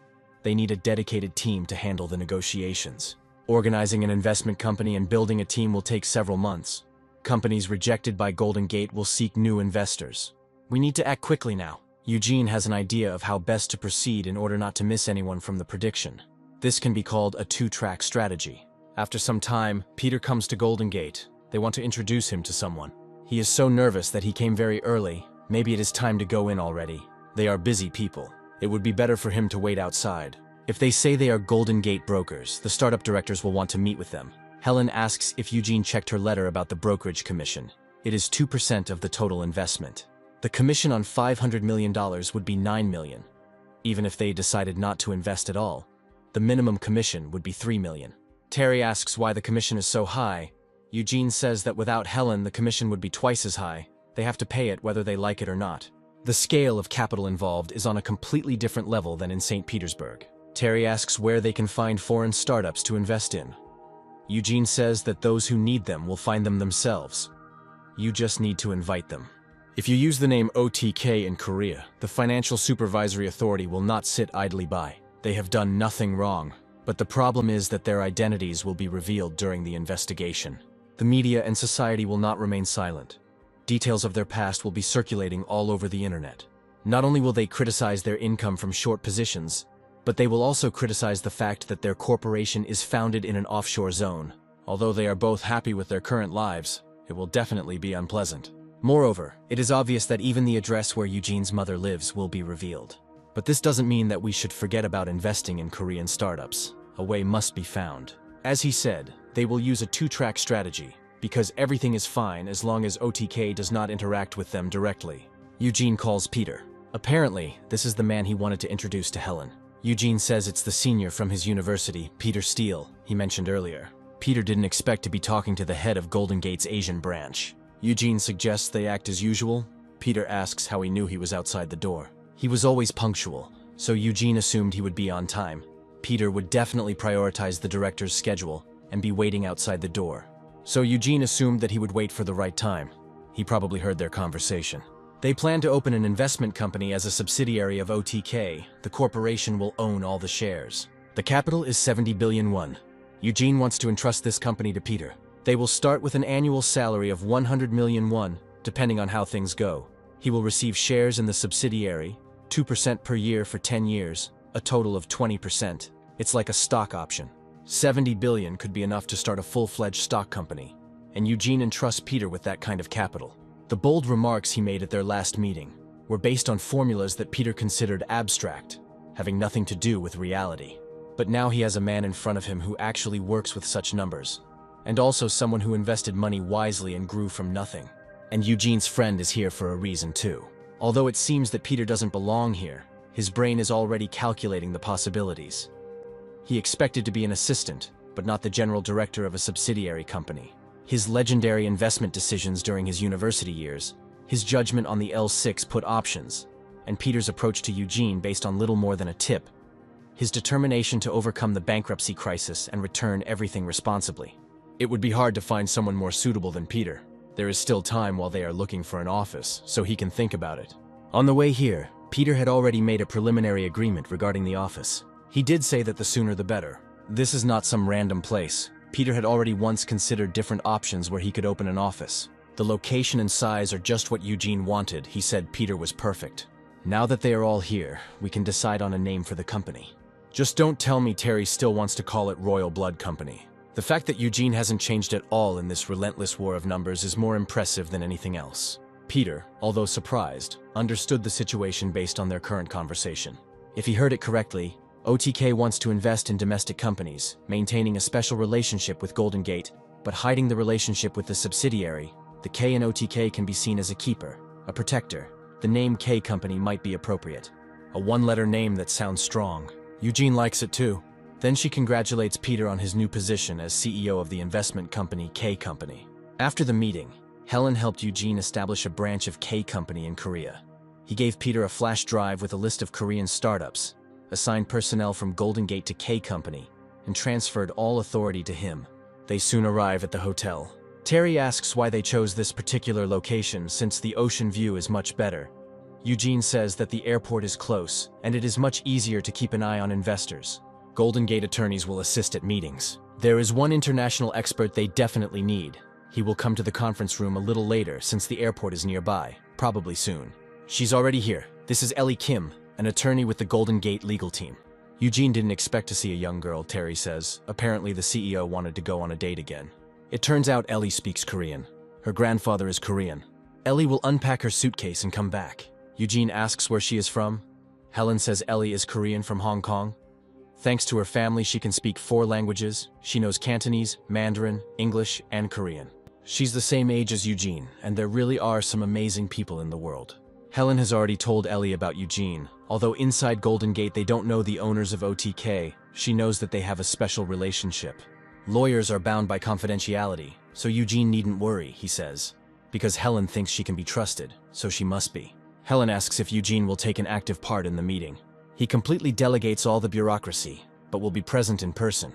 They need a dedicated team to handle the negotiations. Organizing an investment company and building a team will take several months. Companies rejected by Golden Gate will seek new investors. We need to act quickly now. Eugene has an idea of how best to proceed in order not to miss anyone from the prediction. This can be called a two-track strategy. After some time, Peter comes to Golden Gate. They want to introduce him to someone. He is so nervous that he came very early. Maybe it is time to go in already. They are busy people. It would be better for him to wait outside. If they say they are Golden Gate brokers, the startup directors will want to meet with them. Helen asks if Eugene checked her letter about the brokerage commission. It is 2% of the total investment. The commission on $500 million would be $9 million. Even if they decided not to invest at all, the minimum commission would be $3 million. Terry asks why the commission is so high. Eugene says that without Helen, the commission would be twice as high. They have to pay it whether they like it or not. The scale of capital involved is on a completely different level than in St. Petersburg. Terry asks where they can find foreign startups to invest in. Eugene says that those who need them will find them themselves. You just need to invite them. If you use the name OTK in Korea, the Financial Supervisory Authority will not sit idly by. They have done nothing wrong, but the problem is that their identities will be revealed during the investigation. The media and society will not remain silent. Details of their past will be circulating all over the internet. Not only will they criticize their income from short positions, but they will also criticize the fact that their corporation is founded in an offshore zone. Although they are both happy with their current lives, it will definitely be unpleasant. Moreover, it is obvious that even the address where Eugene's mother lives will be revealed. But this doesn't mean that we should forget about investing in Korean startups. A way must be found. As he said, they will use a two-track strategy, because everything is fine as long as OTK does not interact with them directly. Eugene calls Peter. Apparently, this is the man he wanted to introduce to Helen. Eugene says it's the senior from his university, Peter Steele, he mentioned earlier. Peter didn't expect to be talking to the head of Golden Gate's Asian branch. Eugene suggests they act as usual. Peter asks how he knew he was outside the door. He was always punctual, so Eugene assumed he would be on time. Peter would definitely prioritize the director's schedule and be waiting outside the door. So Eugene assumed that he would wait for the right time. He probably heard their conversation. They plan to open an investment company as a subsidiary of OTK. The corporation will own all the shares. The capital is 70 billion won. Eugene wants to entrust this company to Peter. They will start with an annual salary of 100 million won, depending on how things go. He will receive shares in the subsidiary, 2% per year for 10 years, a total of 20%. It's like a stock option. 70 billion could be enough to start a full-fledged stock company, and Eugene entrusts Peter with that kind of capital. The bold remarks he made at their last meeting were based on formulas that Peter considered abstract, having nothing to do with reality. But now he has a man in front of him who actually works with such numbers, and also someone who invested money wisely and grew from nothing. And Eugene's friend is here for a reason too. Although it seems that Peter doesn't belong here, his brain is already calculating the possibilities. He expected to be an assistant, but not the general director of a subsidiary company. His legendary investment decisions during his university years, his judgment on the L6 put options, and Peter's approach to Eugene based on little more than a tip. His determination to overcome the bankruptcy crisis and return everything responsibly. It would be hard to find someone more suitable than Peter. There is still time while they are looking for an office, so he can think about it. On the way here, Peter had already made a preliminary agreement regarding the office. He did say that the sooner the better. This is not some random place. Peter had already once considered different options where he could open an office. The location and size are just what Eugene wanted. He said Peter was perfect. Now that they are all here, we can decide on a name for the company. Just don't tell me Terry still wants to call it Royal Blood Company. The fact that Eugene hasn't changed at all in this relentless war of numbers is more impressive than anything else. Peter, although surprised, understood the situation based on their current conversation. If he heard it correctly, OTK wants to invest in domestic companies, maintaining a special relationship with Golden Gate, but hiding the relationship with the subsidiary. The K in OTK can be seen as a keeper, a protector. The name K Company might be appropriate. A one-letter name that sounds strong. Eugene likes it too. Then she congratulates Peter on his new position as CEO of the investment company K Company. After the meeting, Helen helped Eugene establish a branch of K Company in Korea. He gave Peter a flash drive with a list of Korean startups, assigned personnel from Golden Gate to K Company, and transferred all authority to him. They soon arrive at the hotel. Terry asks why they chose this particular location since the ocean view is much better. Eugene says that the airport is close, and it is much easier to keep an eye on investors. Golden Gate attorneys will assist at meetings. There is one international expert they definitely need. He will come to the conference room a little later since the airport is nearby, probably soon. She's already here. This is Ellie Kim, an attorney with the Golden Gate legal team. Eugene didn't expect to see a young girl, Terry says. Apparently the CEO wanted to go on a date again. It turns out Ellie speaks Korean. Her grandfather is Korean. Ellie will unpack her suitcase and come back. Eugene asks where she is from. Helen says Ellie is Korean from Hong Kong. Thanks to her family, she can speak 4 languages. She knows Cantonese, Mandarin, English, and Korean. She's the same age as Eugene, and there really are some amazing people in the world. Helen has already told Ellie about Eugene. Although inside Golden Gate they don't know the owners of OTK, she knows that they have a special relationship. Lawyers are bound by confidentiality, so Eugene needn't worry, he says. Because Helen thinks she can be trusted, so she must be. Helen asks if Eugene will take an active part in the meeting. He completely delegates all the bureaucracy, but will be present in person.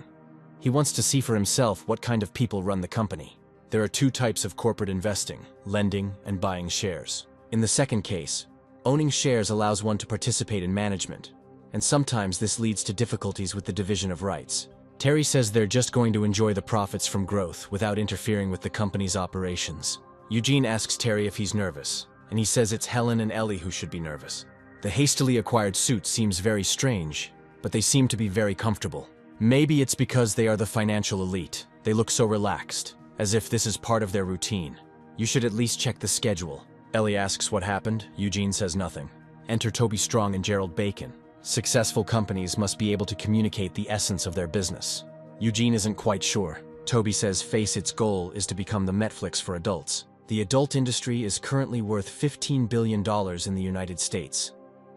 He wants to see for himself what kind of people run the company. There are 2 types of corporate investing, lending and buying shares. In the second case, owning shares allows one to participate in management, and sometimes this leads to difficulties with the division of rights. Terry says they're just going to enjoy the profits from growth without interfering with the company's operations. Eugene asks Terry if he's nervous, and he says it's Helen and Ellie who should be nervous. The hastily acquired suit seems very strange, but they seem to be very comfortable. Maybe it's because they are the financial elite. They look so relaxed, as if this is part of their routine. You should at least check the schedule. Ellie asks what happened. Eugene says nothing. Enter Toby Strong and Gerald Bacon. Successful companies must be able to communicate the essence of their business. Eugene isn't quite sure. Toby says Faceit's goal is to become the Netflix for adults. The adult industry is currently worth $15 billion in the United States,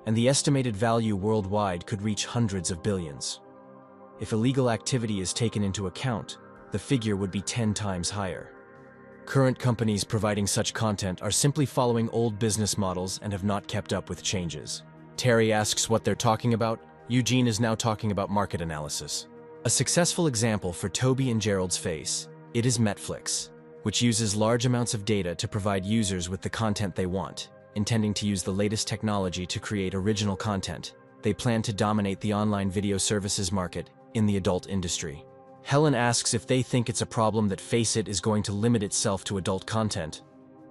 and the estimated value worldwide could reach hundreds of billions. If illegal activity is taken into account, the figure would be 10 times higher. Current companies providing such content are simply following old business models and have not kept up with changes. Terry asks what they're talking about. Eugene is now talking about market analysis. A successful example for Toby and Gerald's Face, it is Netflix, which uses large amounts of data to provide users with the content they want, intending to use the latest technology to create original content. They plan to dominate the online video services market in the adult industry. Helen asks if they think it's a problem that Faceit is going to limit itself to adult content.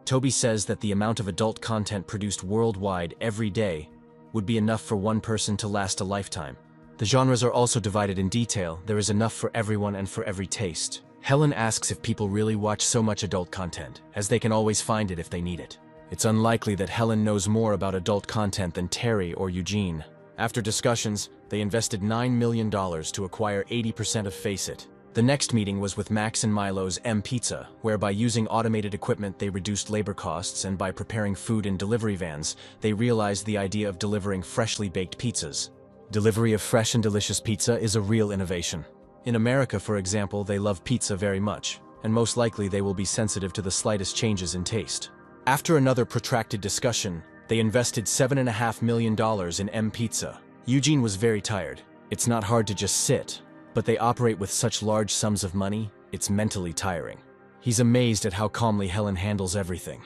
Toby says that the amount of adult content produced worldwide every day would be enough for one person to last a lifetime. The genres are also divided in detail. There is enough for everyone and for every taste. Helen asks if people really watch so much adult content, as they can always find it if they need it. It's unlikely that Helen knows more about adult content than Terry or Eugene. After discussions, they invested $9 million to acquire 80% of Faceit. The next meeting was with Max and Milo's M Pizza, where by using automated equipment they reduced labor costs, and by preparing food in delivery vans, they realized the idea of delivering freshly baked pizzas. Delivery of fresh and delicious pizza is a real innovation. In America, for example, they love pizza very much, and most likely they will be sensitive to the slightest changes in taste. After another protracted discussion, they invested $7.5 million in M Pizza. Eugene was very tired. It's not hard to just sit, but they operate with such large sums of money, it's mentally tiring. He's amazed at how calmly Helen handles everything.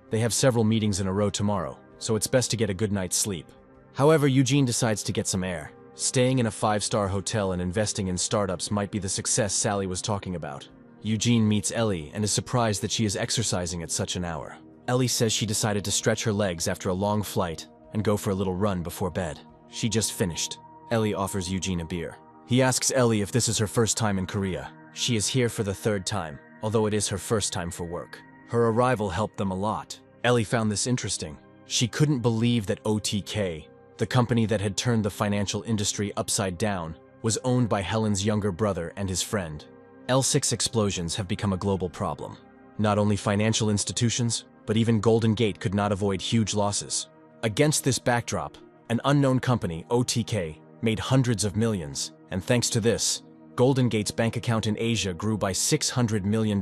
They have several meetings in a row tomorrow, so it's best to get a good night's sleep. However, Eugene decides to get some air. Staying in a 5-star hotel and investing in startups might be the success Sally was talking about. Eugene meets Ellie and is surprised that she is exercising at such an hour. Ellie says she decided to stretch her legs after a long flight and go for a little run before bed. She just finished. Ellie offers Eugene a beer. He asks Ellie if this is her first time in Korea. She is here for the 3rd time, although it is her first time for work. Her arrival helped them a lot. Ellie found this interesting. She couldn't believe that OTK, the company that had turned the financial industry upside down, was owned by Helen's younger brother and his friend. L6 explosions have become a global problem. Not only financial institutions, but even Golden Gate could not avoid huge losses. Against this backdrop, an unknown company, OTK, made hundreds of millions, and thanks to this, Golden Gate's bank account in Asia grew by $600 million,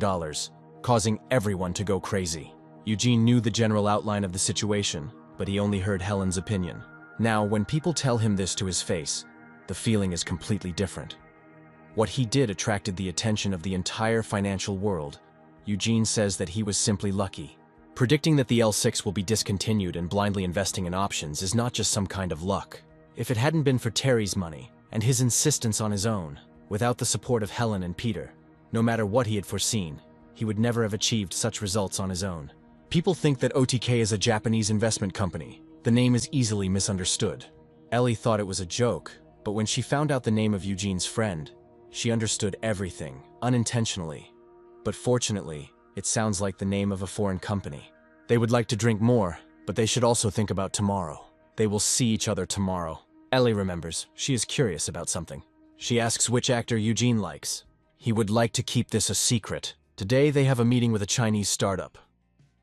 causing everyone to go crazy. Eugene knew the general outline of the situation, but he only heard Helen's opinion. Now, when people tell him this to his face, the feeling is completely different. What he did attracted the attention of the entire financial world. Eugene says that he was simply lucky. Predicting that the L6 will be discontinued and blindly investing in options is not just some kind of luck. If it hadn't been for Terry's money and his insistence on his own, without the support of Helen and Peter, no matter what he had foreseen, he would never have achieved such results on his own. People think that OTK is a Japanese investment company. The name is easily misunderstood. Ellie thought it was a joke, but when she found out the name of Eugene's friend, she understood everything, unintentionally. But fortunately, it sounds like the name of a foreign company. They would like to drink more, but they should also think about tomorrow. They will see each other tomorrow. Ellie remembers. She is curious about something. She asks which actor Eugene likes. He would like to keep this a secret. Today they have a meeting with a Chinese startup.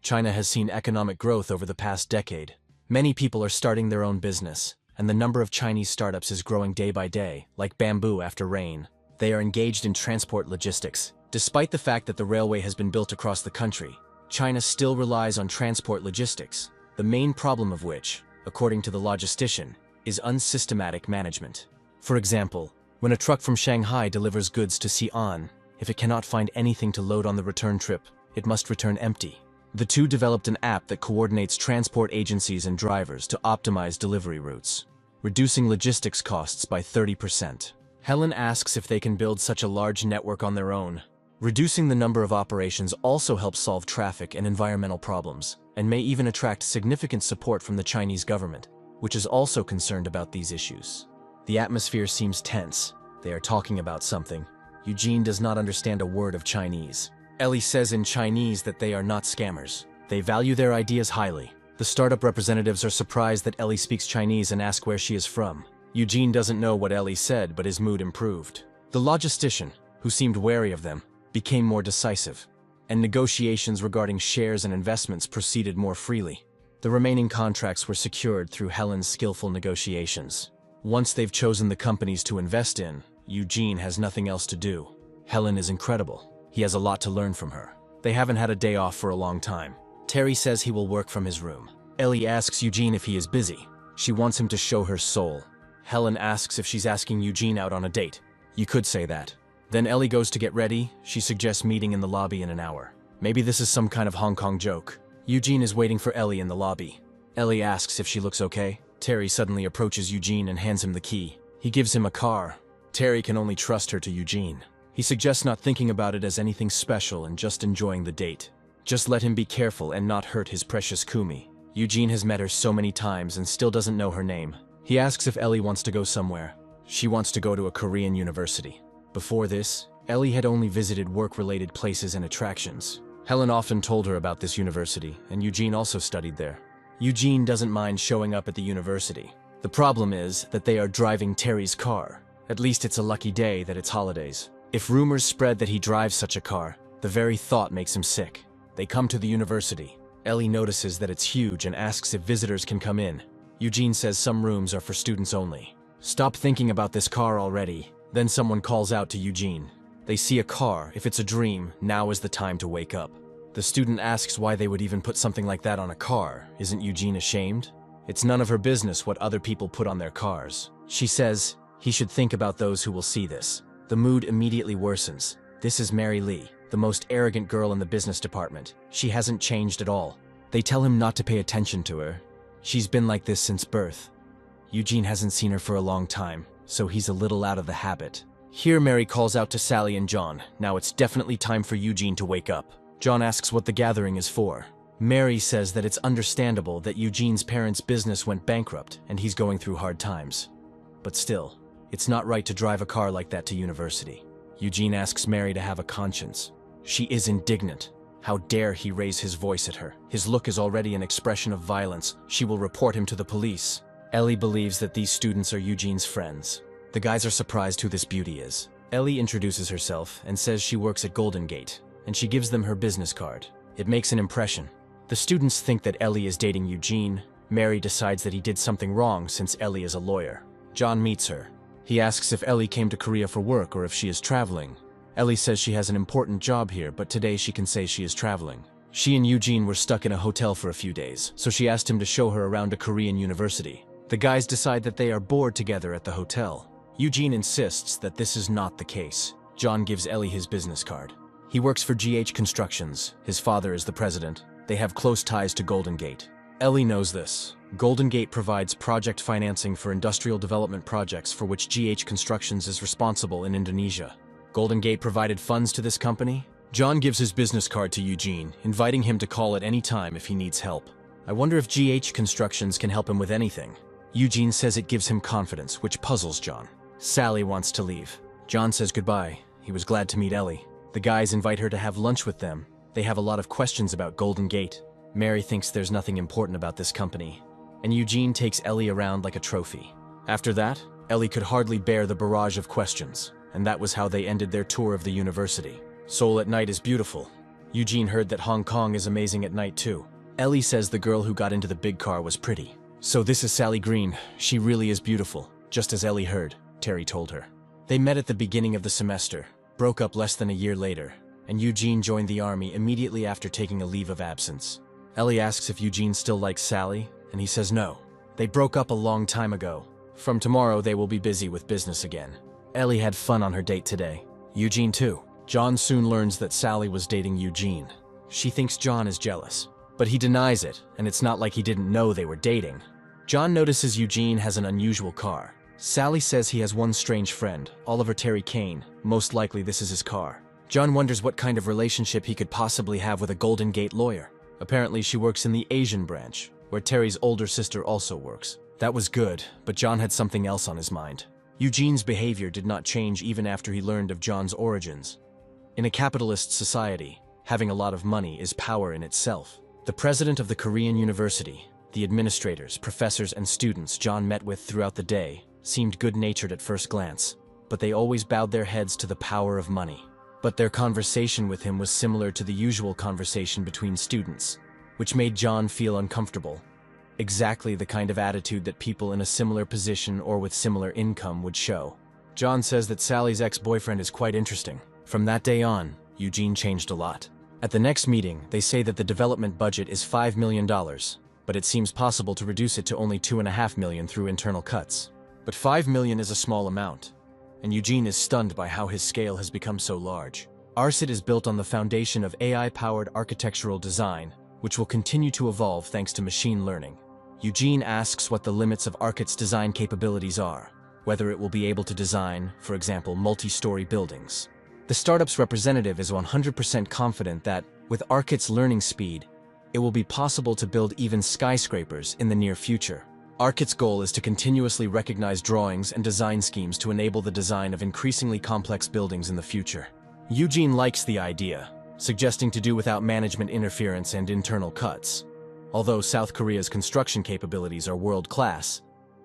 China has seen economic growth over the past decade. Many people are starting their own business, and the number of Chinese startups is growing day by day, like bamboo after rain. They are engaged in transport logistics. Despite the fact that the railway has been built across the country, China still relies on transport logistics, the main problem of which, according to the logistician, is unsystematic management. For example, when a truck from Shanghai delivers goods to Xi'an, if it cannot find anything to load on the return trip, it must return empty. The two developed an app that coordinates transport agencies and drivers to optimize delivery routes, reducing logistics costs by 30%. Helen asks if they can build such a large network on their own. Reducing the number of operations also helps solve traffic and environmental problems, and may even attract significant support from the Chinese government, which is also concerned about these issues. The atmosphere seems tense. They are talking about something. Eugene does not understand a word of Chinese. Ellie says in Chinese that they are not scammers. They value their ideas highly. The startup representatives are surprised that Ellie speaks Chinese and ask where she is from. Eugene doesn't know what Ellie said, but his mood improved. The logistician, who seemed wary of them, became more decisive, and negotiations regarding shares and investments proceeded more freely. The remaining contracts were secured through Helen's skillful negotiations. Once they've chosen the companies to invest in, Eugene has nothing else to do. Helen is incredible. He has a lot to learn from her. They haven't had a day off for a long time. Terry says he will work from his room. Ellie asks Eugene if he is busy. She wants him to show her soul. Helen asks if she's asking Eugene out on a date. You could say that. Then Ellie goes to get ready. She suggests meeting in the lobby in an hour. Maybe this is some kind of Hong Kong joke. Eugene is waiting for Ellie in the lobby. Ellie asks if she looks okay. Terry suddenly approaches Eugene and hands him the key. He gives him a car. Terry can only trust her to Eugene. He suggests not thinking about it as anything special and just enjoying the date. Just let him be careful and not hurt his precious Kumi. Eugene has met her so many times and still doesn't know her name. He asks if Ellie wants to go somewhere. She wants to go to a Korean university. Before this, Ellie had only visited work-related places and attractions. Helen often told her about this university, and Eugene also studied there. Eugene doesn't mind showing up at the university. The problem is that they are driving Terry's car. At least it's a lucky day that it's holidays. If rumors spread that he drives such a car, the very thought makes him sick. They come to the university. Ellie notices that it's huge and asks if visitors can come in. Eugene says some rooms are for students only. Stop thinking about this car already. Then someone calls out to Eugene. They see a car. If it's a dream, now is the time to wake up. The student asks why they would even put something like that on a car. Isn't Eugene ashamed? It's none of her business what other people put on their cars. She says he should think about those who will see this. The mood immediately worsens. This is Mary Lee, the most arrogant girl in the business department. She hasn't changed at all. They tell him not to pay attention to her. She's been like this since birth. Eugene hasn't seen her for a long time, so he's a little out of the habit. Here Mary calls out to Sally and John. Now it's definitely time for Eugene to wake up. John asks what the gathering is for. Mary says that it's understandable that Eugene's parents' business went bankrupt and he's going through hard times. But still, it's not right to drive a car like that to university. Eugene asks Mary to have a conscience. She is indignant. How dare he raise his voice at her? His look is already an expression of violence. She will report him to the police. Ellie believes that these students are Eugene's friends. The guys are surprised who this beauty is. Ellie introduces herself and says she works at Golden Gate, and she gives them her business card. It makes an impression. The students think that Ellie is dating Eugene. Mary decides that he did something wrong since Ellie is a lawyer. John meets her. He asks if Ellie came to Korea for work or if she is traveling. Ellie says she has an important job here, but today she can say she is traveling. She and Eugene were stuck in a hotel for a few days, so she asked him to show her around a Korean university. The guys decide that they are bored together at the hotel. Eugene insists that this is not the case. John gives Ellie his business card. He works for GH Constructions. His father is the president. They have close ties to Golden Gate. Ellie knows this. Golden Gate provides project financing for industrial development projects for which GH Constructions is responsible in Indonesia. Golden Gate provided funds to this company? John gives his business card to Eugene, inviting him to call at any time if he needs help. I wonder if GH Constructions can help him with anything. Eugene says it gives him confidence, which puzzles John. Sally wants to leave. John says goodbye. He was glad to meet Ellie. The guys invite her to have lunch with them. They have a lot of questions about Golden Gate. Mary thinks there's nothing important about this company, and Eugene takes Ellie around like a trophy. After that, Ellie could hardly bear the barrage of questions, and that was how they ended their tour of the university. Seoul at night is beautiful. Eugene heard that Hong Kong is amazing at night too. Ellie says the girl who got into the big car was pretty. So this is Sally Green. She really is beautiful, just as Ellie heard, Terry told her. They met at the beginning of the semester, broke up less than a year later, and Eugene joined the army immediately after taking a leave of absence. Ellie asks if Eugene still likes Sally, and he says no. They broke up a long time ago. From tomorrow they will be busy with business again. Ellie had fun on her date today. Eugene too. John soon learns that Sally was dating Eugene. She thinks John is jealous, but he denies it, and it's not like he didn't know they were dating. John notices Eugene has an unusual car. Sally says he has one strange friend, Oliver Terry Kane. Most likely this is his car. John wonders what kind of relationship he could possibly have with a Golden Gate lawyer. Apparently she works in the Asian branch, where Terry's older sister also works. That was good, but John had something else on his mind. Eugene's behavior did not change even after he learned of John's origins. In a capitalist society, having a lot of money is power in itself. The president of the Korean university, the administrators, professors, and students John met with throughout the day seemed good-natured at first glance, but they always bowed their heads to the power of money. But their conversation with him was similar to the usual conversation between students, which made John feel uncomfortable. Exactly the kind of attitude that people in a similar position or with similar income would show. John says that Sally's ex-boyfriend is quite interesting. From that day on, Eugene changed a lot. At the next meeting, they say that the development budget is $5 million, but it seems possible to reduce it to only $2.5 million through internal cuts. But $5 million is a small amount, and Eugene is stunned by how his scale has become so large. ARCID is built on the foundation of AI-powered architectural design, which will continue to evolve thanks to machine learning. Eugene asks what the limits of ARCID's design capabilities are, whether it will be able to design, for example, multi-story buildings. The startup's representative is 100% confident that, with ARCID's learning speed, it will be possible to build even skyscrapers in the near future. ARCID's goal is to continuously recognize drawings and design schemes to enable the design of increasingly complex buildings in the future. Eugene likes the idea, suggesting to do without management interference and internal cuts. Although South Korea's construction capabilities are world-class,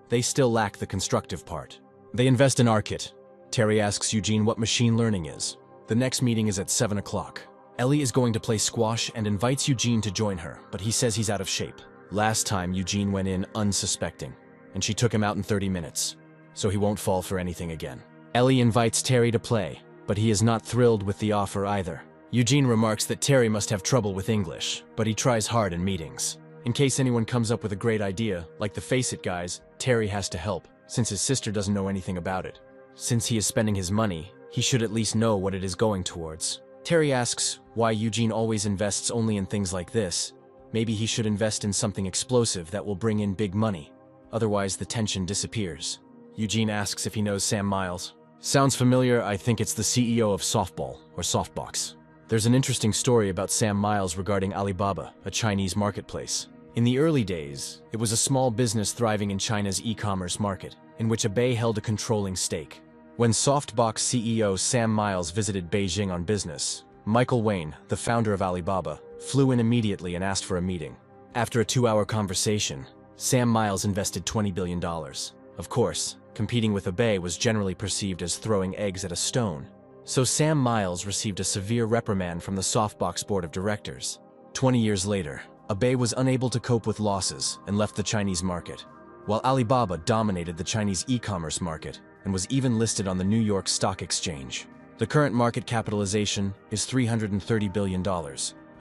they still lack the constructive part. They invest in ARCID. Terry asks Eugene what machine learning is. The next meeting is at 7 o'clock. Ellie is going to play squash and invites Eugene to join her, but he says he's out of shape. Last time, Eugene went in unsuspecting, and she took him out in 30 minutes, so he won't fall for anything again. Ellie invites Terry to play, but he is not thrilled with the offer either. Eugene remarks that Terry must have trouble with English, but he tries hard in meetings. In case anyone comes up with a great idea, like the Face It guys, Terry has to help, since his sister doesn't know anything about it. Since he is spending his money, he should at least know what it is going towards. Terry asks why Eugene always invests only in things like this. Maybe he should invest in something explosive that will bring in big money. Otherwise, the tension disappears. Eugene asks if he knows Sam Miles. Sounds familiar. I think it's the CEO of Softball, or Softbox. There's an interesting story about Sam Miles regarding Alibaba, a Chinese marketplace. In the early days, it was a small business thriving in China's e-commerce market, in which Abe held a controlling stake. When Softbox CEO Sam Miles visited Beijing on business, Michael Wayne, the founder of Alibaba, flew in immediately and asked for a meeting. After a 2-hour conversation, Sam Miles invested $20 billion. Of course, competing with Abe was generally perceived as throwing eggs at a stone. So Sam Miles received a severe reprimand from the Softbox board of directors. 20 years later, Abe was unable to cope with losses and left the Chinese market, while Alibaba dominated the Chinese e-commerce market and was even listed on the New York Stock Exchange. The current market capitalization is $330 billion,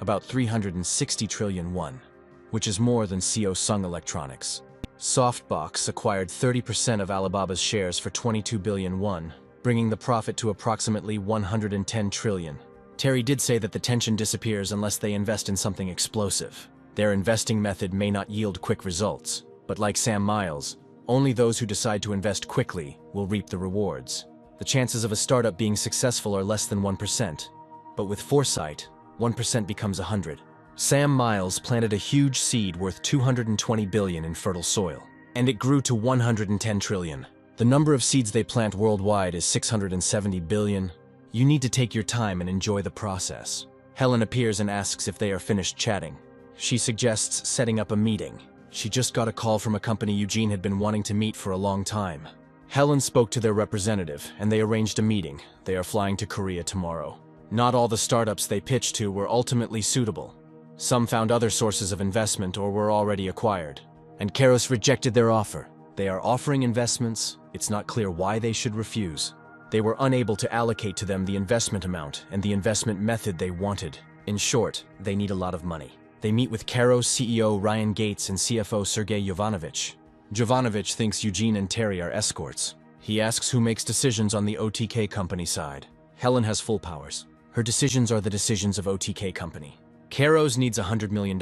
about 360 trillion won, which is more than Samsung Electronics. Softbox acquired 30% of Alibaba's shares for 22 billion won, bringing the profit to approximately 110 trillion. Terry did say that the tension disappears unless they invest in something explosive. Their investing method may not yield quick results, but like Sam Miles, only those who decide to invest quickly will reap the rewards. The chances of a startup being successful are less than 1%, but with foresight, 1% becomes 100. Sam Miles planted a huge seed worth 220 billion in fertile soil, and it grew to 110 trillion. The number of seeds they plant worldwide is 670 billion. You need to take your time and enjoy the process. Helen appears and asks if they are finished chatting. She suggests setting up a meeting. She just got a call from a company Eugene had been wanting to meet for a long time. Helen spoke to their representative, and they arranged a meeting. They are flying to Korea tomorrow. Not all the startups they pitched to were ultimately suitable. Some found other sources of investment or were already acquired. And Kairos rejected their offer. They are offering investments. It's not clear why they should refuse. They were unable to allocate to them the investment amount and the investment method they wanted. In short, they need a lot of money. They meet with Kairos CEO Ryan Gates and CFO Sergey Yovanovitch. Jovanovich thinks Eugene and Terry are escorts. He asks who makes decisions on the OTK company side. Helen has full powers. Her decisions are the decisions of OTK company. Kairos needs $100 million.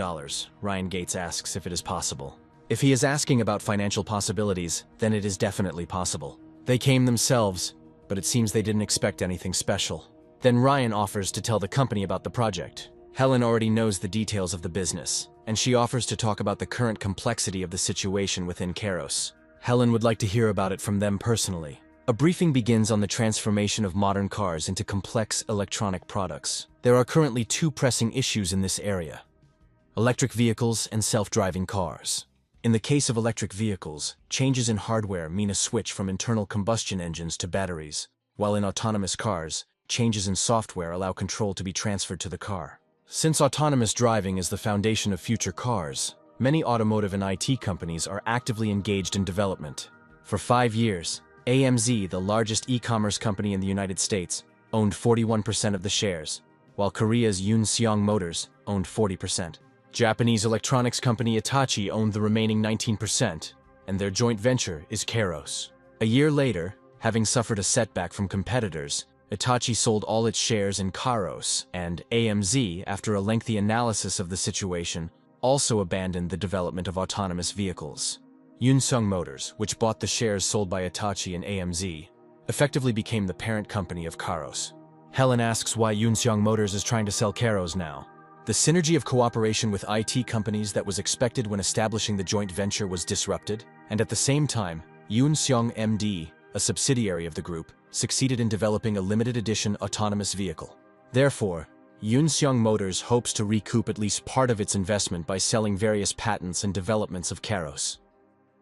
Ryan Gates asks if it is possible. If he is asking about financial possibilities, then it is definitely possible. They came themselves, but it seems they didn't expect anything special. Then Ryan offers to tell the company about the project. Helen already knows the details of the business, and she offers to talk about the current complexity of the situation within Kairos. Helen would like to hear about it from them personally. A briefing begins on the transformation of modern cars into complex electronic products. There are currently 2 pressing issues in this area: electric vehicles and self-driving cars. In the case of electric vehicles, changes in hardware mean a switch from internal combustion engines to batteries, while in autonomous cars, changes in software allow control to be transferred to the car. Since autonomous driving is the foundation of future cars, many automotive and IT companies are actively engaged in development. For 5 years, AMZ, the largest e-commerce company in the United States, owned 41% of the shares, while Korea's Yunseong Motors owned 40%. Japanese electronics company Hitachi owned the remaining 19%, and their joint venture is Kairos. A year later, having suffered a setback from competitors, Hitachi sold all its shares in Kairos, and AMZ, after a lengthy analysis of the situation, also abandoned the development of autonomous vehicles. Yunseong Motors, which bought the shares sold by Hitachi and AMZ, effectively became the parent company of Kairos. Helen asks why Yunseong Motors is trying to sell Kairos now. The synergy of cooperation with IT companies that was expected when establishing the joint venture was disrupted, and at the same time, Yunseong MD, a subsidiary of the group, succeeded in developing a limited edition autonomous vehicle. Therefore, Yunseong Motors hopes to recoup at least part of its investment by selling various patents and developments of Kairos.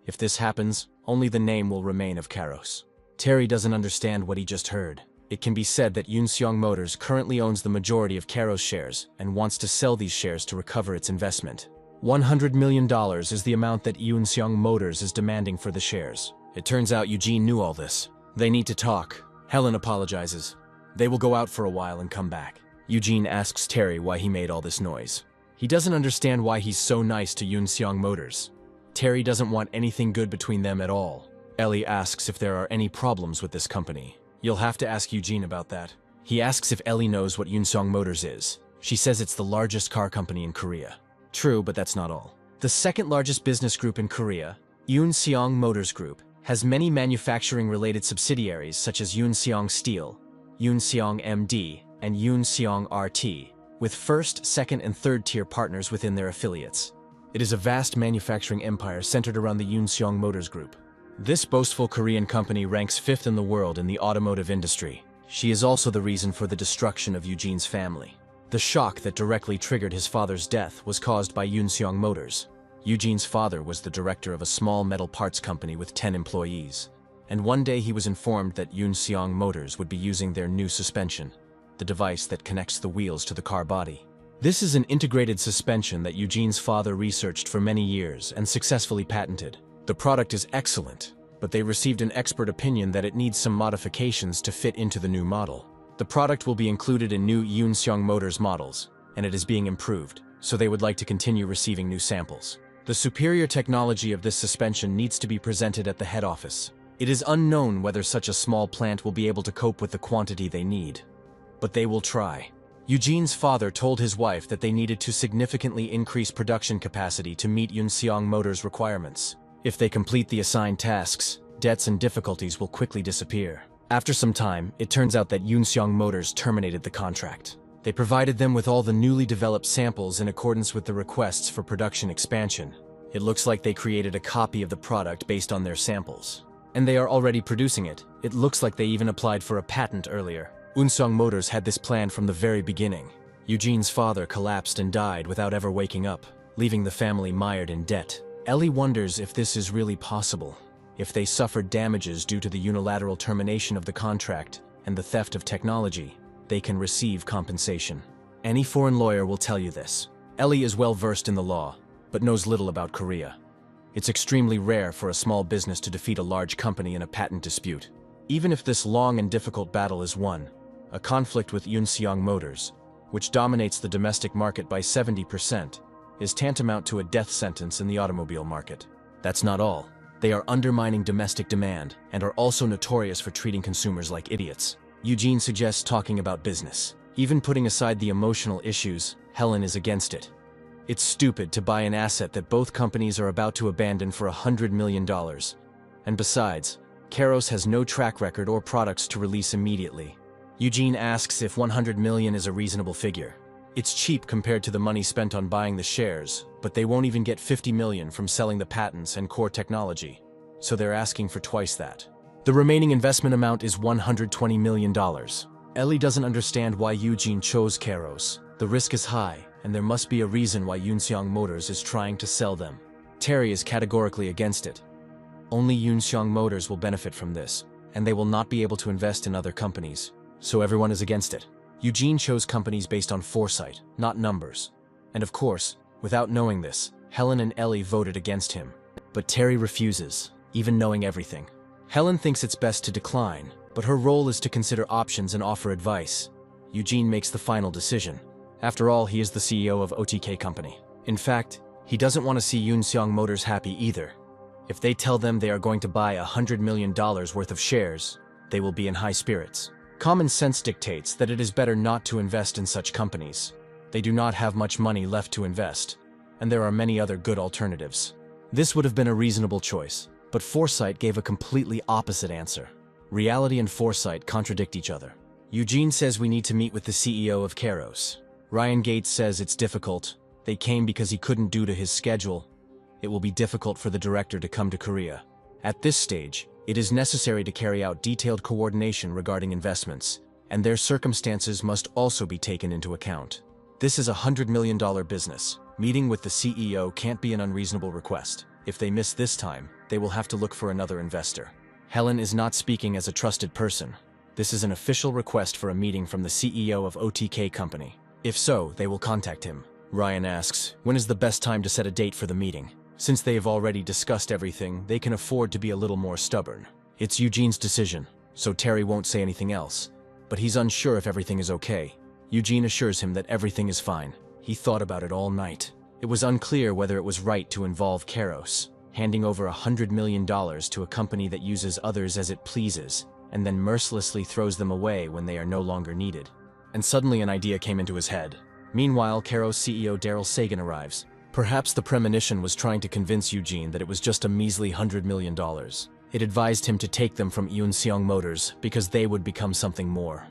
If this happens, only the name will remain of Kairos. Terry doesn't understand what he just heard. It can be said that Yunseong Motors currently owns the majority of Kairos shares and wants to sell these shares to recover its investment. $100 million is the amount that Yunseong Motors is demanding for the shares. It turns out Eugene knew all this. They need to talk. Helen apologizes. They will go out for a while and come back. Eugene asks Terry why he made all this noise. He doesn't understand why he's so nice to Yunseong Motors. Terry doesn't want anything good between them at all. Ellie asks if there are any problems with this company. You'll have to ask Eugene about that. He asks if Ellie knows what Yunseong Motors is. She says it's the largest car company in Korea. True, but that's not all. The second largest business group in Korea, Yunseong Motors Group, has many manufacturing-related subsidiaries such as Yunseong Steel, Yunseong MD, and Yunseong RT, with first, second, and third-tier partners within their affiliates. It is a vast manufacturing empire centered around the Yunseong Motors Group. This boastful Korean company ranks 5th in the world in the automotive industry. She is also the reason for the destruction of Eugene's family. The shock that directly triggered his father's death was caused by Yunseong Motors. Eugene's father was the director of a small metal parts company with 10 employees. And one day he was informed that Yunseong Motors would be using their new suspension, the device that connects the wheels to the car body. This is an integrated suspension that Eugene's father researched for many years and successfully patented. The product is excellent, but they received an expert opinion that it needs some modifications to fit into the new model. The product will be included in new Yunseong Motors models, and it is being improved, so they would like to continue receiving new samples. The superior technology of this suspension needs to be presented at the head office. It is unknown whether such a small plant will be able to cope with the quantity they need. But they will try. Eugene's father told his wife that they needed to significantly increase production capacity to meet Yunseong Motors' requirements. If they complete the assigned tasks, debts and difficulties will quickly disappear. After some time, it turns out that Yunseong Motors terminated the contract. They provided them with all the newly developed samples in accordance with the requests for production expansion. It looks like they created a copy of the product based on their samples. And they are already producing it. It looks like they even applied for a patent earlier. Yunseong Motors had this plan from the very beginning. Eugene's father collapsed and died without ever waking up, leaving the family mired in debt. Ellie wonders if this is really possible. If they suffered damages due to the unilateral termination of the contract and the theft of technology, they can receive compensation. Any foreign lawyer will tell you this. Ellie is well versed in the law, but knows little about Korea. It's extremely rare for a small business to defeat a large company in a patent dispute. Even if this long and difficult battle is won, a conflict with Yunseong Motors, which dominates the domestic market by 70%, is tantamount to a death sentence in the automobile market. That's not all. They are undermining domestic demand and are also notorious for treating consumers like idiots. Eugene suggests talking about business. Even putting aside the emotional issues, Helen is against it. It's stupid to buy an asset that both companies are about to abandon for $100 million. And besides, Kairos has no track record or products to release immediately. Eugene asks if 100 million is a reasonable figure. It's cheap compared to the money spent on buying the shares, but they won't even get 50 million from selling the patents and core technology. So they're asking for twice that. The remaining investment amount is $120 million. Ellie doesn't understand why Eugene chose Kairos. The risk is high, and there must be a reason why Yunseong Motors is trying to sell them. Terry is categorically against it. Only Yunseong Motors will benefit from this, and they will not be able to invest in other companies, so everyone is against it. Eugene chose companies based on foresight, not numbers. And of course, without knowing this, Helen and Ellie voted against him. But Terry refuses, even knowing everything. Helen thinks it's best to decline, but her role is to consider options and offer advice. Eugene makes the final decision. After all, he is the CEO of OTK company. In fact, he doesn't want to see Yunseong Motors happy either. If they tell them they are going to buy $100 million worth of shares, they will be in high spirits. Common sense dictates that it is better not to invest in such companies. They do not have much money left to invest, and there are many other good alternatives. This would have been a reasonable choice, but foresight gave a completely opposite answer. Reality and foresight contradict each other. Eugene says we need to meet with the CEO of Kairos. Ryan Gates says it's difficult. They came because he couldn't due to his schedule. It will be difficult for the director to come to Korea. At this stage, it is necessary to carry out detailed coordination regarding investments, and their circumstances must also be taken into account. This is a $100 million business. Meeting with the CEO can't be an unreasonable request. If they miss this time, they will have to look for another investor. Helen is not speaking as a trusted person. This is an official request for a meeting from the CEO of OTK company. If so, they will contact him. Ryan asks, when is the best time to set a date for the meeting? Since they have already discussed everything, they can afford to be a little more stubborn. It's Eugene's decision, so Terry won't say anything else. But he's unsure if everything is okay. Eugene assures him that everything is fine. He thought about it all night. It was unclear whether it was right to involve Kairos, handing over $100 million to a company that uses others as it pleases, and then mercilessly throws them away when they are no longer needed. And suddenly an idea came into his head. Meanwhile, Kairos CEO Daryl Sagan arrives. Perhaps the premonition was trying to convince Eugene that it was just a measly $100 million. It advised him to take them from Yunseong Motors because they would become something more.